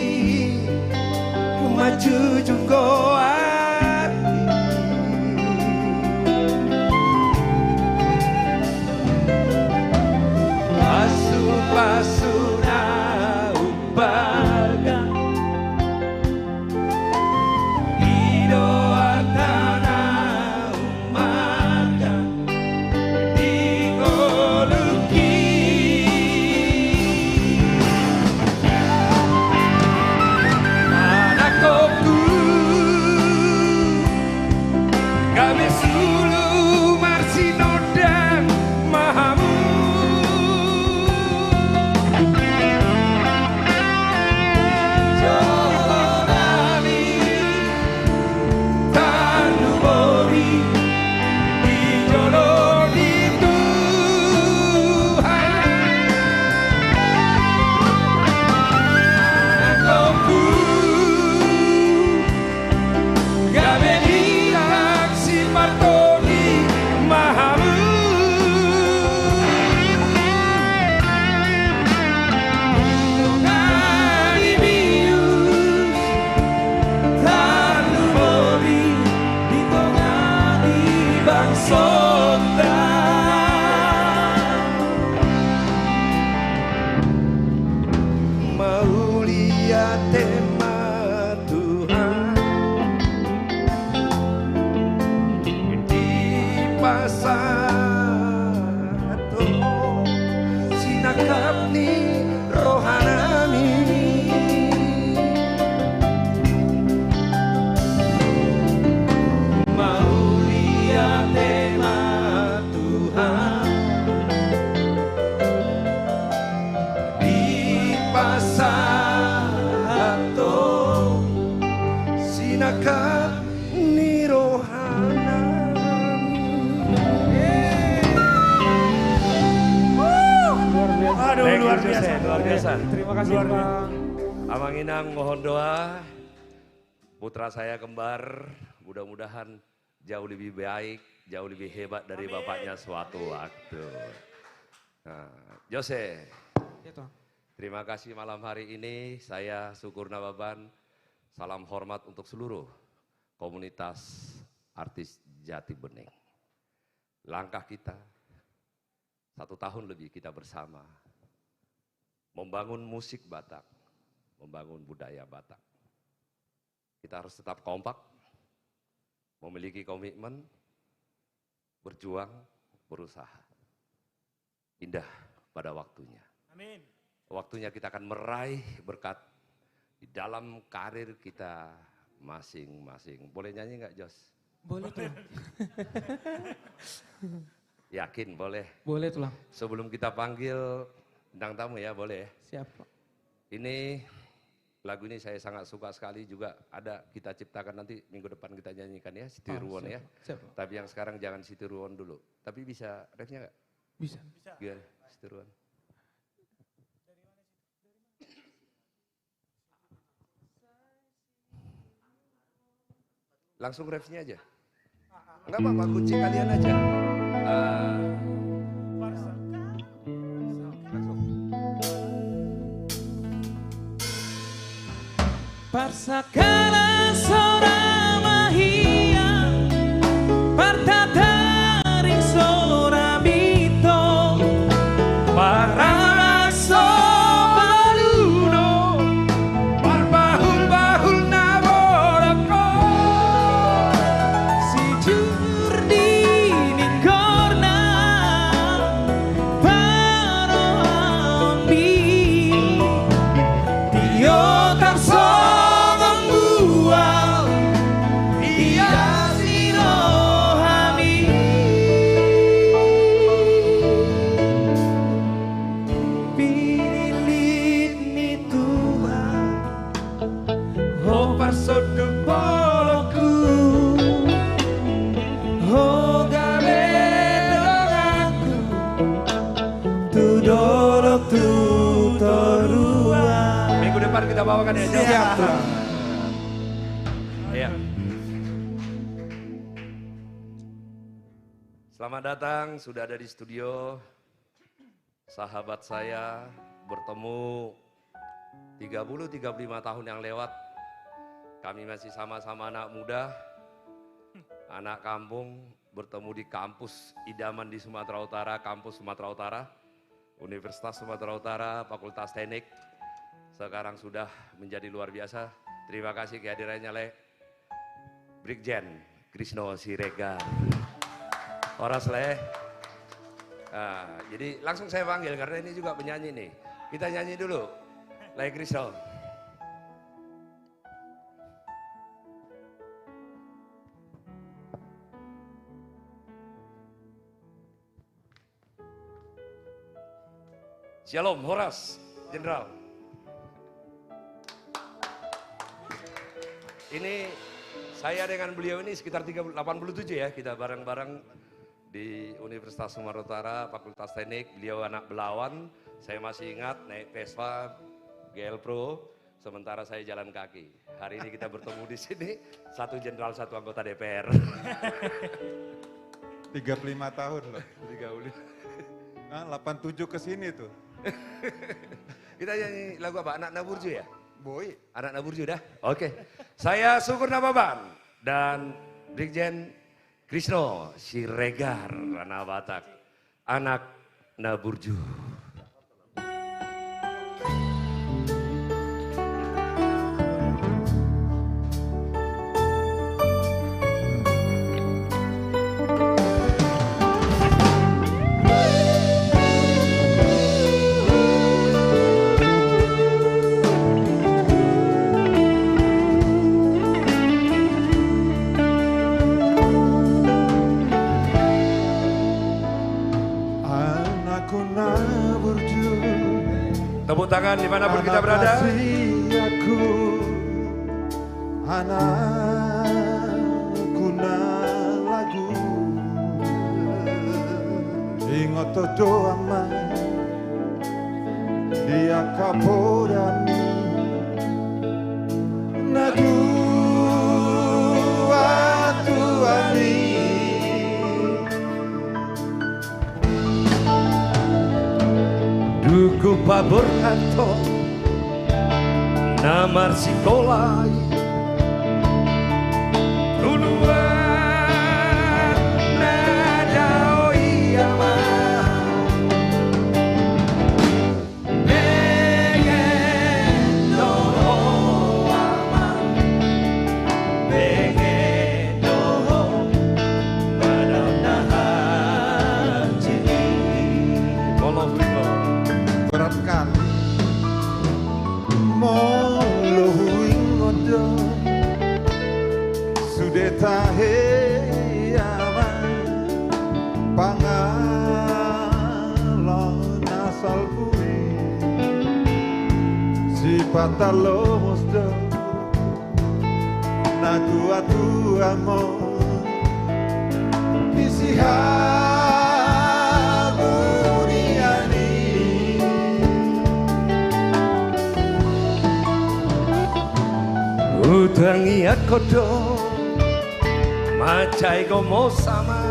maju juga Pasuna umbaga Idoatana umaga Digoluki Anakku Kami sulu marsinodang mahamu Luar biasa. Terima kasih Bang. Amang Inang mohon doa. Putra saya kembar, mudah-mudahan jauh lebih baik, jauh lebih hebat dari bapaknya suatu waktu. Nah, Jose, terima kasih malam hari ini. Saya Syukur Nababan, salam hormat untuk seluruh komunitas artis Jati Bening. Langkah kita, 1 tahun lebih kita bersama. Membangun musik Batak, membangun budaya Batak. Kita harus tetap kompak, memiliki komitmen, berjuang, berusaha. Indah pada waktunya. Amin. Waktunya kita akan meraih berkat di dalam karir kita masing-masing. Boleh nyanyi nggak, Jos? Boleh tuh. Yakin boleh? Boleh tuh, Lang. Sebelum kita panggil bintang tamu ya, boleh ya? Siap, Pak. Ini lagu ini saya sangat suka sekali juga, ada kita ciptakan nanti minggu depan kita nyanyikan ya, Siti Ruwon ya. Siap. Tapi yang sekarang jangan Siti Ruwon dulu. Tapi bisa refnya nggak? Bisa. Gimana Siti Ruwon? Langsung refnya aja. Enggak apa-apa, kunci kalian aja. Langsung. Parsakala sora mahia partataring sora bito Paraso baluno Parbahul-bahul na boroko si jurdi nikorna paroambi tio tarso membual iya sirohami pililit ni Tuhan oh parsodo poloku oh gawe aku tudolok tutorua. Minggu depan kita bawakan ya. Siap. Iya. Selamat datang, sudah ada di studio. Sahabat saya bertemu 30-35 tahun yang lewat. Kami masih sama-sama anak muda, anak kampung, bertemu di kampus idaman di Sumatera Utara, kampus Sumatera Utara, Universitas Sumatera Utara, Fakultas Teknik. Sekarang sudah menjadi luar biasa. Terima kasih kehadirannya Le Brigjen Krisno Siregar. Horas Le. Nah, jadi langsung saya panggil karena ini juga penyanyi nih. Kita nyanyi dulu. Le Krisno. Shalom Horas, Jenderal. Ini saya dengan beliau ini sekitar 87 ya, kita bareng-bareng di Universitas Sumatera Utara, Fakultas Teknik. Beliau anak Belawan, saya masih ingat naik Vespa, GL Pro, sementara saya jalan kaki. Hari ini kita bertemu di sini, satu jenderal, satu anggota DPR. 35 tahun loh. 35. Nah, 87 ke sini tuh. Kita nyanyi lagu apa? Anak Naburju ya? Boy. Anak Naburju dah? Oke. Saya Syukur Nababan dan Brigjen Krisno Siregar, anak Batak. Anak Naburju. Tepuk tangan dimanapun kita berada. Aku, anakku na lagu ingat doa mai dia kapodami nagu atuami Duku pabor kanto namar sikolai tuluan nadao iyama pengen doho ama pengen doho madam cini All of berat kali moluing odo sudah tahe aman pangalon asal kue si patalo musdo na tua mo Utangi akodo macai gomo sama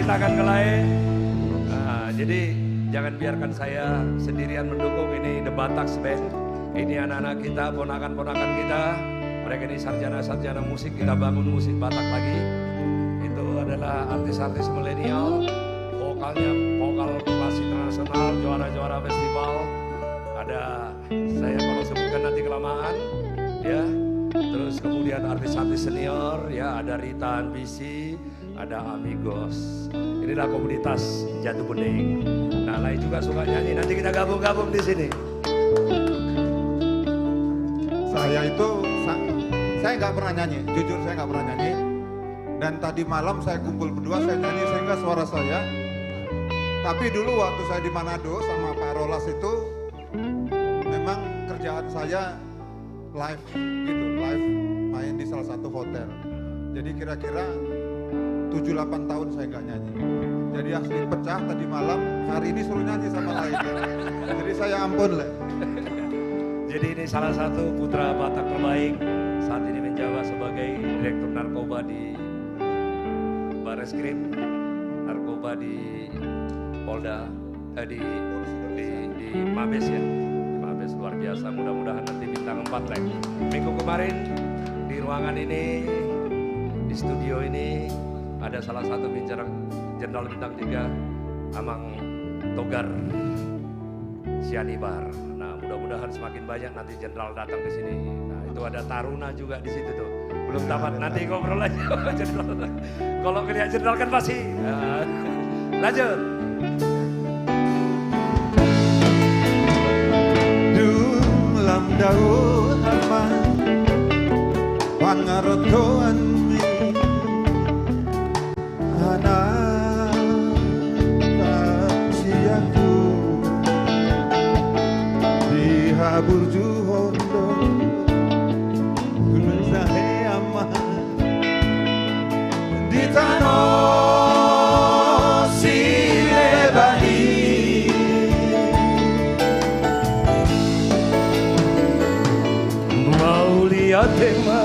akan kelai. Nah, jadi jangan biarkan saya sendirian mendukung ini The Batax Band. Ini anak-anak kita, ponakan-ponakan kita. Mereka ini sarjana-sarjana musik, kita bangun musik Batak lagi. Itu adalah artis-artis milenial. Vokalnya vokal kelas internasional, juara-juara festival. Ada saya kalau sebutkan nanti kelamaan, ya. Terus kemudian artis-artis senior, ya ada Rita Ambisi, ada Amigos. Inilah komunitas Jatuh Bening. Nah, lain juga suka nyanyi. Nanti kita gabung-gabung di sini. Saya nggak pernah nyanyi, jujur saya nggak pernah nyanyi. Dan tadi malam saya kumpul berdua, saya nyanyi sehingga suara saya. Tapi dulu waktu saya di Manado sama Pak Rolas itu, memang kerjaan saya live gitu, live main di salah satu hotel. Jadi kira-kira 7-8 tahun saya nggak nyanyi. Jadi asli pecah tadi malam, hari ini suruh nyanyi sama lain. Jadi saya ampun lah. Jadi ini salah satu putra Batak terbaik, saat ini menjabat sebagai direktur narkoba di Bareskrim, narkoba di Polda, di Mabes ya. Mabes luar biasa, mudah-mudahan nanti bintang 4 lagi. Minggu kemarin di ruangan ini, di studio ini, ada salah satu jenderal bintang 3, Amang Togar Sianibar. Nah, mudah-mudahan semakin banyak nanti jenderal datang di sini. Nah, itu ada Taruna juga di situ tuh. Belum tamat, nanti ngobrol aja sama jenderal. Kalau ngeliat jenderal kan pasti. Nah, lanjut. Dulam daun hama pangarotoan mi anak siaku dihabur juhondo gunung sahe aman di tanah silebani mau lihat tema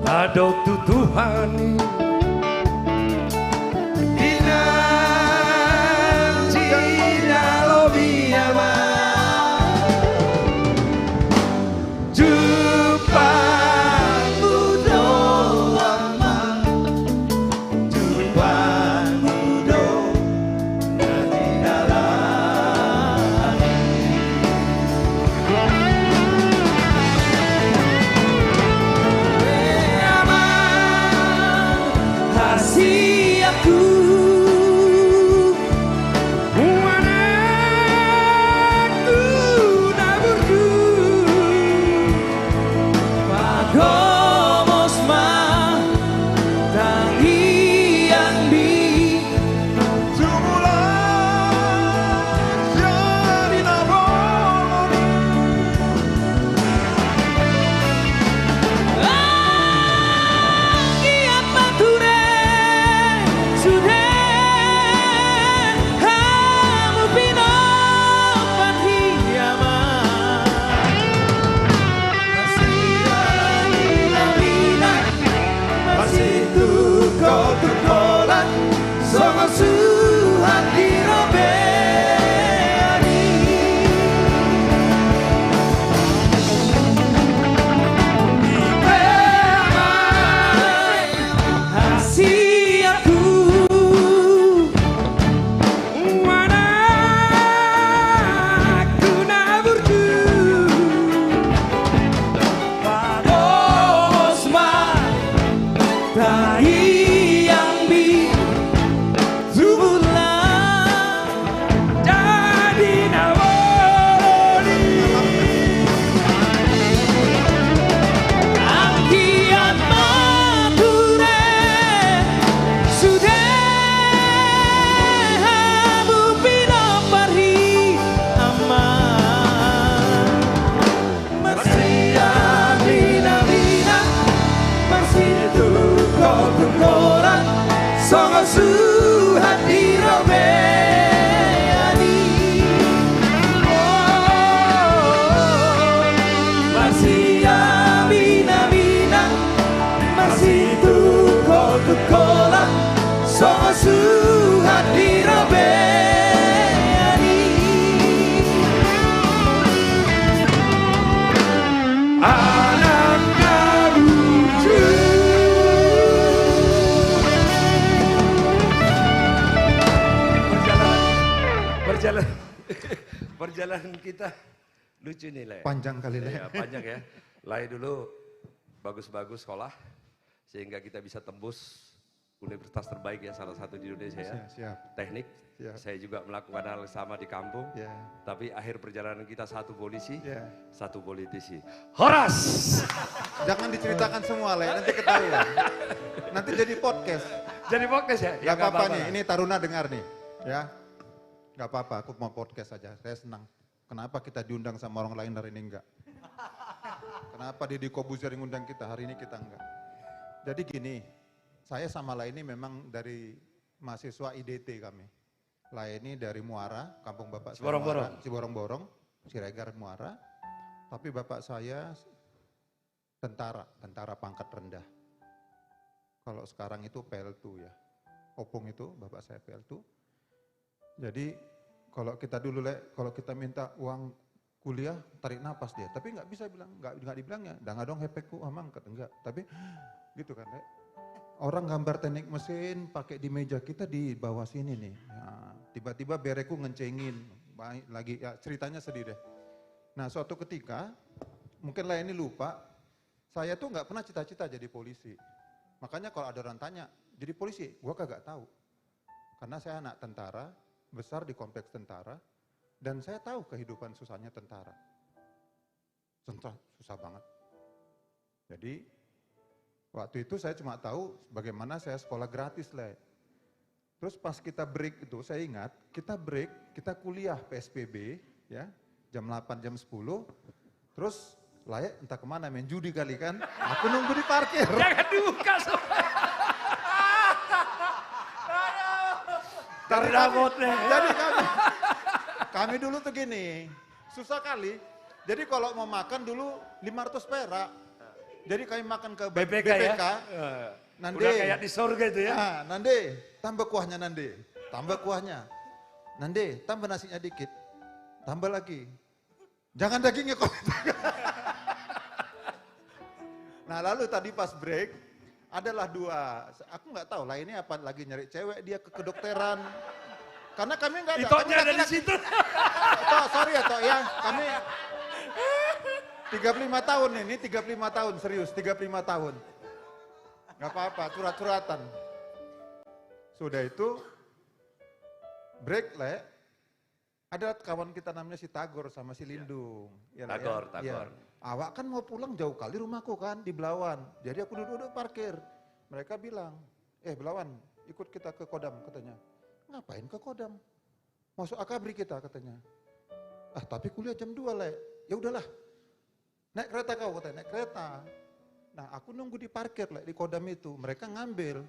adok tutuhani perjalanan kita lucu nih, Le. Panjang kali, Le. Ya, panjang ya. Lai dulu bagus-bagus sekolah, sehingga kita bisa tembus universitas terbaik ya, salah satu di Indonesia ya. Siap. Teknik. Siap. Saya juga melakukan hal sama di kampung. Ya. Tapi akhir perjalanan kita satu polisi, Ya. satu politisi. Horas! Jangan diceritakan semua, Le. Nanti ketahuan. Nanti jadi podcast. Jadi podcast ya? Gak apa-apa nih, ini Taruna dengar nih. Ya. Gak apa-apa, aku mau podcast saja. Saya senang. Kenapa kita diundang sama orang lain hari ini enggak? Kenapa Deddy Kobuzier yang undang kita, hari ini kita enggak? Jadi gini, saya sama Laini memang dari mahasiswa IDT kami. Laini dari Muara, kampung bapak saya Ciborong-borong. Muara, Ciborong-borong, Siregar Muara. Tapi bapak saya tentara pangkat rendah. Kalau sekarang itu PL2 ya. Opung itu bapak saya PL2. Jadi kalau kita dulu, Le, kalau kita minta uang kuliah, tarik napas dia. Tapi nggak bisa bilang, nggak dibilangnya. Dah dong hepekku, mangkat, enggak. Tapi gitu kan, Le. Orang gambar teknik mesin pakai di meja kita di bawah sini nih. Nah, tiba-tiba bereku ngencengin. Lagi, ya ceritanya sedih deh. Nah suatu ketika, mungkin lah ini lupa, saya tuh nggak pernah cita-cita jadi polisi. Makanya kalau ada orang tanya, jadi polisi, gua kagak tahu. Karena saya anak tentara, besar di kompleks tentara, dan saya tahu kehidupan susahnya tentara. Susah banget. Jadi waktu itu saya cuma tahu bagaimana saya sekolah gratis, Le. Terus pas kita break itu, saya ingat, kita break, kita kuliah PSBB, ya, jam 8, jam 10, terus Layak entah kemana, main judi kali kan, aku nunggu di parkir. Jangan dibuka semua. Jadi kami dulu tuh gini, susah kali. Jadi kalau mau makan dulu 500 perak. Jadi kami makan ke BPK. Nande. Udah kayak di surga itu ya. Nah, Nande, tambah kuahnya Nande. Tambah kuahnya. Nande, tambah nasinya dikit. Tambah lagi. Jangan dagingnya kok. Nah lalu tadi pas break, adalah dua, aku nggak tahu lah ini apa lagi nyari cewek dia ke kedokteran. Karena kami nggak ada. Itonya ada di situ. Toh, sorry ya Toh ya, kami 35 tahun ini, 35 tahun serius, 35 tahun. Nggak apa-apa, curhat-curhatan. Sudah itu, break Le, ada kawan kita namanya si Tagor sama si Lindung. Ya, Tagor. Ya. Awak kan mau pulang jauh kali rumahku kan, di Belawan. Jadi aku duduk-duduk parkir. Mereka bilang, Belawan ikut kita ke Kodam katanya. Ngapain ke Kodam? Masuk Akabri kita katanya. Tapi kuliah jam 2 Le. Ya udahlah. Naik kereta kau katanya, naik kereta. Nah aku nunggu di parkir Le, di Kodam itu. Mereka ngambil.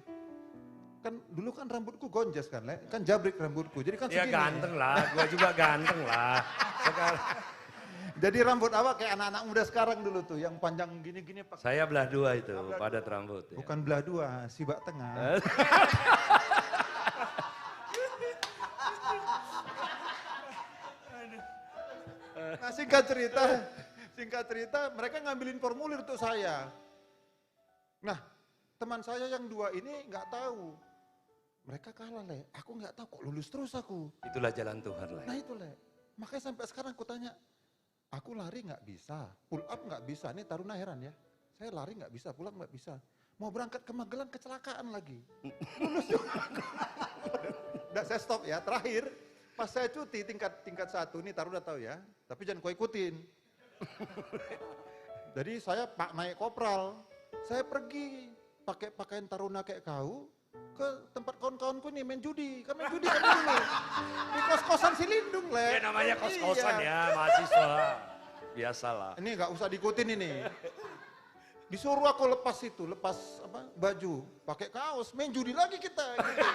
Kan dulu kan rambutku gonjas kan Le, kan jabrik rambutku. Jadi kan ya segini. ganteng lah, gua juga ganteng lah. Sekarang. Jadi rambut awak kayak anak-anak muda sekarang dulu tuh, yang panjang gini-gini. Saya belah dua itu, padat rambut. Ya. Bukan belah dua, sibak tengah. Nah singkat cerita mereka ngambilin formulir untuk saya. Nah teman saya yang dua ini nggak tahu. Mereka kalah Le, aku nggak tahu kok lulus terus aku. Itulah jalan Tuhan Le. Nah itu Le, makanya sampai sekarang aku tanya, aku lari nggak bisa, pull up nggak bisa, ini Taruna heran ya. Saya lari nggak bisa, pull up nggak bisa. Mau berangkat ke Magelang kecelakaan lagi. Lulus juga. Udah saya stop ya, terakhir pas saya cuti tingkat 1, ini Taruna tahu ya, tapi jangan kau ikutin. Jadi saya naik kopral, saya pergi pakai pakaian Taruna kayak kau, ke tempat kawan-kawanku nih main judi, kan main judi kan dulu. Di kos-kosan si Lindung Le. Ya namanya kos-kosan ya, mahasiswa. Biasalah. Ini nggak usah diikutin ini. Disuruh aku lepas baju, pakai kaos, main judi lagi kita. Gitu.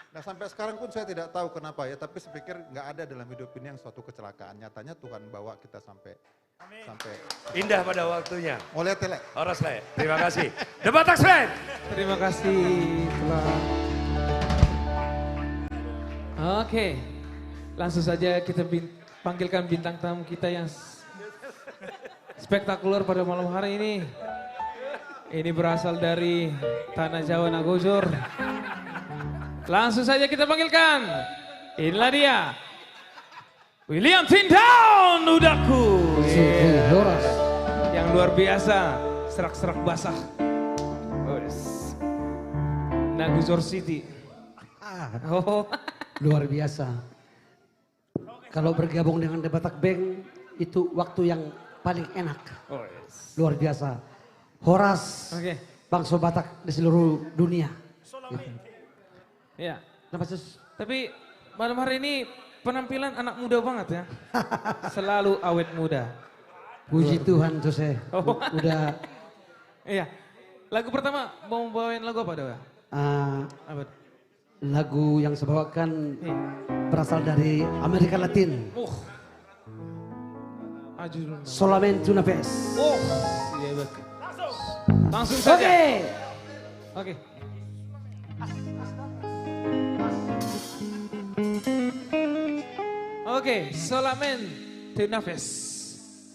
Nah sampai sekarang pun saya tidak tahu kenapa ya, tapi saya pikir nggak ada dalam hidup ini yang suatu kecelakaan. Nyatanya Tuhan bawa kita sampai indah pada waktunya. Mau lihat Le? Horas Le, terima kasih. The Batak Band. Terima kasih telah. Oke, langsung saja kita panggilkan bintang tamu kita yang spektakuler pada malam hari ini. Ini berasal dari Tanah Jawa Nagojor. Langsung saja kita panggilkan. Inilah dia. William Tindown udaku. Yeah. Horas. Yang luar biasa, serak-serak basah. Nagusor City. Oh. Luar biasa. Kalau bergabung dengan The Batak Band itu waktu yang paling enak. Luar biasa. Horas, bangsa Batak di seluruh dunia. Ya. Tapi malam hari ini penampilan anak muda banget ya. Selalu awet muda. Puji Tuhan Jose. Udah. Iya. Lagu pertama mau bawain lagu apa Dewa? Apa? Lagu yang saya bawakan berasal dari Amerika Latin. Solamente una vez. Iya betul. Langsung saja. Oke. Oke, solamente una vez.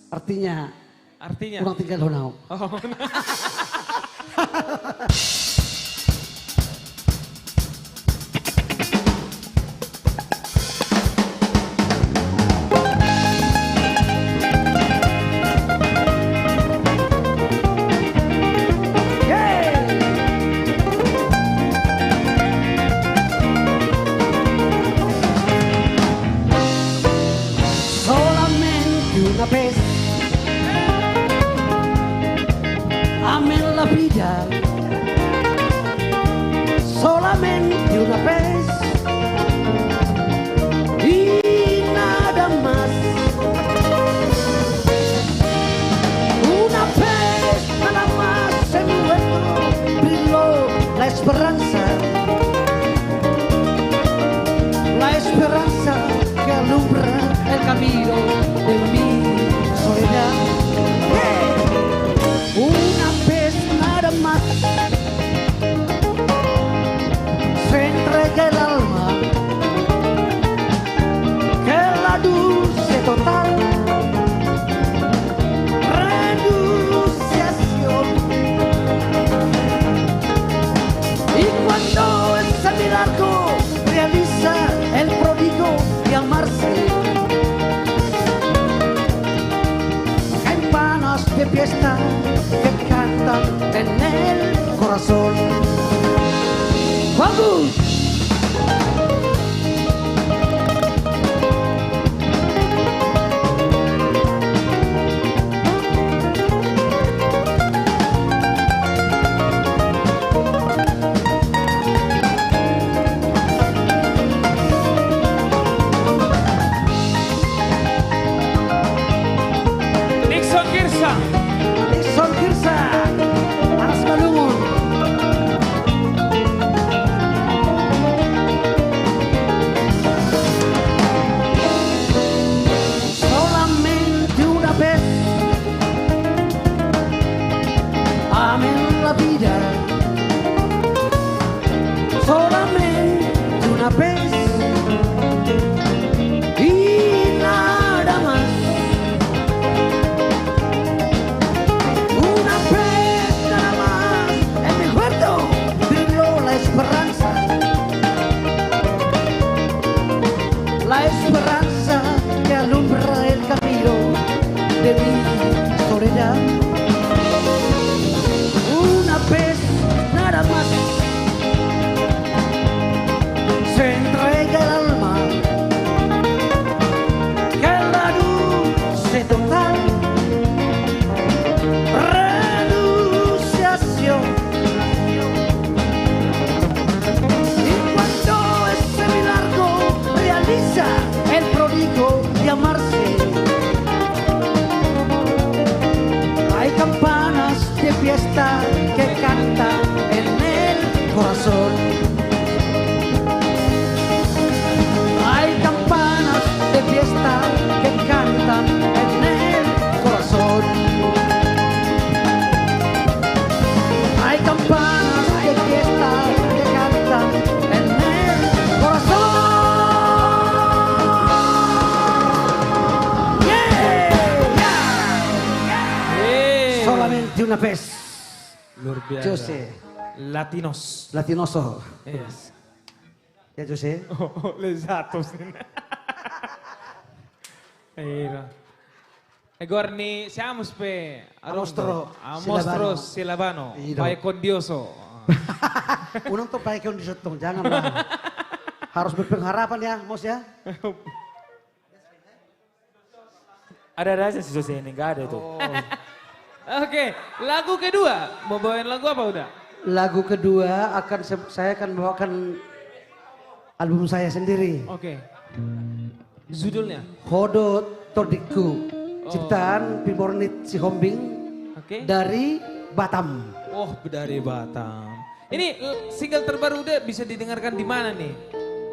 Artinya kurang tinggal honau. Amen la vida, solamente una vez y nada más. Una vez nada más en nuestro brilló la esperanza que alumbra el camino de mi soledad. Una vez nada más se entrega el alma, que la dulce total renunciación. Y cuando ese milagro realiza el pródigo de amarse, campanas de fiesta que cantan en el corazón. ¡Vamos! Nixon Girsa, Aras Malungun. Solamente una vez, amen la vida. Solamente una vez y nada más. La esperanza que alumbra el camino de mi soledad. Una vez nada más se entrega el alma, que la dulce total renunciación. El pródigo de amarse, hay campanas de fiesta que cantan en el corazón. Hay campanas de fiesta que cantan en el corazón. Hay campanas de fiesta que cantan en el corazón. Solamente una vez. Luar biasa. Jose. Latinos. Latinoso. Yes. Ya Jose. Lezatos. Iya. Egor ni siamus pe. Amostro Amostro Silabano. Iya. Pai kondioso. Unang to pai kondioso tong, janganlah. Harus berpengharapan ya, Mos ya. Ada aja sih Jose ini, nggak ada itu. Oke, lagu kedua. Mau bawain lagu apa udah? Lagu kedua saya akan bawakan album saya sendiri. Oke. Judulnya? Hodo Todiku. Ciptaan Pimornit Sihombing dari Batam. Oh, dari Batam. Ini single terbaru udah bisa didengarkan di mana nih?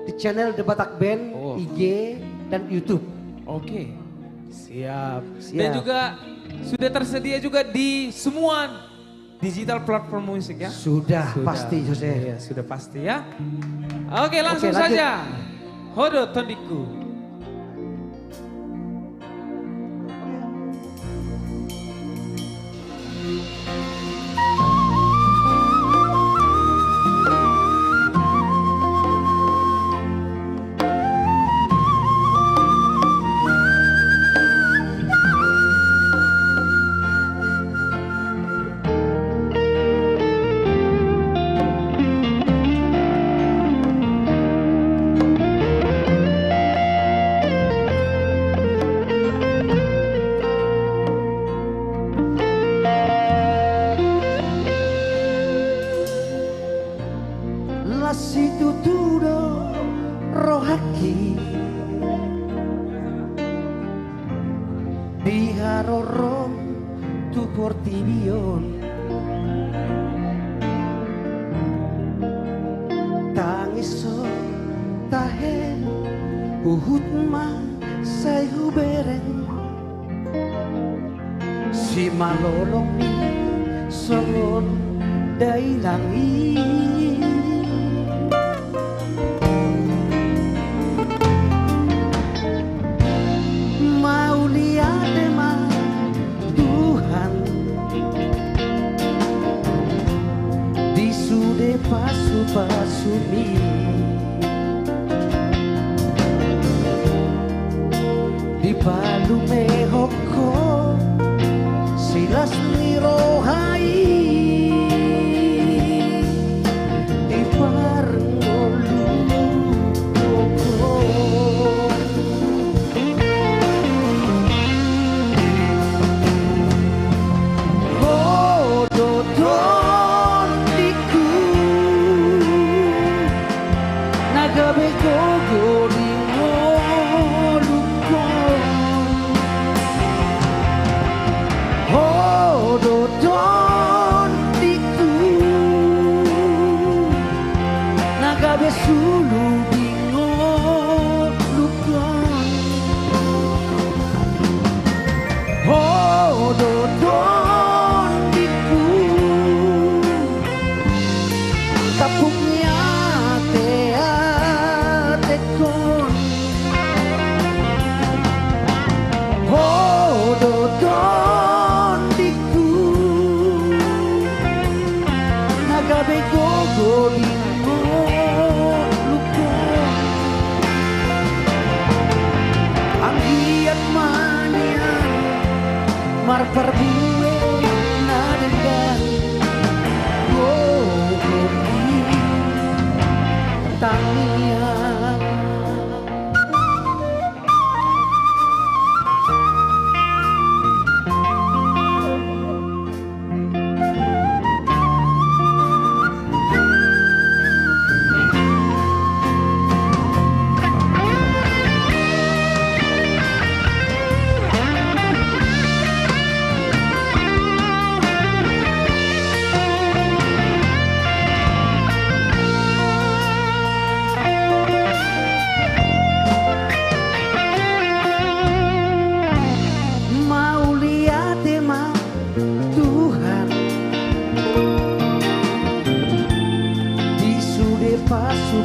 Di channel The Batak Band, IG dan YouTube. Oke. Siap. Dan juga sudah tersedia juga di semua digital platform musik ya? Sudah. Pasti Jose. Iya, sudah pasti ya. Oke, langsung saja. Hodo Todiku. Situ tudo rohaki biharorom tu portibion tangiso tahe uhut ma say hubereng si malolong ni songon dailangi Pasumi di palume hoko silas ni rohai di parngolu hoko Perbue nadengan gogoki tamian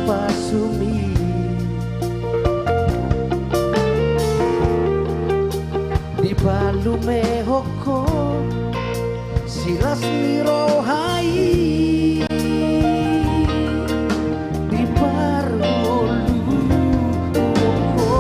Pasumi di palume hoko silas ni rohai di parngolu hoko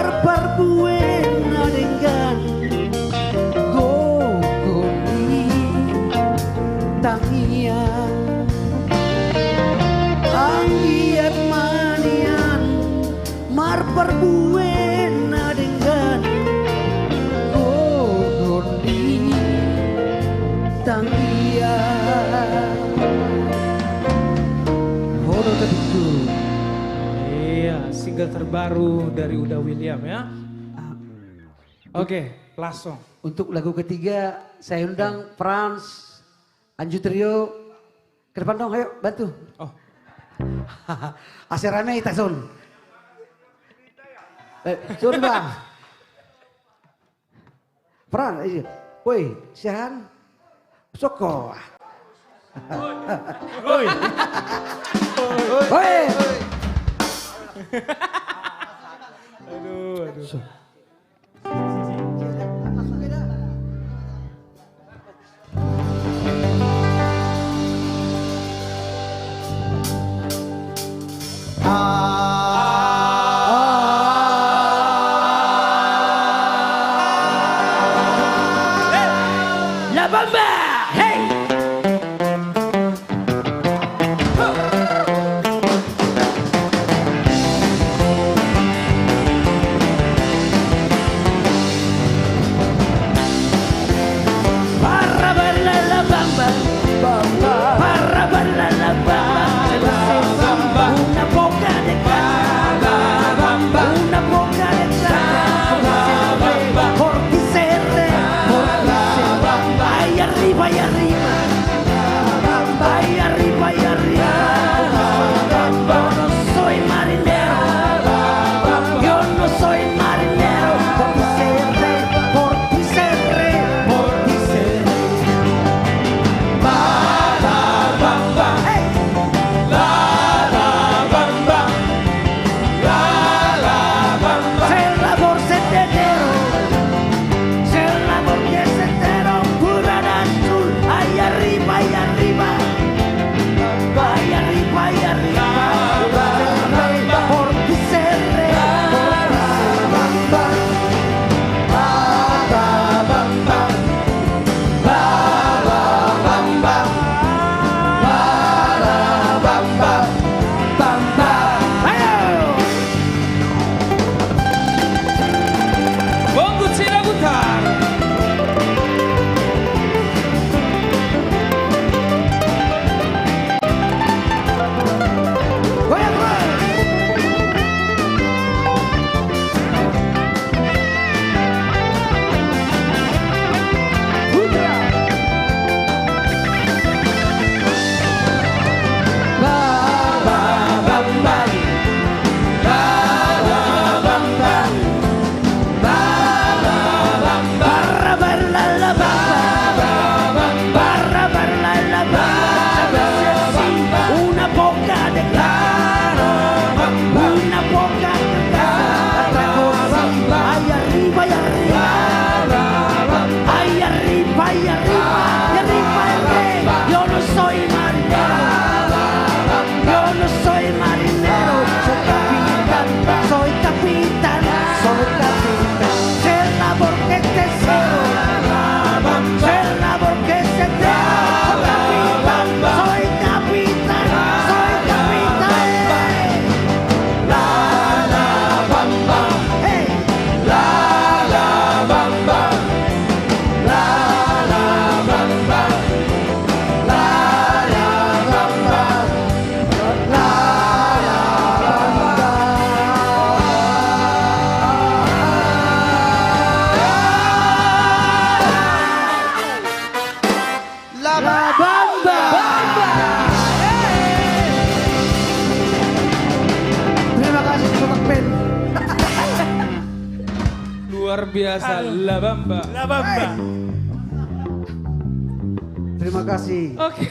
marparbuena dengan gogoni tangia anggiat manian marparbuena dengan gogoni tangia Horo kepitu. Iya, single terbaru dari Uda William ya. Oke, langsung. Untuk lagu ketiga saya undang Frans, Anju Trio. Ke depan dong, ayo bantu. Oh. Asyik rame Itasun. Sorry bang. Frans, woi, Sihan, Soko. Oi. Woi. Aduh. La Bamba, hey. Para bailar la bamba, para bailar la bamba, una boca de cara, una boca de cara, por ti se re, ay arriba, ay arriba, ay arriba, ay arriba. Yo no soy marinero, yo no soy marinero, por ti se re, por ti se re, por ti se re. Ba la bamba, hey. La bamba, la bamba. Se la borsetero, se la borsetero, pura azul, ay arriba, ay arriba, ay arriba, ay arriba. Por ti se re, por ti se bamba, la bamba, la bamba, la bamba, bamba. Bongo Cina Guitar. Una boca de claro, una boca de claro, ay arriba, ay arriba, ay arriba, ay arriba, y arriba el rey. Yo no soy marinero, yo no soy marinero, soy capitán, soy capitán, soy capitán. Sé la borquete cero, sé la borquete cero, soy capitán, soy capitán. La bamba, hey. La bamba, la bamba, la bamba, la bamba. Terima kasih Sobat Ben. Luar biasa, La Bamba. La Bamba. Terima kasih. Oke,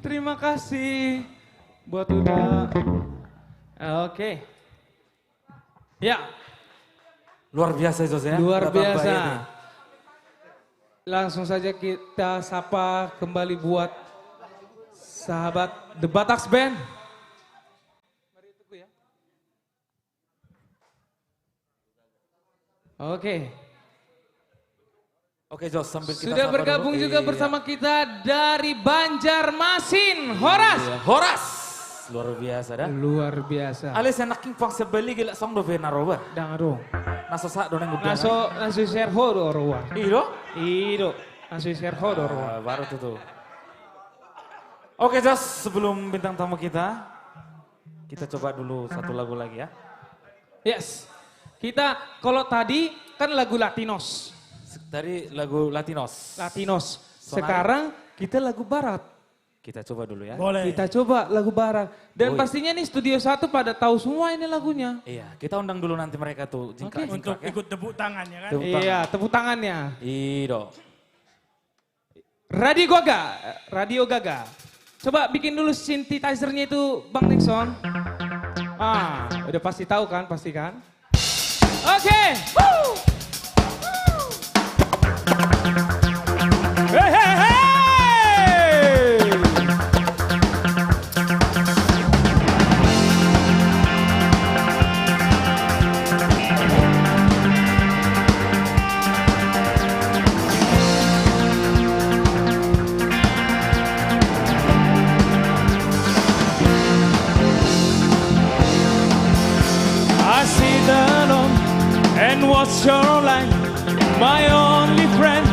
terima kasih buat Uda. Oke. Ya. Luar biasa itu ya. Luar La Bamba biasa. ini. Langsung saja kita sapa kembali buat sahabat The Bataks Band. Oke. Oke Jos, sambil kita Sudah sapa bergabung dulu. juga bersama kita dari Banjarmasin, Horas. Iya, Horas. Luar biasa dah. Luar biasa. Alis enak king pang sebeli gila song do venaroba. Dangaro. Naso sak do nang gudang. Naso serho do roa. Ido? Ido. Naso serho do roa. Baru tuh. Oke Jos, sebelum bintang tamu kita coba dulu satu lagu lagi ya. Yes. Kita kalau tadi kan lagu Latinos. Tadi lagu Latinos. Sekarang kita lagu Barat. Kita coba dulu ya. Boleh. Kita coba lagu Barat. Dan pastinya nih Studio 1 pada tahu semua ini lagunya. Iya, kita undang dulu nanti mereka tuh jingkrak Untuk ya. ikut tepuk tangannya kan. Iya, tepuk tangannya. Ido. Radio Gaga. Coba bikin dulu synthesizer-nya itu Bang Nixon. Udah pasti tahu kan, pasti kan? Oke. Hey, hey, hey. I sit alone and watch your light, my only friend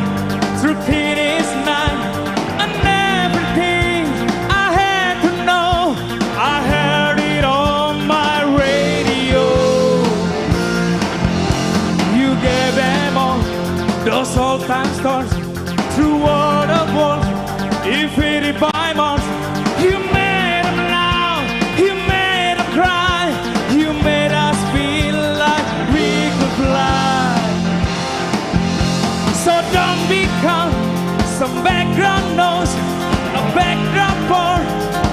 through teenage night. And everything I had to know, I heard it on my radio. You gave them all those old time stars through world of wars, defeated by Mars. You made them loud, you made them cry, you made us feel like we could fly. So don't become some background noise, a backdrop for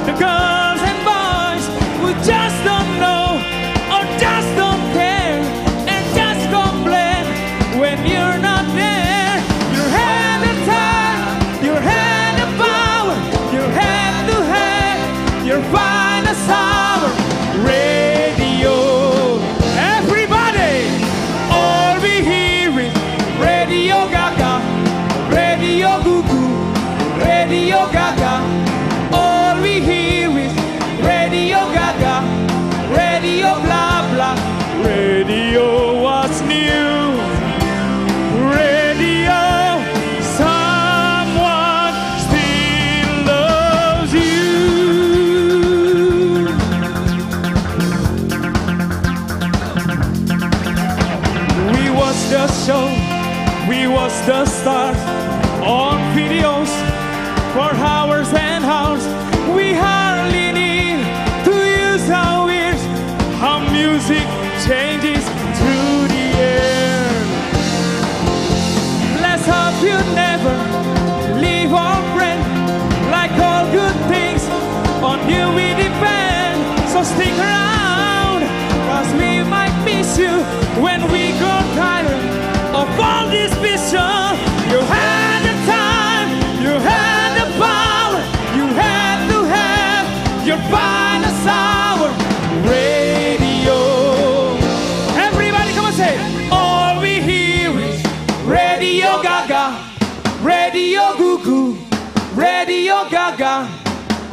the girls and boys who just don't know or just don't care and just complain when you're not there. You had the time, you had the power, you had to have your finest hour. Radio, everybody, all we hear is Radio Gaga, Radio Goo Goo, Radio Gaga. All we hear is Radio Gaga, Radio blah blah. Radio what's new? Radio, someone still loves you. We watch the show, we watch the stars on videos for hours and hours. We hardly need to use our ears. How music changes through the air. Let's hope you never leave our friend. Like all good things, on you we depend. So stick around, cause we might miss you when we grow tired of all this vision. You had the time, you had the power, you had to have your finest hour. Radio, everybody come and say, all we hear is Radio Gaga, Radio Goo Goo, Radio Gaga.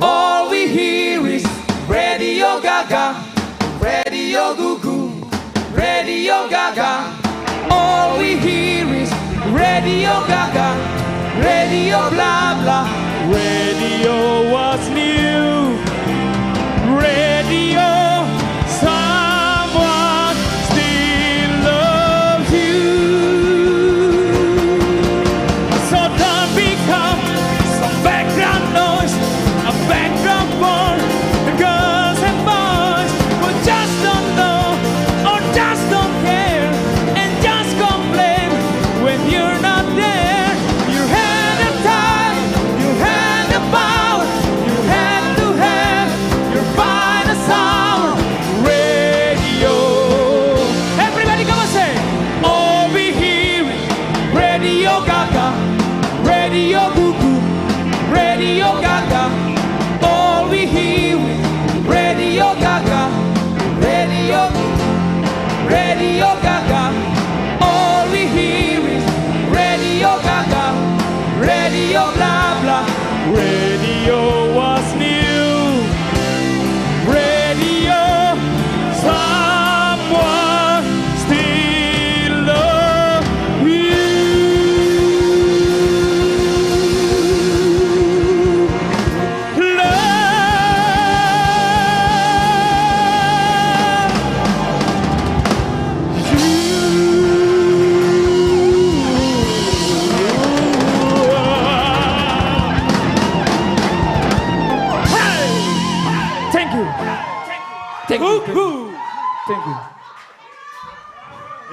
All we hear is Radio Gaga, Radio Goo Goo, Radio Gaga. All we hear is Radio Gaga, Radio blah blah. Radio what's new? Radio, someone still loves you. So don't become some background noise, a background for the girls and boys who just don't know or just don't care and just complain when you're not there. You had the time, you had the power,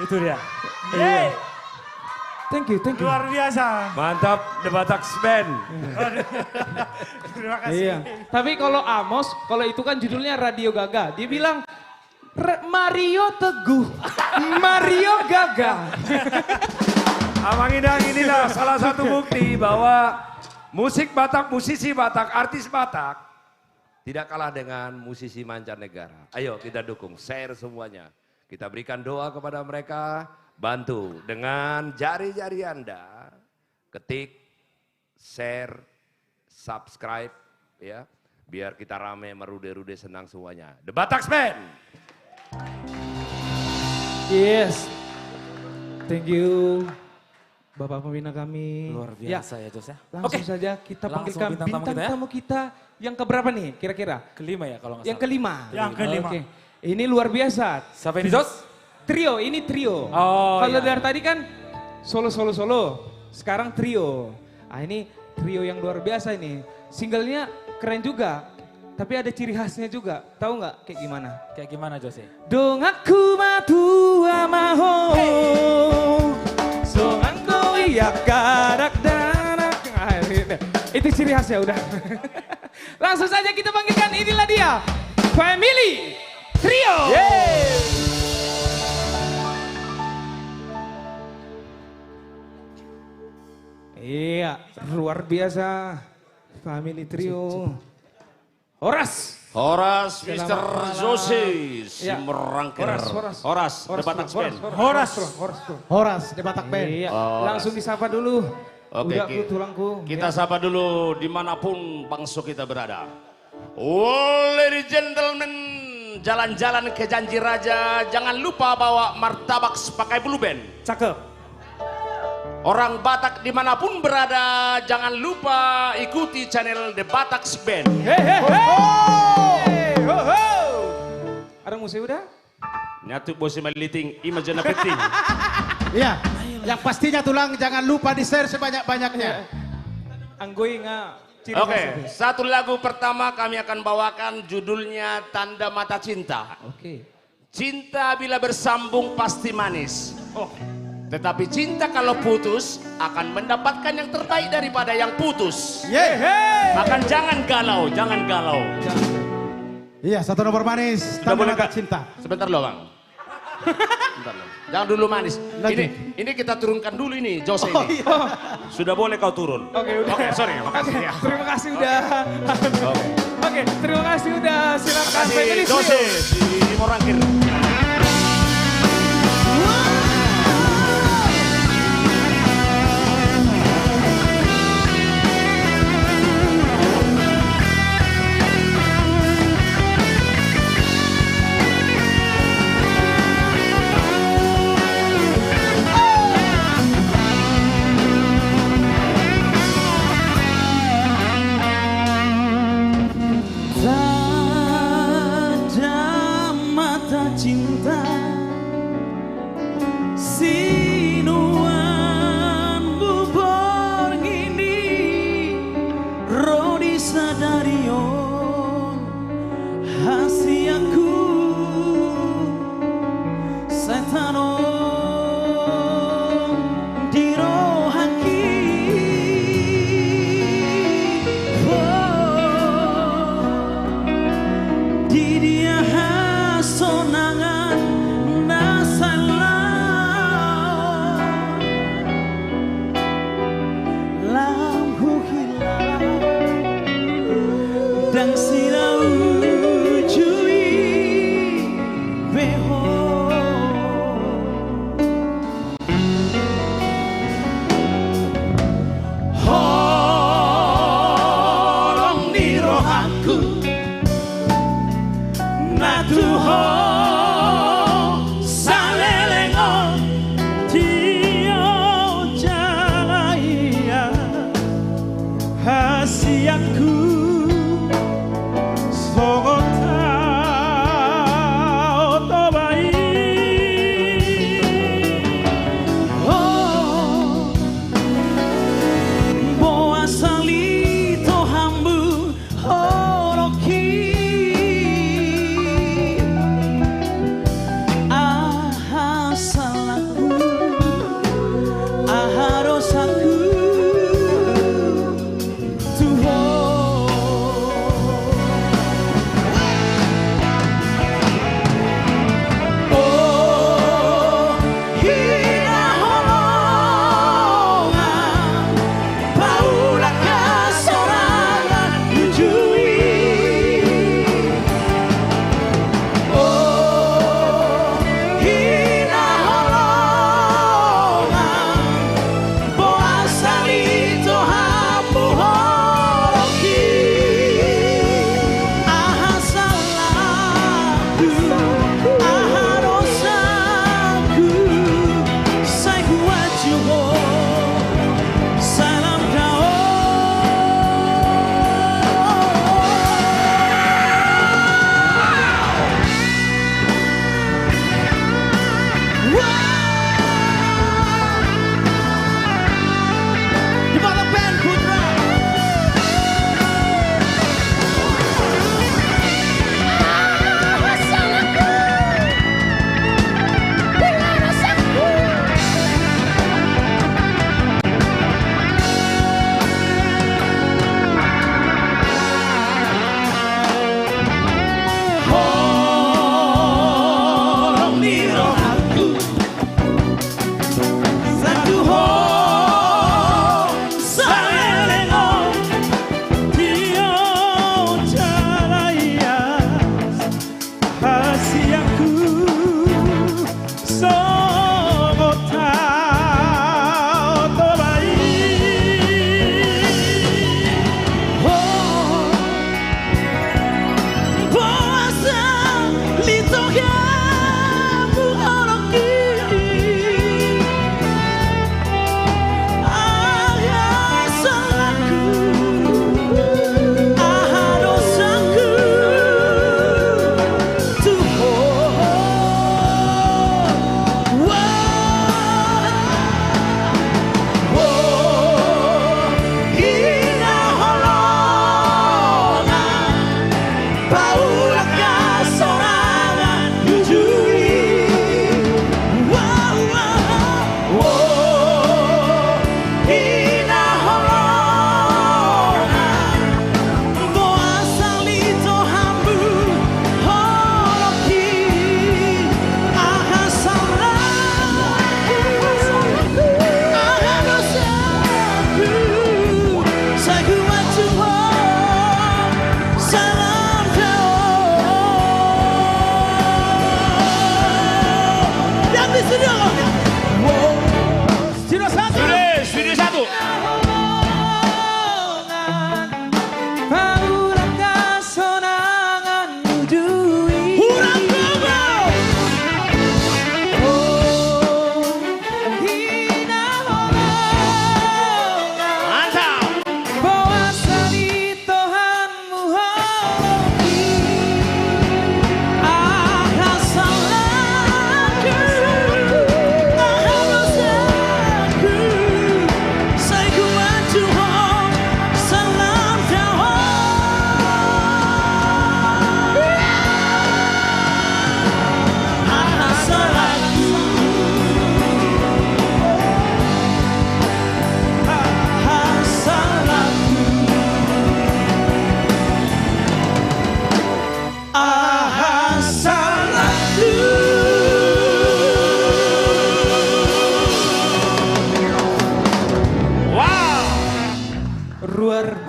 Itu dia. Iya. Thank you. Luar biasa. Mantap, The Batak Band. Terima kasih. Iya. Tapi kalau Amos, kalau itu kan judulnya Radio Gaga. Dia bilang Mario Teguh, Mario Gaga. Amang Indang, inilah salah satu bukti bahwa musik Batak, musisi Batak, artis Batak tidak kalah dengan musisi mancanegara. Ayo kita dukung, share semuanya. Kita berikan doa kepada mereka, bantu dengan jari-jari Anda. Ketik, share, subscribe ya. Biar kita rame, merude-rude, senang semuanya. The Batak Band. Yes. Thank you. Bapak pembina kami. Luar biasa ya Jos ya. Langsung saja kita Langsung panggilkan bintang tamu bintang kita ya. tamu kita yang keberapa nih kira-kira? Kelima ya kalau nggak Yang salah. kelima. Yang kelima. Oke. Ini luar biasa. Siapa ini Jos? Trio, ini trio. Oh, Kalau iya. dari tadi kan solo. Sekarang trio. Ah ini trio yang luar biasa ini. Singlenya keren juga. Tapi ada ciri khasnya juga. Tahu nggak kayak gimana? Kayak gimana Jos ya? Dong aku matua maho. So aku iya karak darak. Itu ciri khasnya udah. Langsung saja kita panggilkan, inilah dia. Family Trio. Iya, luar biasa. Family Trio. Horas. Horas, Mr. Selamat malam. Jose, Ya. Merangkir. Horas, The Batak Band. Horas di Batak Band. Iya, Horas. langsung disapa dulu. Oke, Udahku, tulangku. kita Ya. sapa dulu dimanapun bangsa kita berada. Ladies and gentlemen, jalan-jalan ke Janji Raja, jangan lupa bawa martabak pakai blue band. Cakep. Orang Batak dimanapun berada, jangan lupa ikuti channel The Batak Band. Ada musik udah? Nyatu bosi maliting, imajana penting. Iya, yang pastinya tulang jangan lupa di-share sebanyak-banyaknya. Anggoy nga. ciri Oke, khasnya. satu lagu pertama kami akan bawakan judulnya Tanda Mata Cinta. Oke. Cinta bila bersambung pasti manis. Oh. Tetapi cinta kalau putus akan mendapatkan yang terbaik daripada yang putus. Makan jangan galau, jangan galau. Iya, satu nomor manis, Sudah tanda boleh, mata Kak? cinta. Sebentar loh Bang. Sebentar loh. Jangan dulu manis. Ini kita turunkan dulu ini Jose ini. Sudah boleh kau turun. Oke, udah. Oke, sorry, makasih ya. Terima kasih udah. Oke, terima kasih udah. Silakan Makasih Family Jose, Trio. si Morangkir. Tanda mata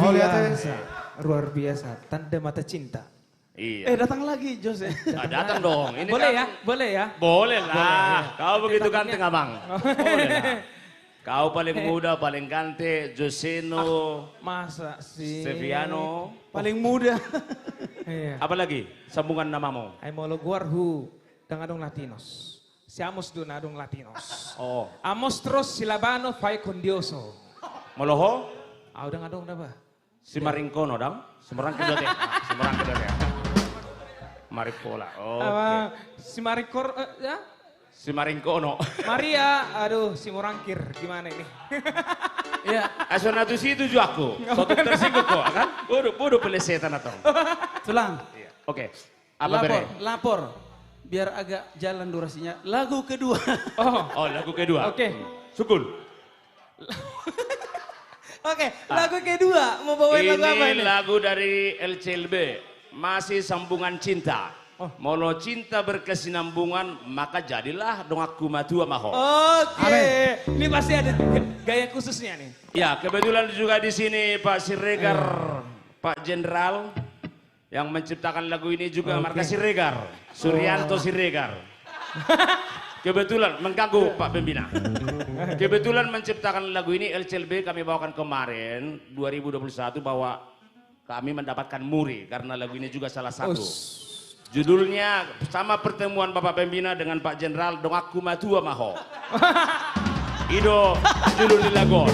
Mau lihat saya? biasa. Luar biasa. Tanda mata cinta. Iya. datang lagi Jose. Datang dong. Ini boleh kan- ya? Boleh ya? Boleh lah. Boleh, Kau begitu takutnya- ganteng abang. Boleh lah. Kau paling muda, paling ganteng, Joseno, Masa sih? Seviano. Paling muda. Iya. Apa lagi? Sambungan namamu. Ay molo guarhu dangadong Latinos. Si Amos doon adong Latinos. Oh. Amos Tros Silabano Fai Condioso. Moloho? Udah ngadong na ba? Si Maringkono dong? Semarang kedua teh. Semarang kedua teh. Maripola. Oke. Si Marikor, ya? Si Maringkono. Maria, aduh si Murangkir, gimana ini? Iya, asal situ juga aku. Suatu tersinggung kok, kan? Bodoh pelesetan atau? Tulang. Iya. Oke. Apa Lapor, bere? lapor. Biar agak jalan durasinya. Lagu kedua. Oh, lagu kedua. Oke. Sukul. Oke, lagu kedua. Mau bawain lagu apa Ini ini? lagu dari LCLB. Masih sambungan cinta. Molo cinta berkesinambungan, maka jadilah dong aku matua maho. Oke. Ini pasti ada gaya khususnya nih. Ya, kebetulan juga di sini Pak Siregar, Pak Jenderal yang menciptakan lagu ini juga marga Siregar, Suryanto Siregar. Kebetulan mengganggu Pak Pembina. Kebetulan menciptakan lagu ini LCLB kami bawakan kemarin 2021 bahwa kami mendapatkan muri karena lagu ini juga salah satu. Judulnya sama pertemuan Bapak Pembina dengan Pak Jenderal dong aku matua maho. Ido judul di lagu.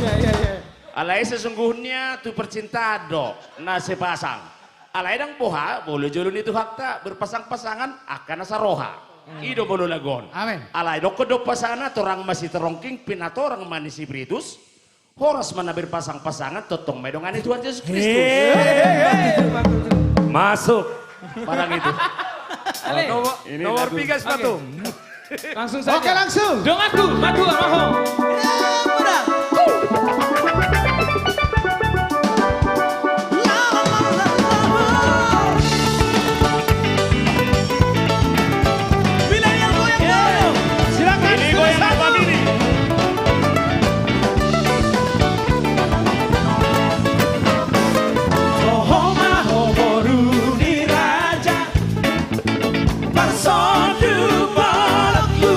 Alai sesungguhnya tu percintaan do na sepasang. Alai dang poha boleh julun itu hakta berpasang-pasangan akan asaroha. Ido bolu lagon. Amin. Alai do kedok pasangan torang masih terongking pinatorang manisi Britus. Horas mana berpasang-pasangan totong medongan Tuhan Yesus Kristus. Masuk barang itu. Ale. Nomor 3 sepatu. Langsung saja. Oke, langsung. Dong aku, matua maho. Silakan. Ini goyang apa ini? Pasodu balokku,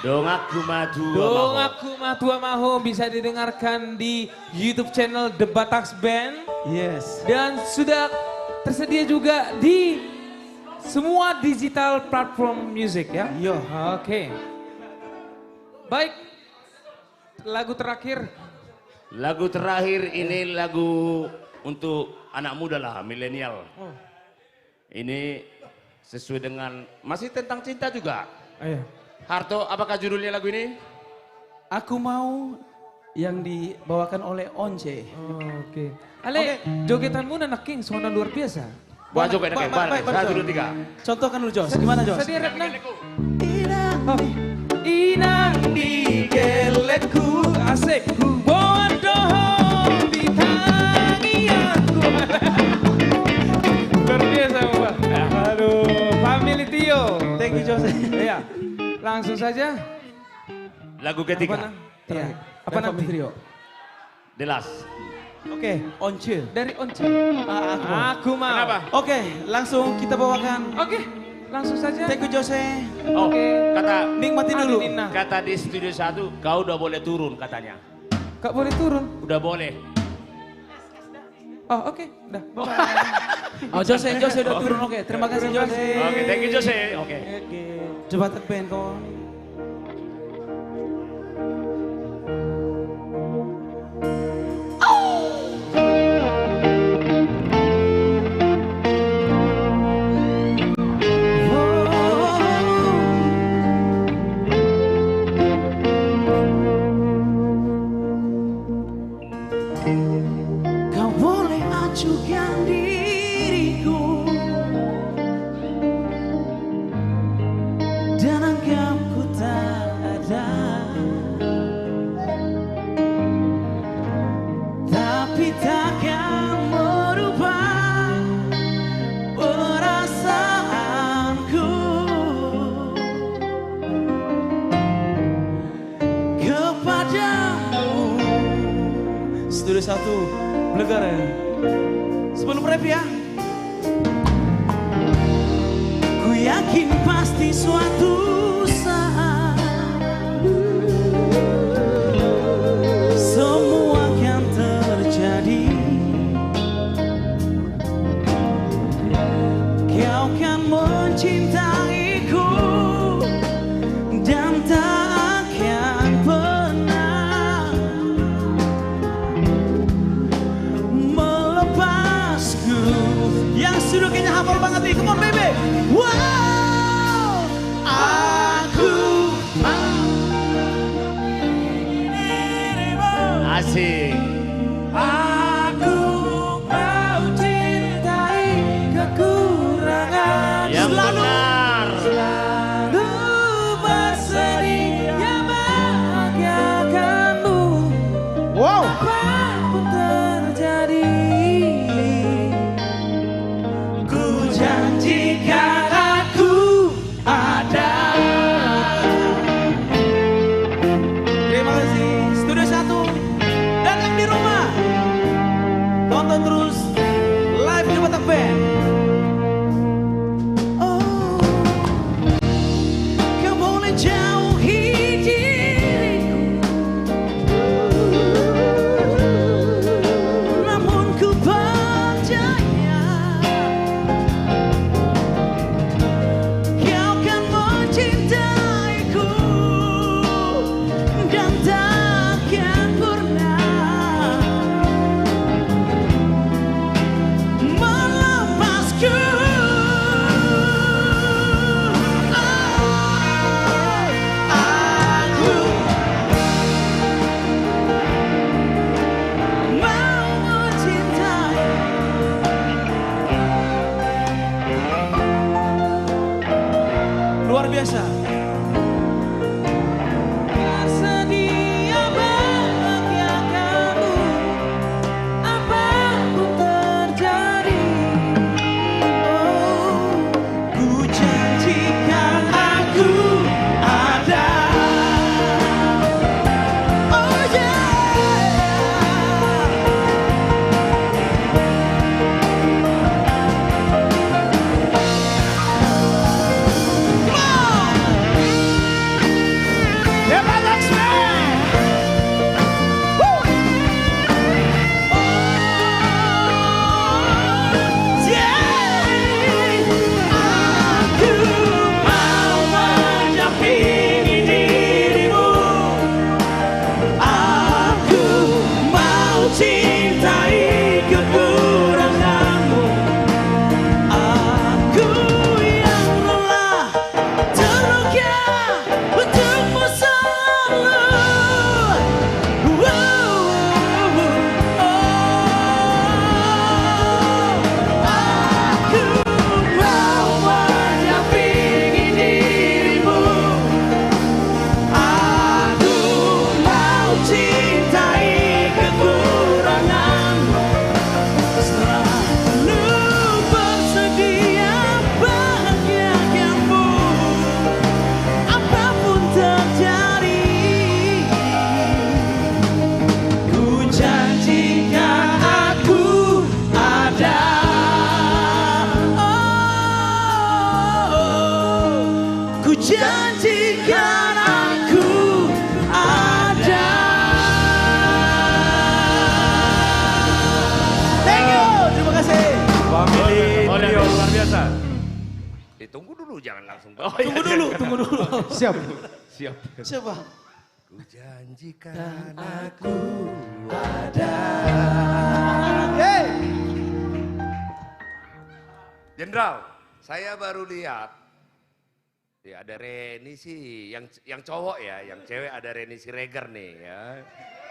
Dongaku madu Dongaku Matua Maho bisa didengarkan di YouTube channel The Bataks Band. Yes. Dan sudah tersedia juga di semua digital platform music ya. Yo. Oke. Baik. Lagu terakhir. Lagu terakhir ini lagu untuk anak muda lah, milenial. Ini sesuai dengan, masih tentang cinta juga. Ayo. Harto, apakah judulnya lagu ini? Aku mau yang dibawakan oleh Once. Oke. Ale, jogetanmu anak King, sonda luar biasa. Buat joget, baik, 1, 2, 3. Contohkan dulu Jos, gimana Jos? Sedih rap nah. Inang di geletku, asik. Bodoh di tangianku. Luar biasa Bapak. Aduh, family Tio. Thank you Jos. Iya. Langsung saja. Lagu ketiga. Iya. Apa nanti? Trio. The Last. Oke, Once. Dari Once. Aku mau. Kenapa? Oke, langsung kita bawakan. Oke, langsung saja. Thank you Jose. Oh, kata nikmati dulu. Kata di studio 1, kau udah boleh turun katanya. Kak boleh turun? Udah boleh. Oh oke, udah. Oh Jose udah turun, oke. Terima kasih Jose. Oke, thank you Jose. Oke. Coba tepen kawan. Kau boleh acuhkan diriku dan anggap ku tak ada, tapi takkan merubah perasaanku kepadamu. Studio 1, Blegara. Sebelum rap ya. Ku yakin pasti suatu saat semua akan terjadi. Kau kan mencintaiku dan tak akan pernah melepasku. Yang sudah kayaknya hafal banget nih, come on baby. Wow, aku Asik. Aku mau cintai kekurangan. Yang benar. Selalu bersedia bahagiakanmu. Wow. Apapun terjadi, ku janjikan aku ada. Terima kasih. Studio 1 dan yang di rumah. Tonton terus live di Batak Band. Kau boleh jauhi diriku, namun ku percaya kau kan mencintaiku dan takkan pernah melepasku. janjikan aku ada. Thank you, terima kasih. Family Boleh, Trio. luar biasa. Tunggu dulu, jangan langsung. Tunggu dulu. Siap. Siap. Siapa? Ku janjikan aku ada. Jenderal, saya baru lihat. Ya ada Reni sih, yang cowok ya, yang cewek ada Reni Siregar nih ya.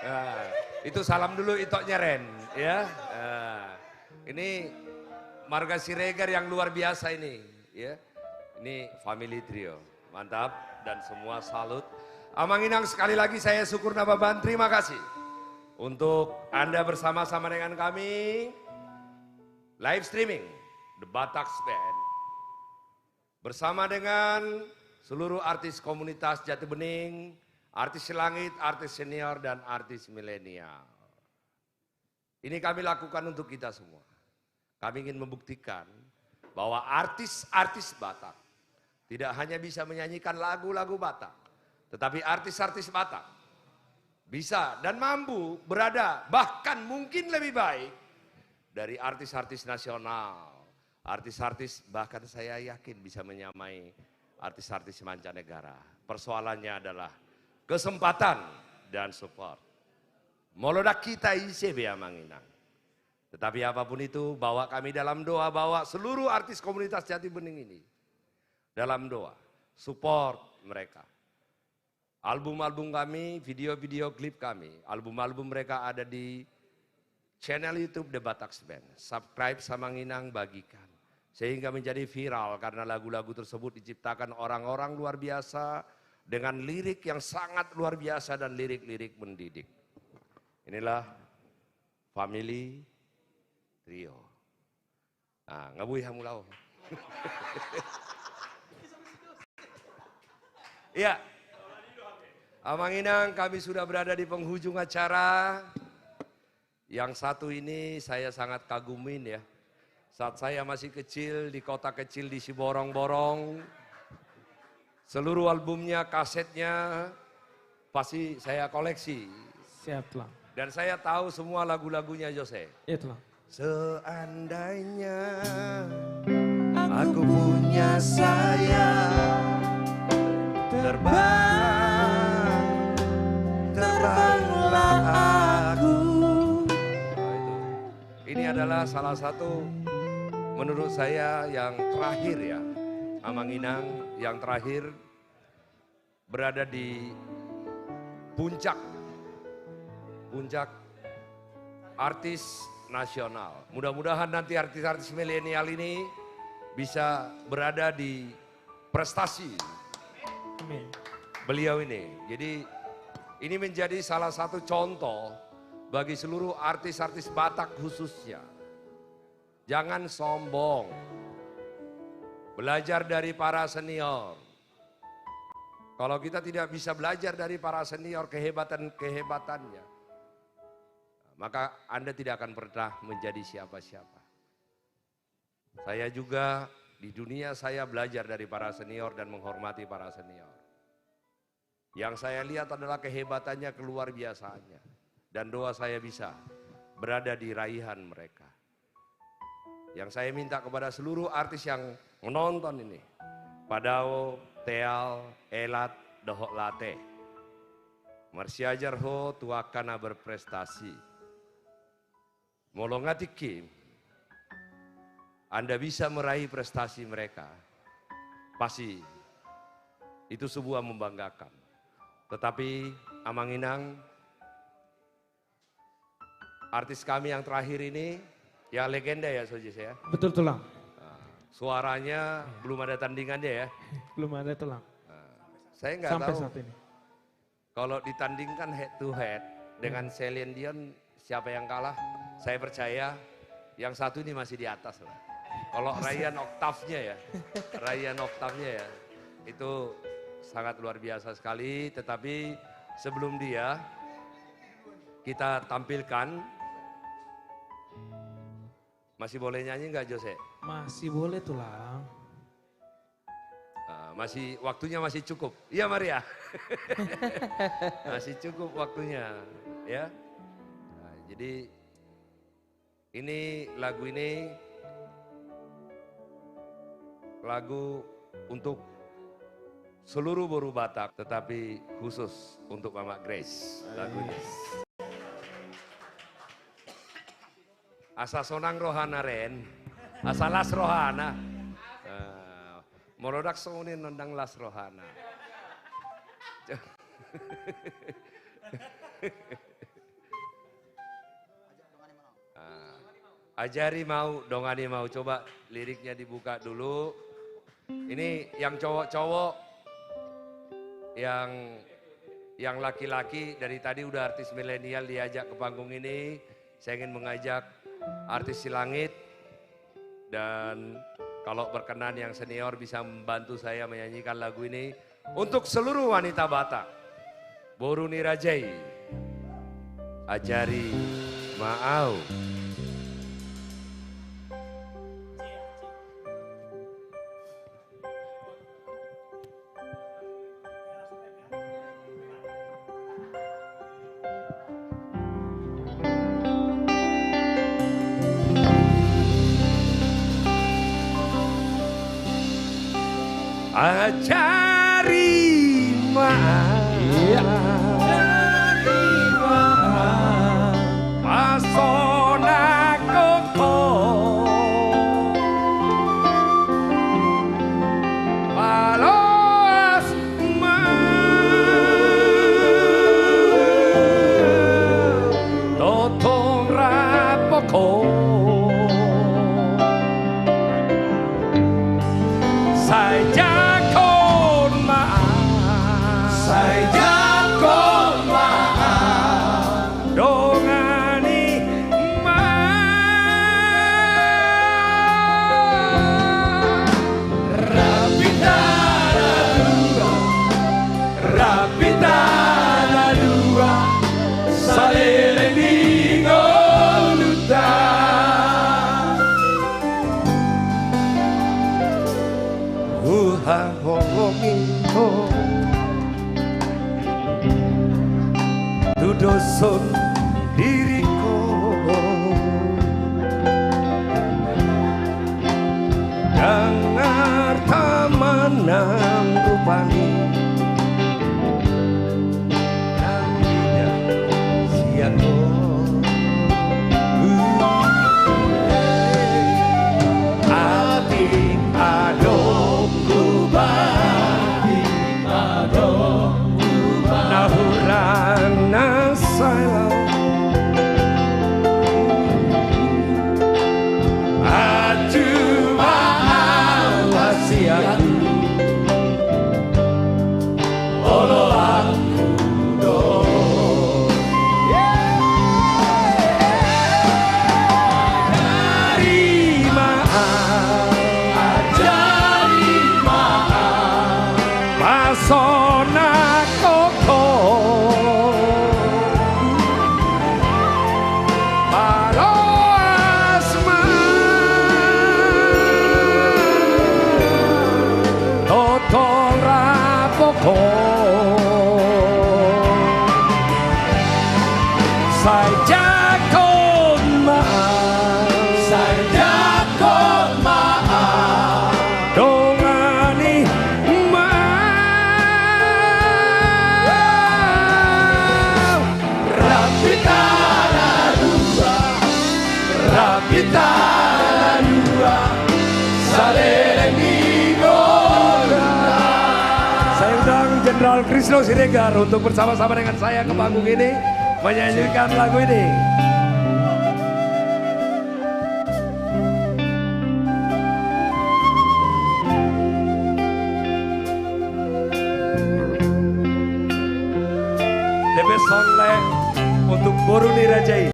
Nah, itu salam dulu itoknya Ren ya. Nah, ini marga Siregar yang luar biasa ini ya. Ini family trio, mantap dan semua salut. Amang Inang sekali lagi saya syukur nababan, terima kasih. Untuk Anda bersama-sama dengan kami, live streaming The Batak Band. Bersama dengan seluruh artis komunitas Jati Bening, artis Langit, artis senior dan artis milenial. Ini kami lakukan untuk kita semua. Kami ingin membuktikan bahwa artis-artis Batak tidak hanya bisa menyanyikan lagu-lagu Batak, tetapi artis-artis Batak bisa dan mampu berada bahkan mungkin lebih baik dari artis-artis nasional. Artis-artis bahkan saya yakin bisa menyamai artis-artis mancanegara. Persoalannya adalah kesempatan dan support. Molodak kita ICB Amang Inang. Tetapi apapun itu, bawa kami dalam doa, bawa seluruh artis komunitas Jati Bening ini dalam doa, support mereka. Album-album kami, video-video klip kami, album-album mereka ada di channel YouTube The Batak Band. Subscribe sama Nginang, bagikan. Sehingga menjadi viral karena lagu-lagu tersebut diciptakan orang-orang luar biasa dengan lirik yang sangat luar biasa dan lirik-lirik mendidik. Inilah family trio. Nah, ngabuhi hamulau. Iya. Amang Inang, kami sudah berada di penghujung acara. Yang satu ini saya sangat kagumin ya. Saat saya masih kecil di kota kecil di Siborong-Borong, seluruh albumnya, kasetnya pasti saya koleksi. Siap lah. Dan saya tahu semua lagu-lagunya Jose. Itulah. Seandainya aku punya sayap, terbanglah aku. Ini adalah salah satu menurut saya yang terakhir ya, Amang Inang yang terakhir berada di puncak artis nasional. Mudah-mudahan nanti artis-artis milenial ini bisa berada di prestasi beliau ini. Jadi ini menjadi salah satu contoh bagi seluruh artis-artis Batak khususnya. Jangan sombong. Belajar dari para senior. Kalau kita tidak bisa belajar dari para senior kehebatan-kehebatannya, maka Anda tidak akan pernah menjadi siapa-siapa. Saya juga di dunia saya belajar dari para senior dan menghormati para senior. Yang saya lihat adalah kehebatannya, keluar biasanya. Dan doa saya bisa berada di raihan mereka. Yang saya minta kepada seluruh artis yang menonton ini, Padao, Teal, Elat, Dohok Late, Marsiajar ho tuakana berprestasi. Molongatiki, Anda bisa meraih prestasi mereka, pasti itu sebuah membanggakan. Tetapi Amang Inang, artis kami yang terakhir ini, ya legenda ya Sojis ya. Betul tulang. Suaranya belum ada tandingannya ya. Belum ada tulang. Saya nggak Sampai tahu. saat ini. Kalau ditandingkan head to head dengan Celine Dion, siapa yang kalah? Saya percaya yang satu ini masih di atas lah. Kalau Ryan Octave-nya ya, itu sangat luar biasa sekali. Tetapi sebelum dia, kita tampilkan. Masih boleh nyanyi nggak Jose? Masih boleh tulang. Waktunya masih cukup. Iya Maria. Masih cukup waktunya, ya. Nah, jadi lagu untuk seluruh boru Batak, tetapi khusus untuk Mama Grace lagu ini. Asa sonang rohana ren, asa las rohana. Morodak sonin nondang las rohana. Ajari mau, dongani mau. Coba liriknya dibuka dulu. Ini yang cowok-cowok, yang laki-laki dari tadi udah artis milenial diajak ke panggung ini. Saya ingin mengajak artis Silangit dan kalau berkenan yang senior bisa membantu saya menyanyikan lagu ini untuk seluruh wanita Batak. Boru Nirajai, ajari mau. Ajari pasona koko palos totong rapoko saja doson diriku dengar tamanang rupani dan tidak siago ati adong kubah nahuran nasailah atu ma'awasi aku olo aku do ajari maaf pasona koko Jenderal Krisno Siregar untuk bersama-sama dengan saya ke panggung ini menyanyikan lagu ini. DP Songle untuk Boru Nirajai.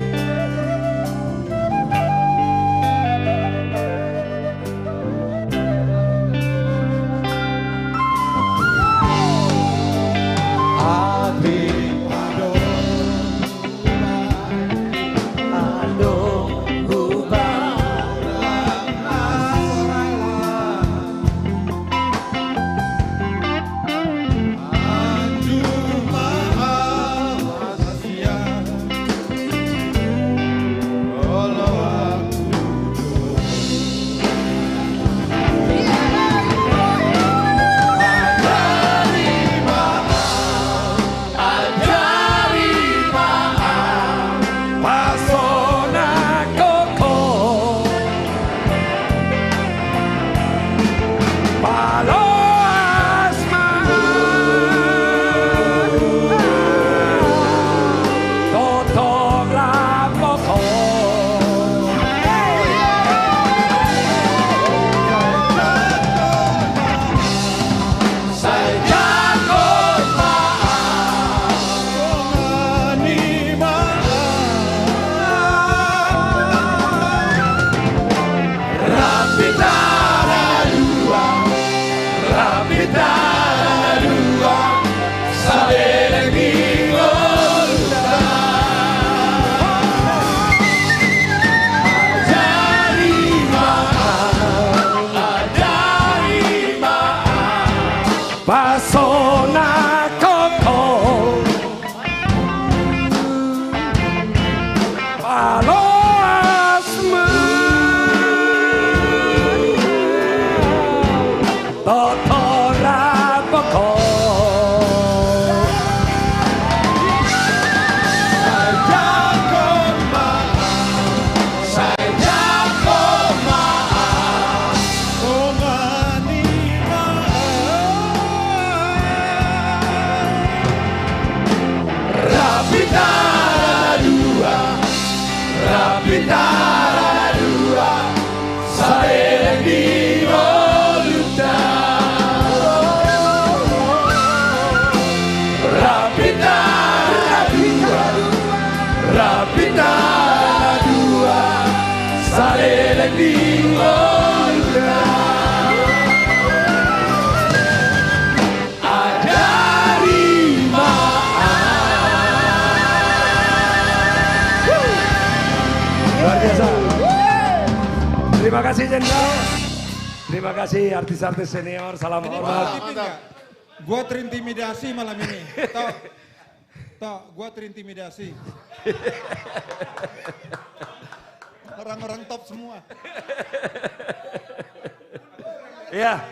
Rapitara dua saling divoluta. Rapitara dua, Rapitara dua saling divoluta. Ada lima. Luar biasa. Terima kasih Jenderal. Terima kasih artis-artis senior. Salam hormat. Gua terintimidasi malam ini. Tok, gua terintimidasi. Orang-orang top semua. Ya,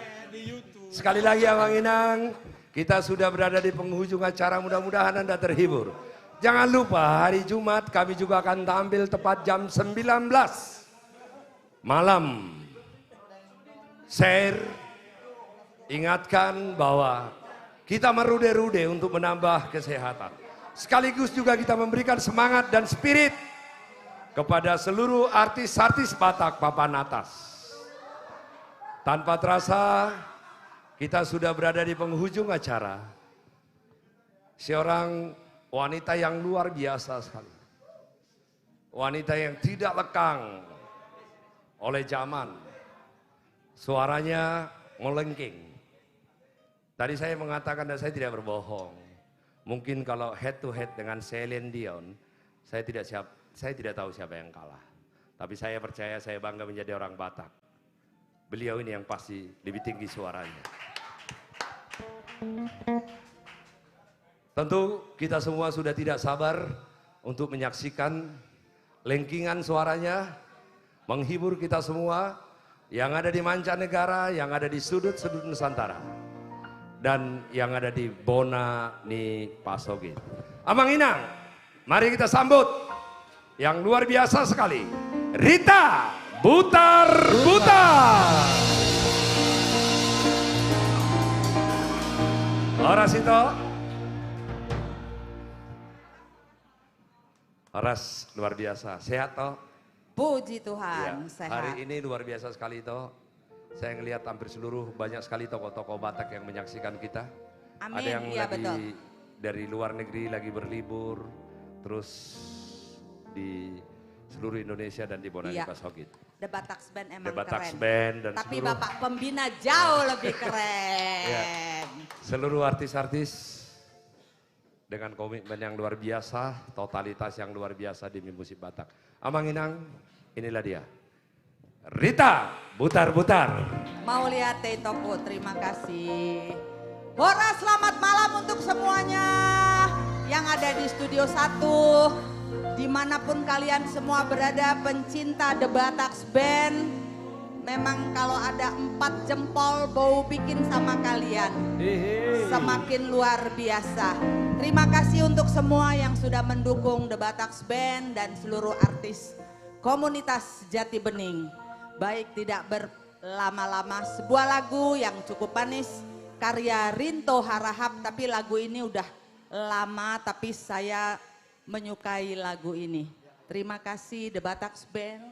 sekali lagi Abang Inang, kita sudah berada di penghujung acara, mudah-mudahan Anda terhibur. Jangan lupa hari Jumat kami juga akan tampil tepat jam 19 malam. Share, ingatkan bahwa kita merude-rude untuk menambah kesehatan. Sekaligus juga kita memberikan semangat dan spirit kepada seluruh artis-artis Batak papan atas. Tanpa terasa kita sudah berada di penghujung acara. Seorang wanita yang luar biasa sekali. Wanita yang tidak lekang oleh zaman. Suaranya melengking. Tadi saya mengatakan dan saya tidak berbohong. Mungkin kalau head to head dengan Celine Dion, saya tidak tahu siapa yang kalah. Tapi saya percaya, saya bangga menjadi orang Batak. Beliau ini yang pasti lebih tinggi suaranya. Tentu kita semua sudah tidak sabar untuk menyaksikan lengkingan suaranya, menghibur kita semua yang ada di mancanegara, yang ada di sudut-sudut Nusantara, dan yang ada di Bona ni Pasogit. Abang Inang, mari kita sambut yang luar biasa sekali, Rita Butar-Butar. Horas itu. Horas luar biasa, sehat toh? Puji Tuhan, Ya, sehat. hari ini luar biasa sekali toh. Saya ngelihat hampir seluruh banyak sekali tokoh-tokoh Batak yang menyaksikan kita. Amin, Ada yang iya, lagi betul. dari luar negeri lagi berlibur, terus di seluruh Indonesia dan di Bonani Iya. Pasogit. The Bataks Band emang The Bataks keren. Band dan tapi seluruh- Bapak Pembina jauh lebih keren. Ya. Seluruh artis-artis dengan komitmen yang luar biasa, totalitas yang luar biasa di musik Batak. Amang Inang, inilah dia. Rita Butar-Butar. Mau lihat Toko, terima kasih. Hora, selamat malam untuk semuanya yang ada di Studio 1. Dimanapun kalian semua berada, pencinta The Bataks Band. Memang kalau ada 4 jempol bau bikin sama kalian. Semakin luar biasa. Terima kasih untuk semua yang sudah mendukung The Bataks Band dan seluruh artis komunitas Jati Bening. Baik tidak berlama-lama, sebuah lagu yang cukup manis, karya Rinto Harahap, tapi lagu ini udah lama tapi saya menyukai lagu ini. Terima kasih The Bataks Band.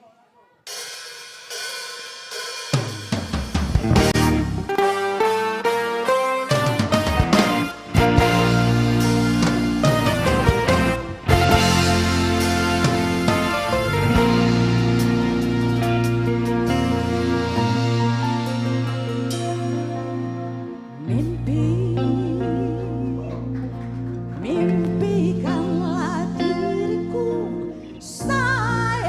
Mimpikanlah diriku sayang.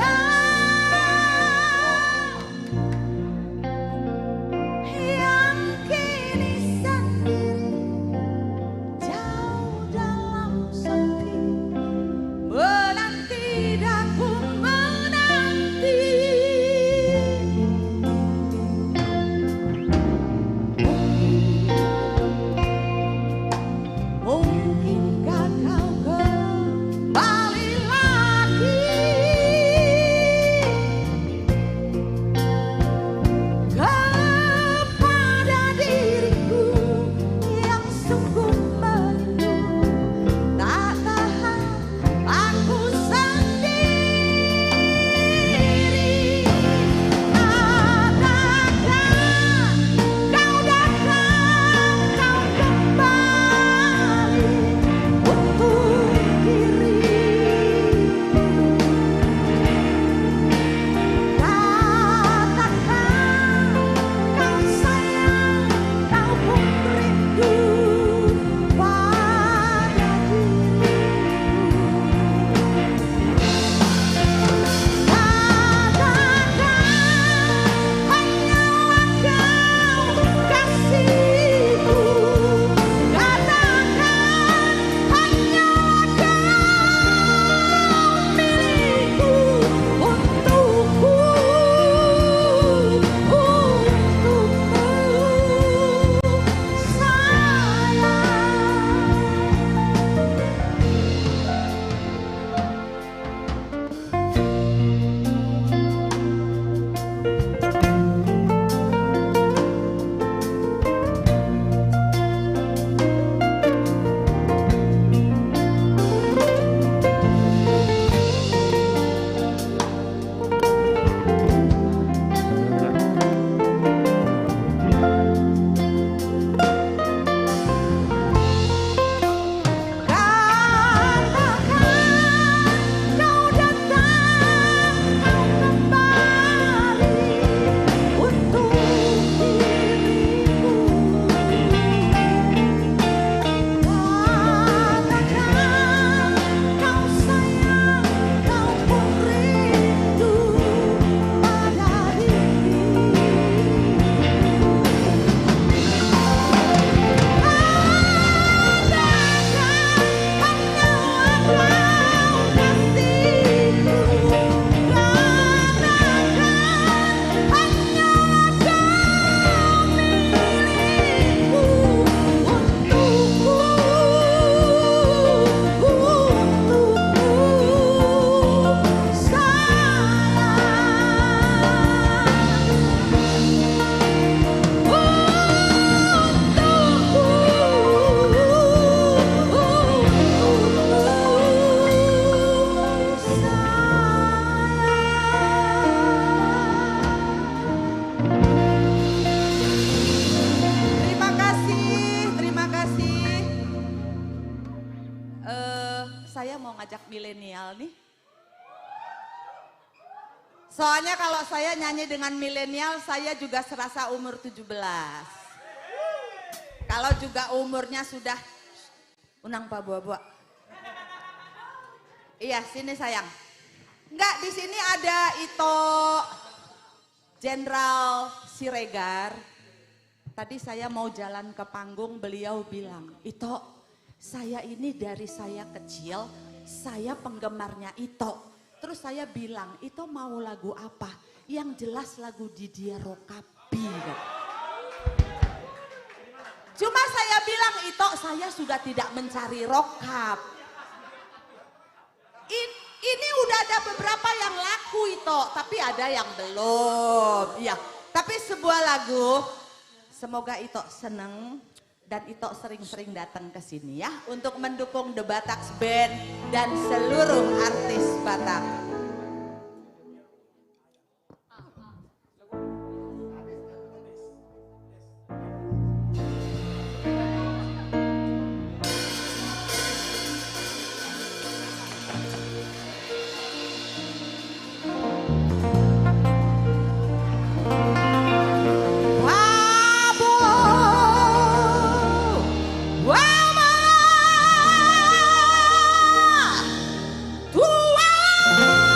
Saya mau ngajak milenial nih. Soalnya kalau saya nyanyi dengan milenial, saya juga serasa umur 17. Kalau juga umurnya sudah, unang Pak Buah-Buah. Iya, sini sayang. Enggak, di sini ada Ito Jenderal Siregar. Tadi saya mau jalan ke panggung, beliau bilang, Ito, saya ini dari saya kecil, saya penggemarnya Ito. Terus saya bilang, Ito mau lagu apa? Yang jelas lagu Didier Rokabi. Cuma saya bilang, Ito saya sudah tidak mencari rokap. Ini udah ada beberapa yang laku Ito, tapi ada yang belum. Iya, tapi sebuah lagu, semoga Ito seneng. Dan Ito sering-sering datang ke sini ya untuk mendukung The Bataks Band dan seluruh artis Batak. Tua!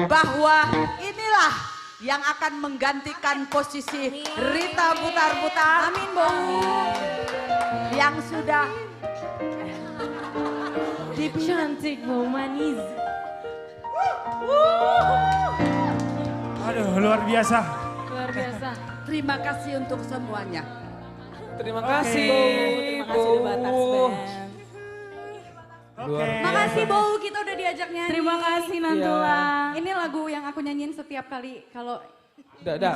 bahwa inilah yang akan menggantikan posisi Rita Butar-Butar. Amin, Bung. Yang sudah cantik, bau manis. Aduh, luar biasa. Luar biasa. Terima kasih untuk semuanya. Terima kasih. Terima kasih The Batak Band. Makasih Bow, kita udah diajak nyanyi. Terima kasih Nantula. Ini lagu yang aku nyanyiin setiap kali kalau Udah.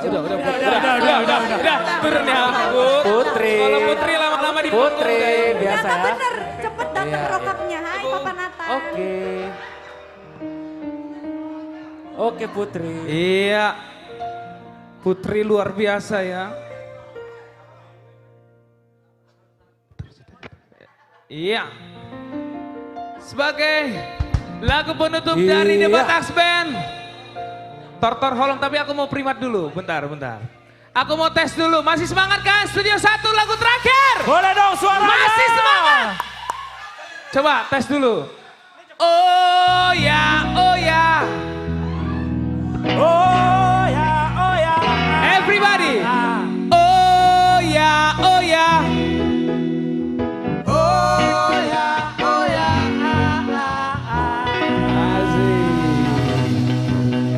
Turun ya, Putri. Kalau Putri lama-lama di Putri, biasa Ternyata ya. bener, cepet datang Iya, rokapnya. Hai Papa Nathan. Oke Putri. Iya. Putri luar biasa ya. Iya. Sebagai lagu penutup dari The Batak Band. Tortor Holong, tapi aku mau primat dulu. Bentar. Aku mau tes dulu. Masih semangat kan? Studio 1 lagu terakhir. Boleh dong suaranya. Masih semangat. Coba tes dulu. Oh ya, oh ya. Oh ya, oh ya. Everybody. Oh ya, oh ya. Oh ya, oh ya.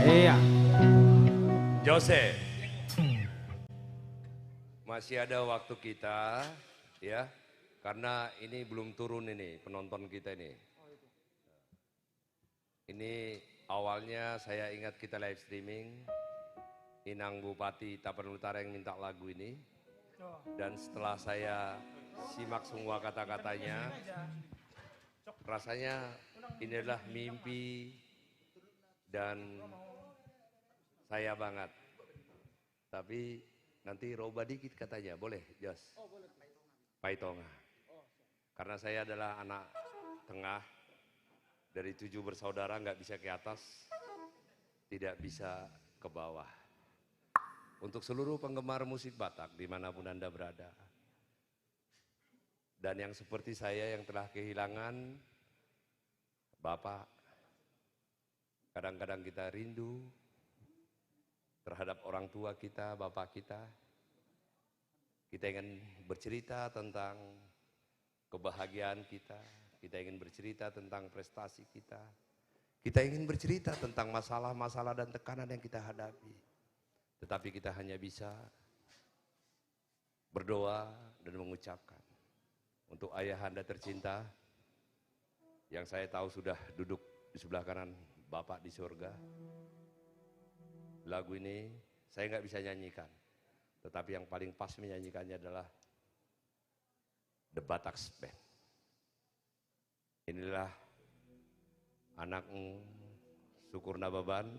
Iya. Jose, masih ada waktu kita, ya, karena ini belum turun ini penonton kita ini. Ini awalnya saya ingat kita live streaming, Inang Bupati Tapanuli Utara yang minta lagu ini, dan setelah saya simak semua kata-katanya, rasanya ini adalah mimpi dan saya banget. Tapi nanti roba dikit katanya, boleh Jos? Paitonga. Karena saya adalah anak tengah, dari 7 bersaudara nggak bisa ke atas, tidak bisa ke bawah. Untuk seluruh penggemar musik Batak dimanapun Anda berada. Dan yang seperti saya yang telah kehilangan Bapak, kadang-kadang kita rindu terhadap orang tua kita, bapak kita. Kita ingin bercerita tentang kebahagiaan kita. Kita ingin bercerita tentang prestasi kita. Kita ingin bercerita tentang masalah-masalah dan tekanan yang kita hadapi. Tetapi kita hanya bisa berdoa dan mengucapkan. Untuk ayahanda tercinta, yang saya tahu sudah duduk di sebelah kanan Bapak di surga. Lagu ini saya nggak bisa nyanyikan, tetapi yang paling pas menyanyikannya adalah The Batak Band. Inilah anakmu Syukur Nababan,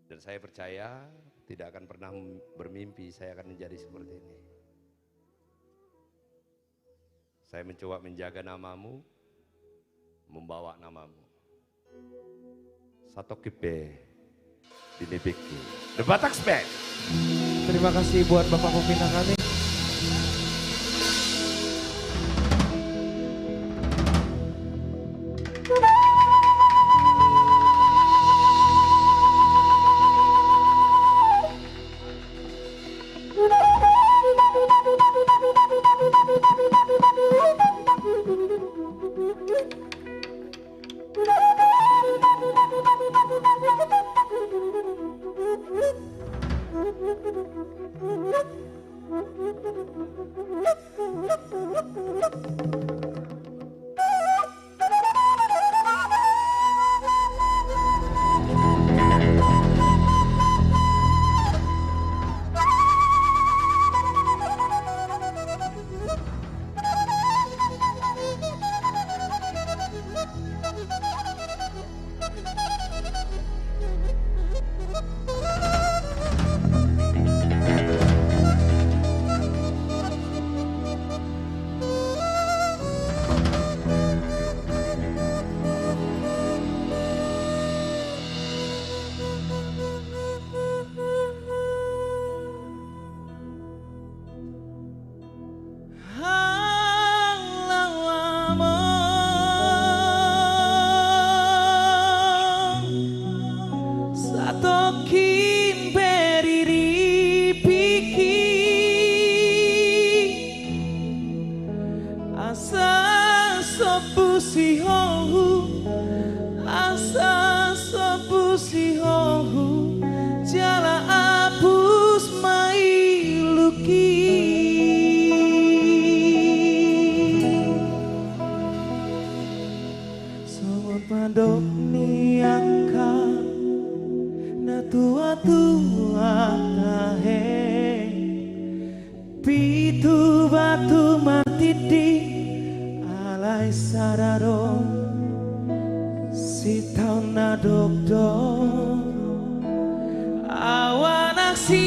dan saya percaya tidak akan pernah bermimpi saya akan menjadi seperti ini. Saya mencoba menjaga namamu, membawa namamu. Satokipe. Dinebeki. The Batak Band. Terima kasih buat Bapak pembina kami. tua-tua tahe pitu batu mati di alai sararo si tau nadok do awanak si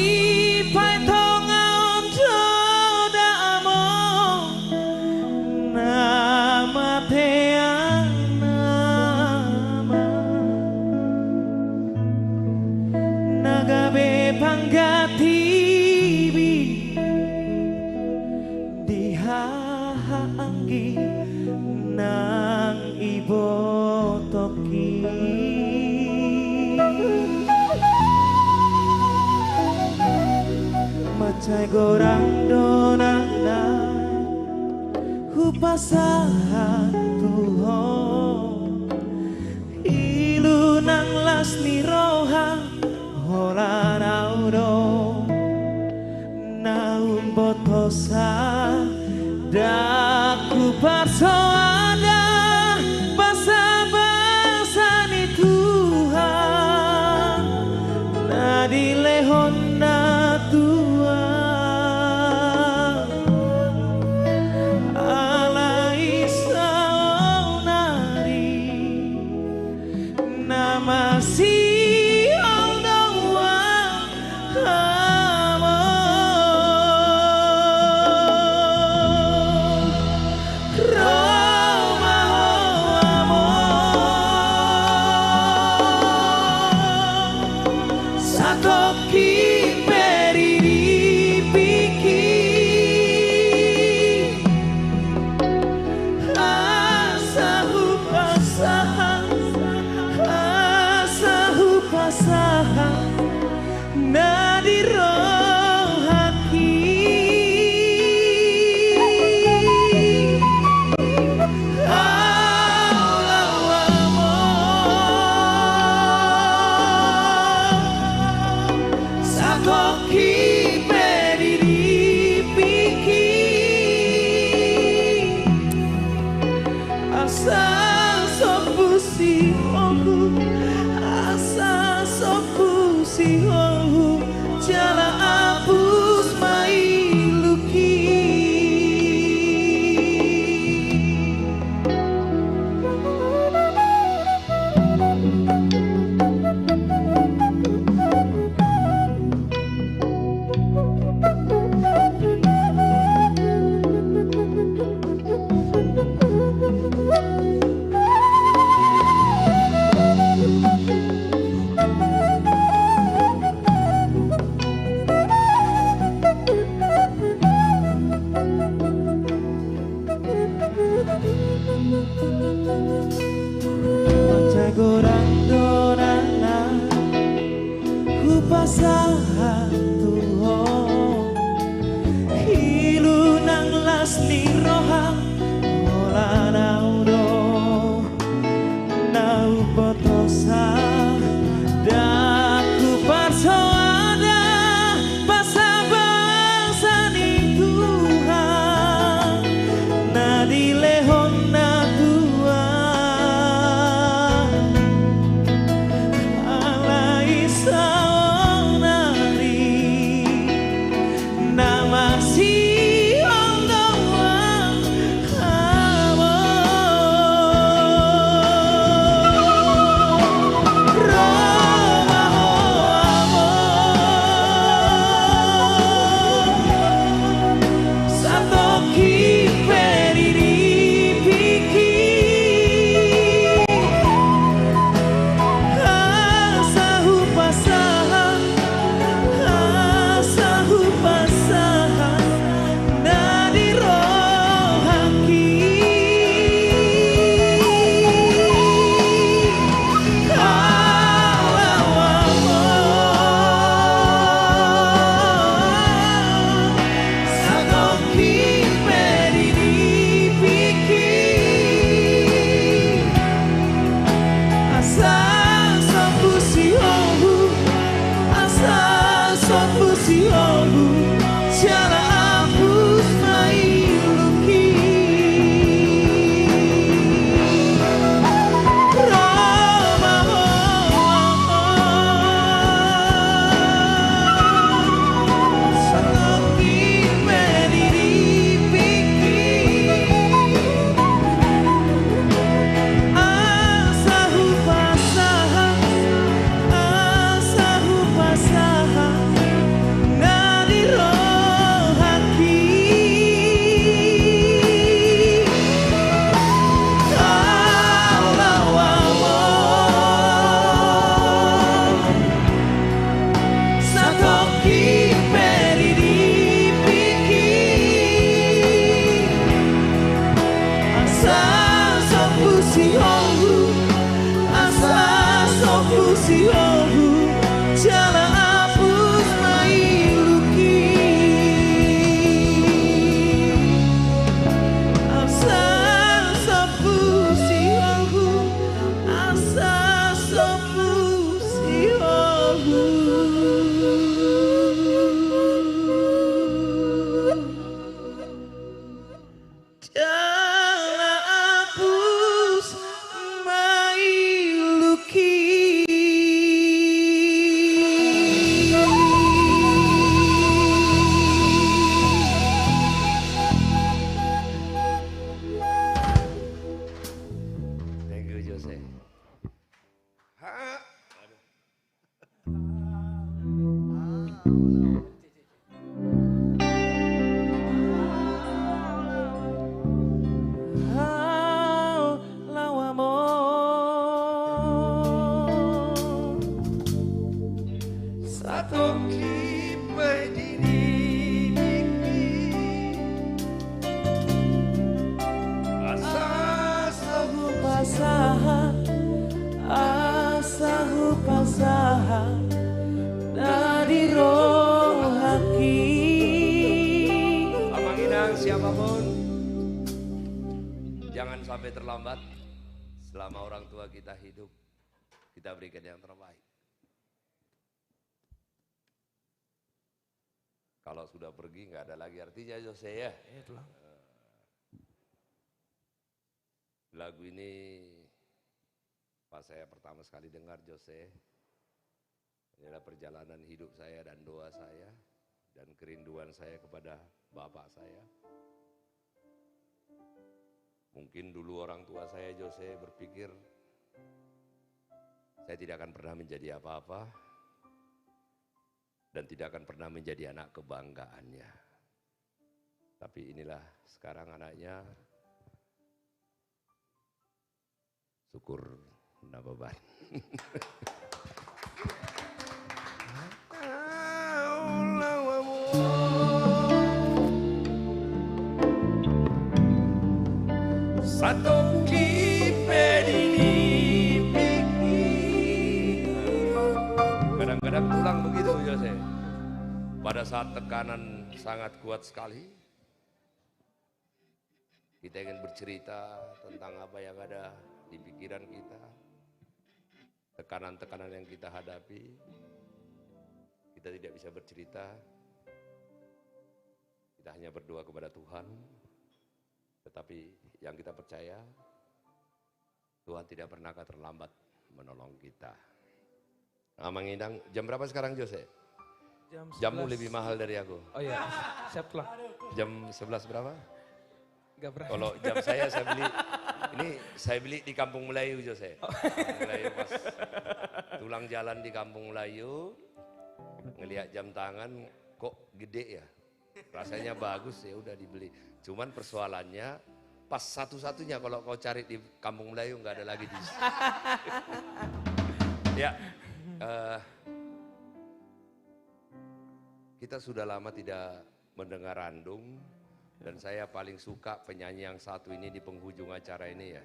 pai tonga ondo da amo nama teang nama nagabe panggati anggi nang ibo toki macai gorang donana hupasahan Tuhan ilu nang lasni roha hola naudo naum botosa daku persoada basa-basa ni Tuhan nadi lehon na tua alai sao nari nama si alai sao nari Asahu pasaha dari rohaki. Abang Inang, siapapun, jangan sampai terlambat. Selama orang tua kita hidup, kita berikan yang terbaik. Kalau sudah pergi nggak ada lagi artinya Jose ya. Lagu ini pas saya pertama sekali dengar Jose, ini adalah perjalanan hidup saya dan doa saya dan kerinduan saya kepada bapak saya. Mungkin dulu orang tua saya Jose berpikir saya tidak akan pernah menjadi apa-apa dan tidak akan pernah menjadi anak kebanggaannya. Tapi inilah sekarang anaknya, syukur nababan. Satu kipedini Kadang-kadang pulang begitu Jose. Pada saat tekanan sangat kuat sekali, kita ingin bercerita tentang apa yang ada di pikiran kita, tekanan-tekanan yang kita hadapi, kita tidak bisa bercerita, kita hanya berdoa kepada Tuhan, tetapi yang kita percaya, Tuhan tidak pernah terlambat menolong kita. Amang Indang, jam berapa sekarang Jose? Jammu lebih mahal dari aku. Oh iya, siap lah. Jam 11 berapa? Gak berani. Kalau jam saya beli, ini saya beli di Kampung Melayu Jose. Kampung Melayu pas tulang jalan di Kampung Melayu, ngelihat jam tangan kok gede ya, rasanya bagus ya udah dibeli. Cuman persoalannya pas satu-satunya kalau kau cari di Kampung Melayu nggak ada lagi di sini. Ya, kita sudah lama tidak mendengar Randung. Dan saya paling suka penyanyi yang satu ini di penghujung acara ini ya.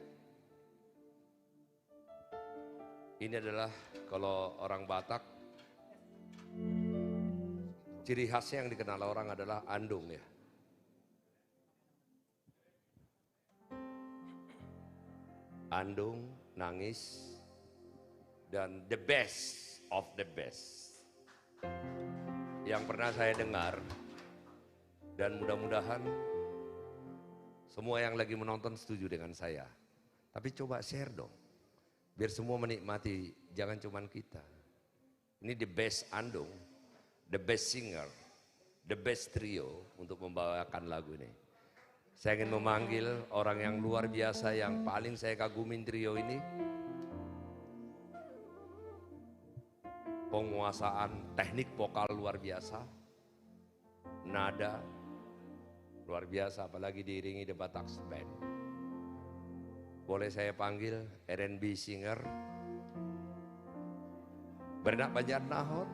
Ini adalah kalau orang Batak, ciri khasnya yang dikenal orang adalah andung ya. Andung, nangis, dan the best of the best. Yang pernah saya dengar, dan mudah-mudahan semua yang lagi menonton setuju dengan saya. Tapi coba share dong, biar semua menikmati, jangan cuman kita. Ini the best andung, the best singer, the best trio untuk membawakan lagu ini. Saya ingin memanggil orang yang luar biasa yang paling saya kagumin trio ini. Penguasaan teknik vokal luar biasa, nada luar biasa, apalagi diiringi The Batak Band. Boleh saya panggil R&B singer Bernard Banjarnahon,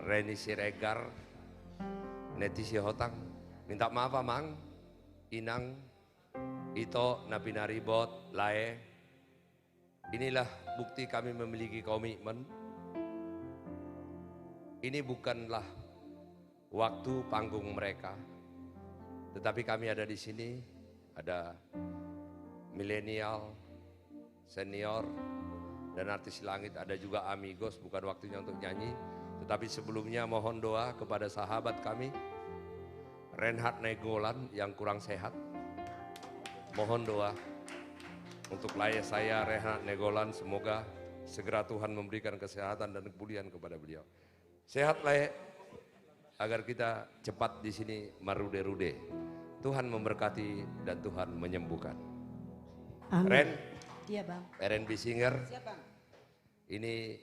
Reni Siregar, Neti Sihotang. Minta maaf Amang, Inang, Ito, Napinari Bot, Lae. Inilah bukti kami memiliki komitmen. Ini bukanlah waktu panggung mereka, tetapi kami ada di sini, ada milenial, senior, dan artis langit, ada juga amigos, bukan waktunya untuk nyanyi. Tetapi sebelumnya mohon doa kepada sahabat kami, Reinhard Nainggolan yang kurang sehat. Mohon doa untuk layar saya Reinhard Nainggolan, semoga segera Tuhan memberikan kesehatan dan kepulihan kepada beliau. Sehat Lae, agar kita cepat di sini marude-rude. Tuhan memberkati dan Tuhan menyembuhkan. Amin. Ren, Iya bang. R&B singer. Siap bang. Ini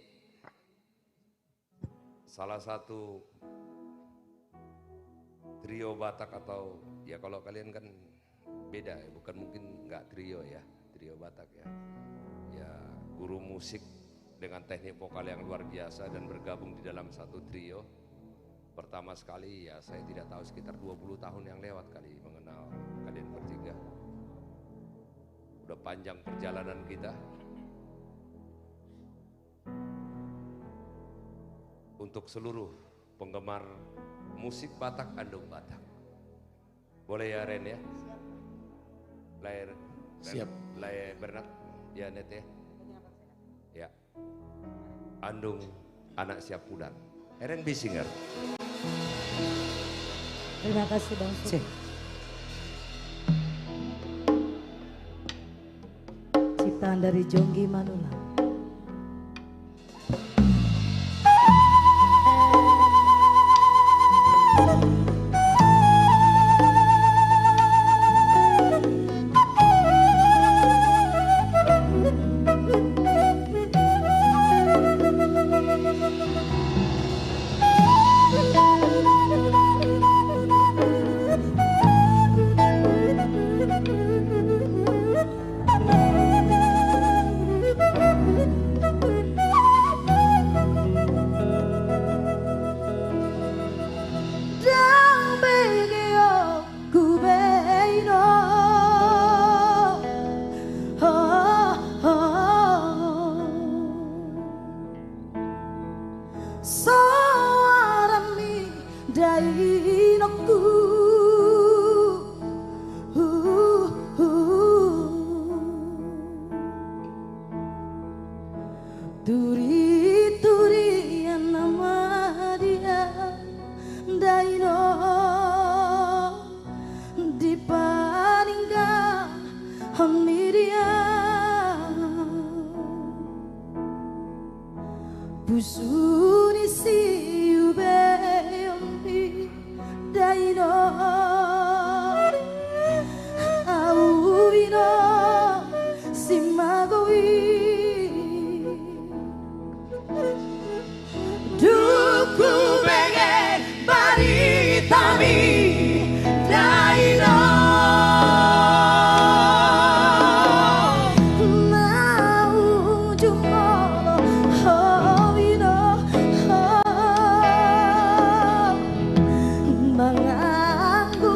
salah satu trio Batak atau ya kalau kalian kan beda ya, bukan mungkin nggak trio ya, trio Batak ya. Ya guru musik dengan teknik vokal yang luar biasa dan bergabung di dalam satu trio. Pertama sekali ya saya tidak tahu sekitar 20 tahun yang lewat kali mengenal kalian bertiga. Udah panjang perjalanan kita. Untuk seluruh penggemar musik Batak, Andung Batak. Boleh ya Ren ya? Lahir. Siap. Lahir Bernat, ya Net ya? Ya. Andung, anak siap pudar. R&B singer. Terima kasih Bang Suki. Ciptaan dari Jonggi Manula. Busuni si ubeyomi daino auino simagowi duku bege baritami daino mau jumolo menganggu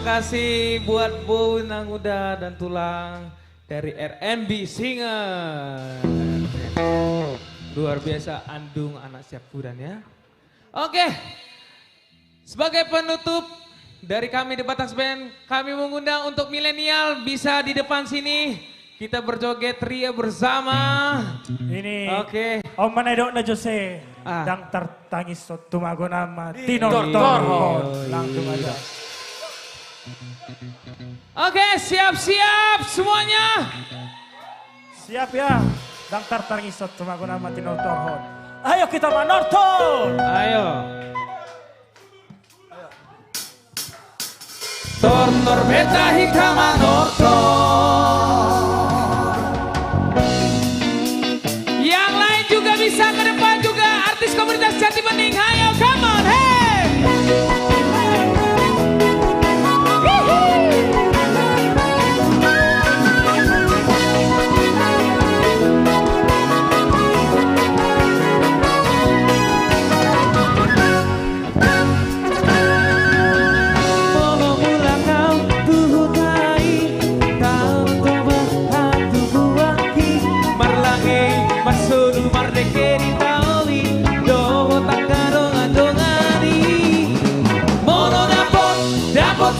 kasih buat Bonang Uda dan Tulang dari R&B Singer. Luar biasa andung anak siap kudan ya. Oke, sebagai penutup dari kami The Bataks Band, kami mengundang untuk milenial bisa di depan sini. Kita berjoget ria bersama. Ini Oke. Om Manedok na Jose. Dang tertangis tumago nama Tinor langsung aja. Oke, siap-siap semuanya. Siap ya. Dang tertangis tumago nama Tinor Torhon. Ayo kita manorton. Ayo. Tortor beta hitam manorton. Yang lain juga bisa ke depan juga. Artis komunitas Jati Bening. Ayo, come on, hey.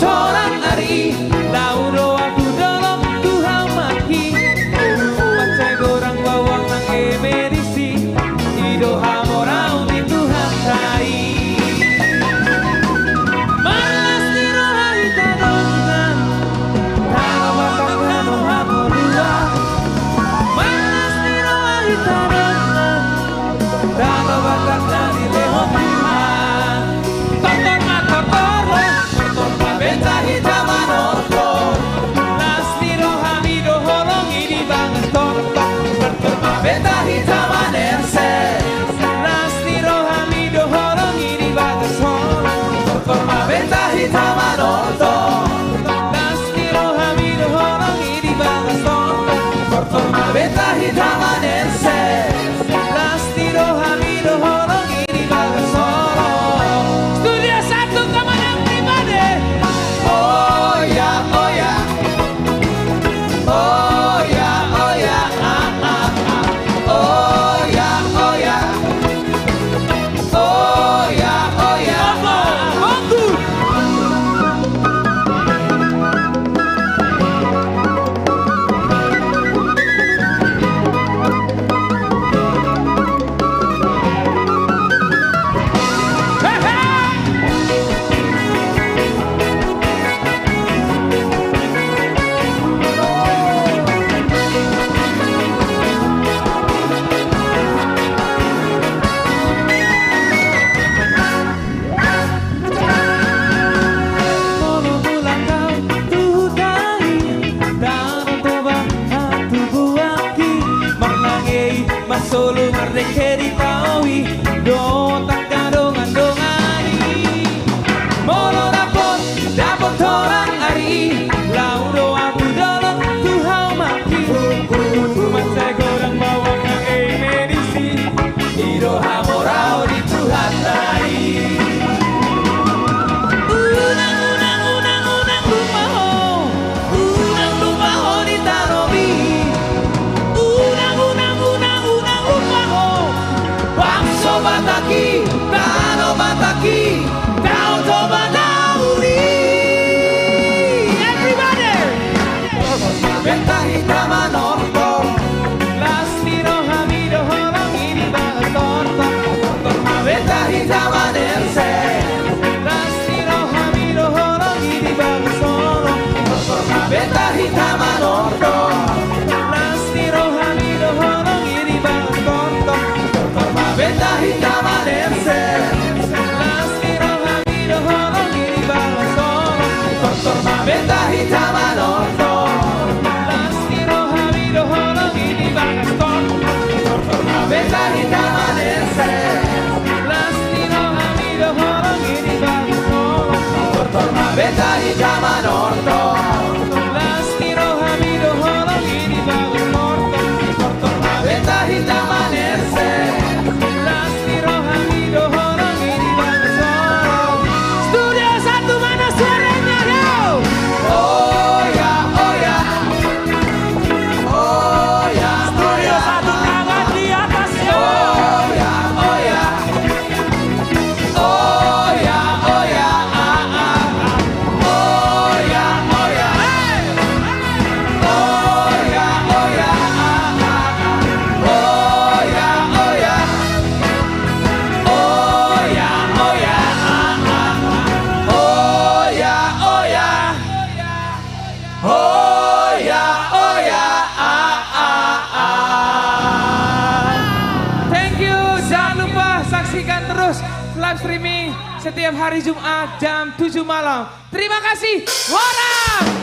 Orang ari laudo aku dolong Tuhan maki macai gorang bawang nang medisi ido hamorau di Tuhan tai malas di rohai tadongan tawakan kano hamolua malas di rohai tadongan tawakan dari lehon Tuhan tonton beta hitam manorton Lastiro hamido holong ini banget tonton Berterma beta hitam manerse Lastiro hamido holong ini banget holong Berterma beta hitam manorton Lastiro hamido holong ini banget tonton Berterma beta hitam manerse Lastiro hamido holong ini banget holong Studio 1 Kemenang Pribadi. Oh ya, oh ya, oh ya, oh ya, oh ya, oh ya, oh ya, oh ya, Solo merdeka ditawi do tak kadongan-dongani molo dapat orang ari laudo aku dolong Tuhan maki macai gorang bawang yang medisi ido hamorau di Tuhan tai unang lumaho di tarobi Bataki, Tano Bataki, Tao Toba Nauri. Everybody! Beta hitam manorton, Lastiro hamido holong ini banget torton. Torma beta hitam manerse, Lastiro hamido holong ini banget solo. Torma beta hitam manorton, Lastiro hamido holong ini banget torton. Torma beta hitam manerse Lastiro hamido holong ini banget solo Torma beta hitam manorton Lastiro hamido holong ini banget solo Torma beta hitam manerse Lastiro hamido holong ini banget solo Torma beta hitam manorton Lastiro hamido holong ini banget solo Torma beta hitam manerse Lastiro hamido holong ini banget solo Studio 1 mana suaranya yo setiap hari Jumat jam 7 malam. Terima kasih, Horas!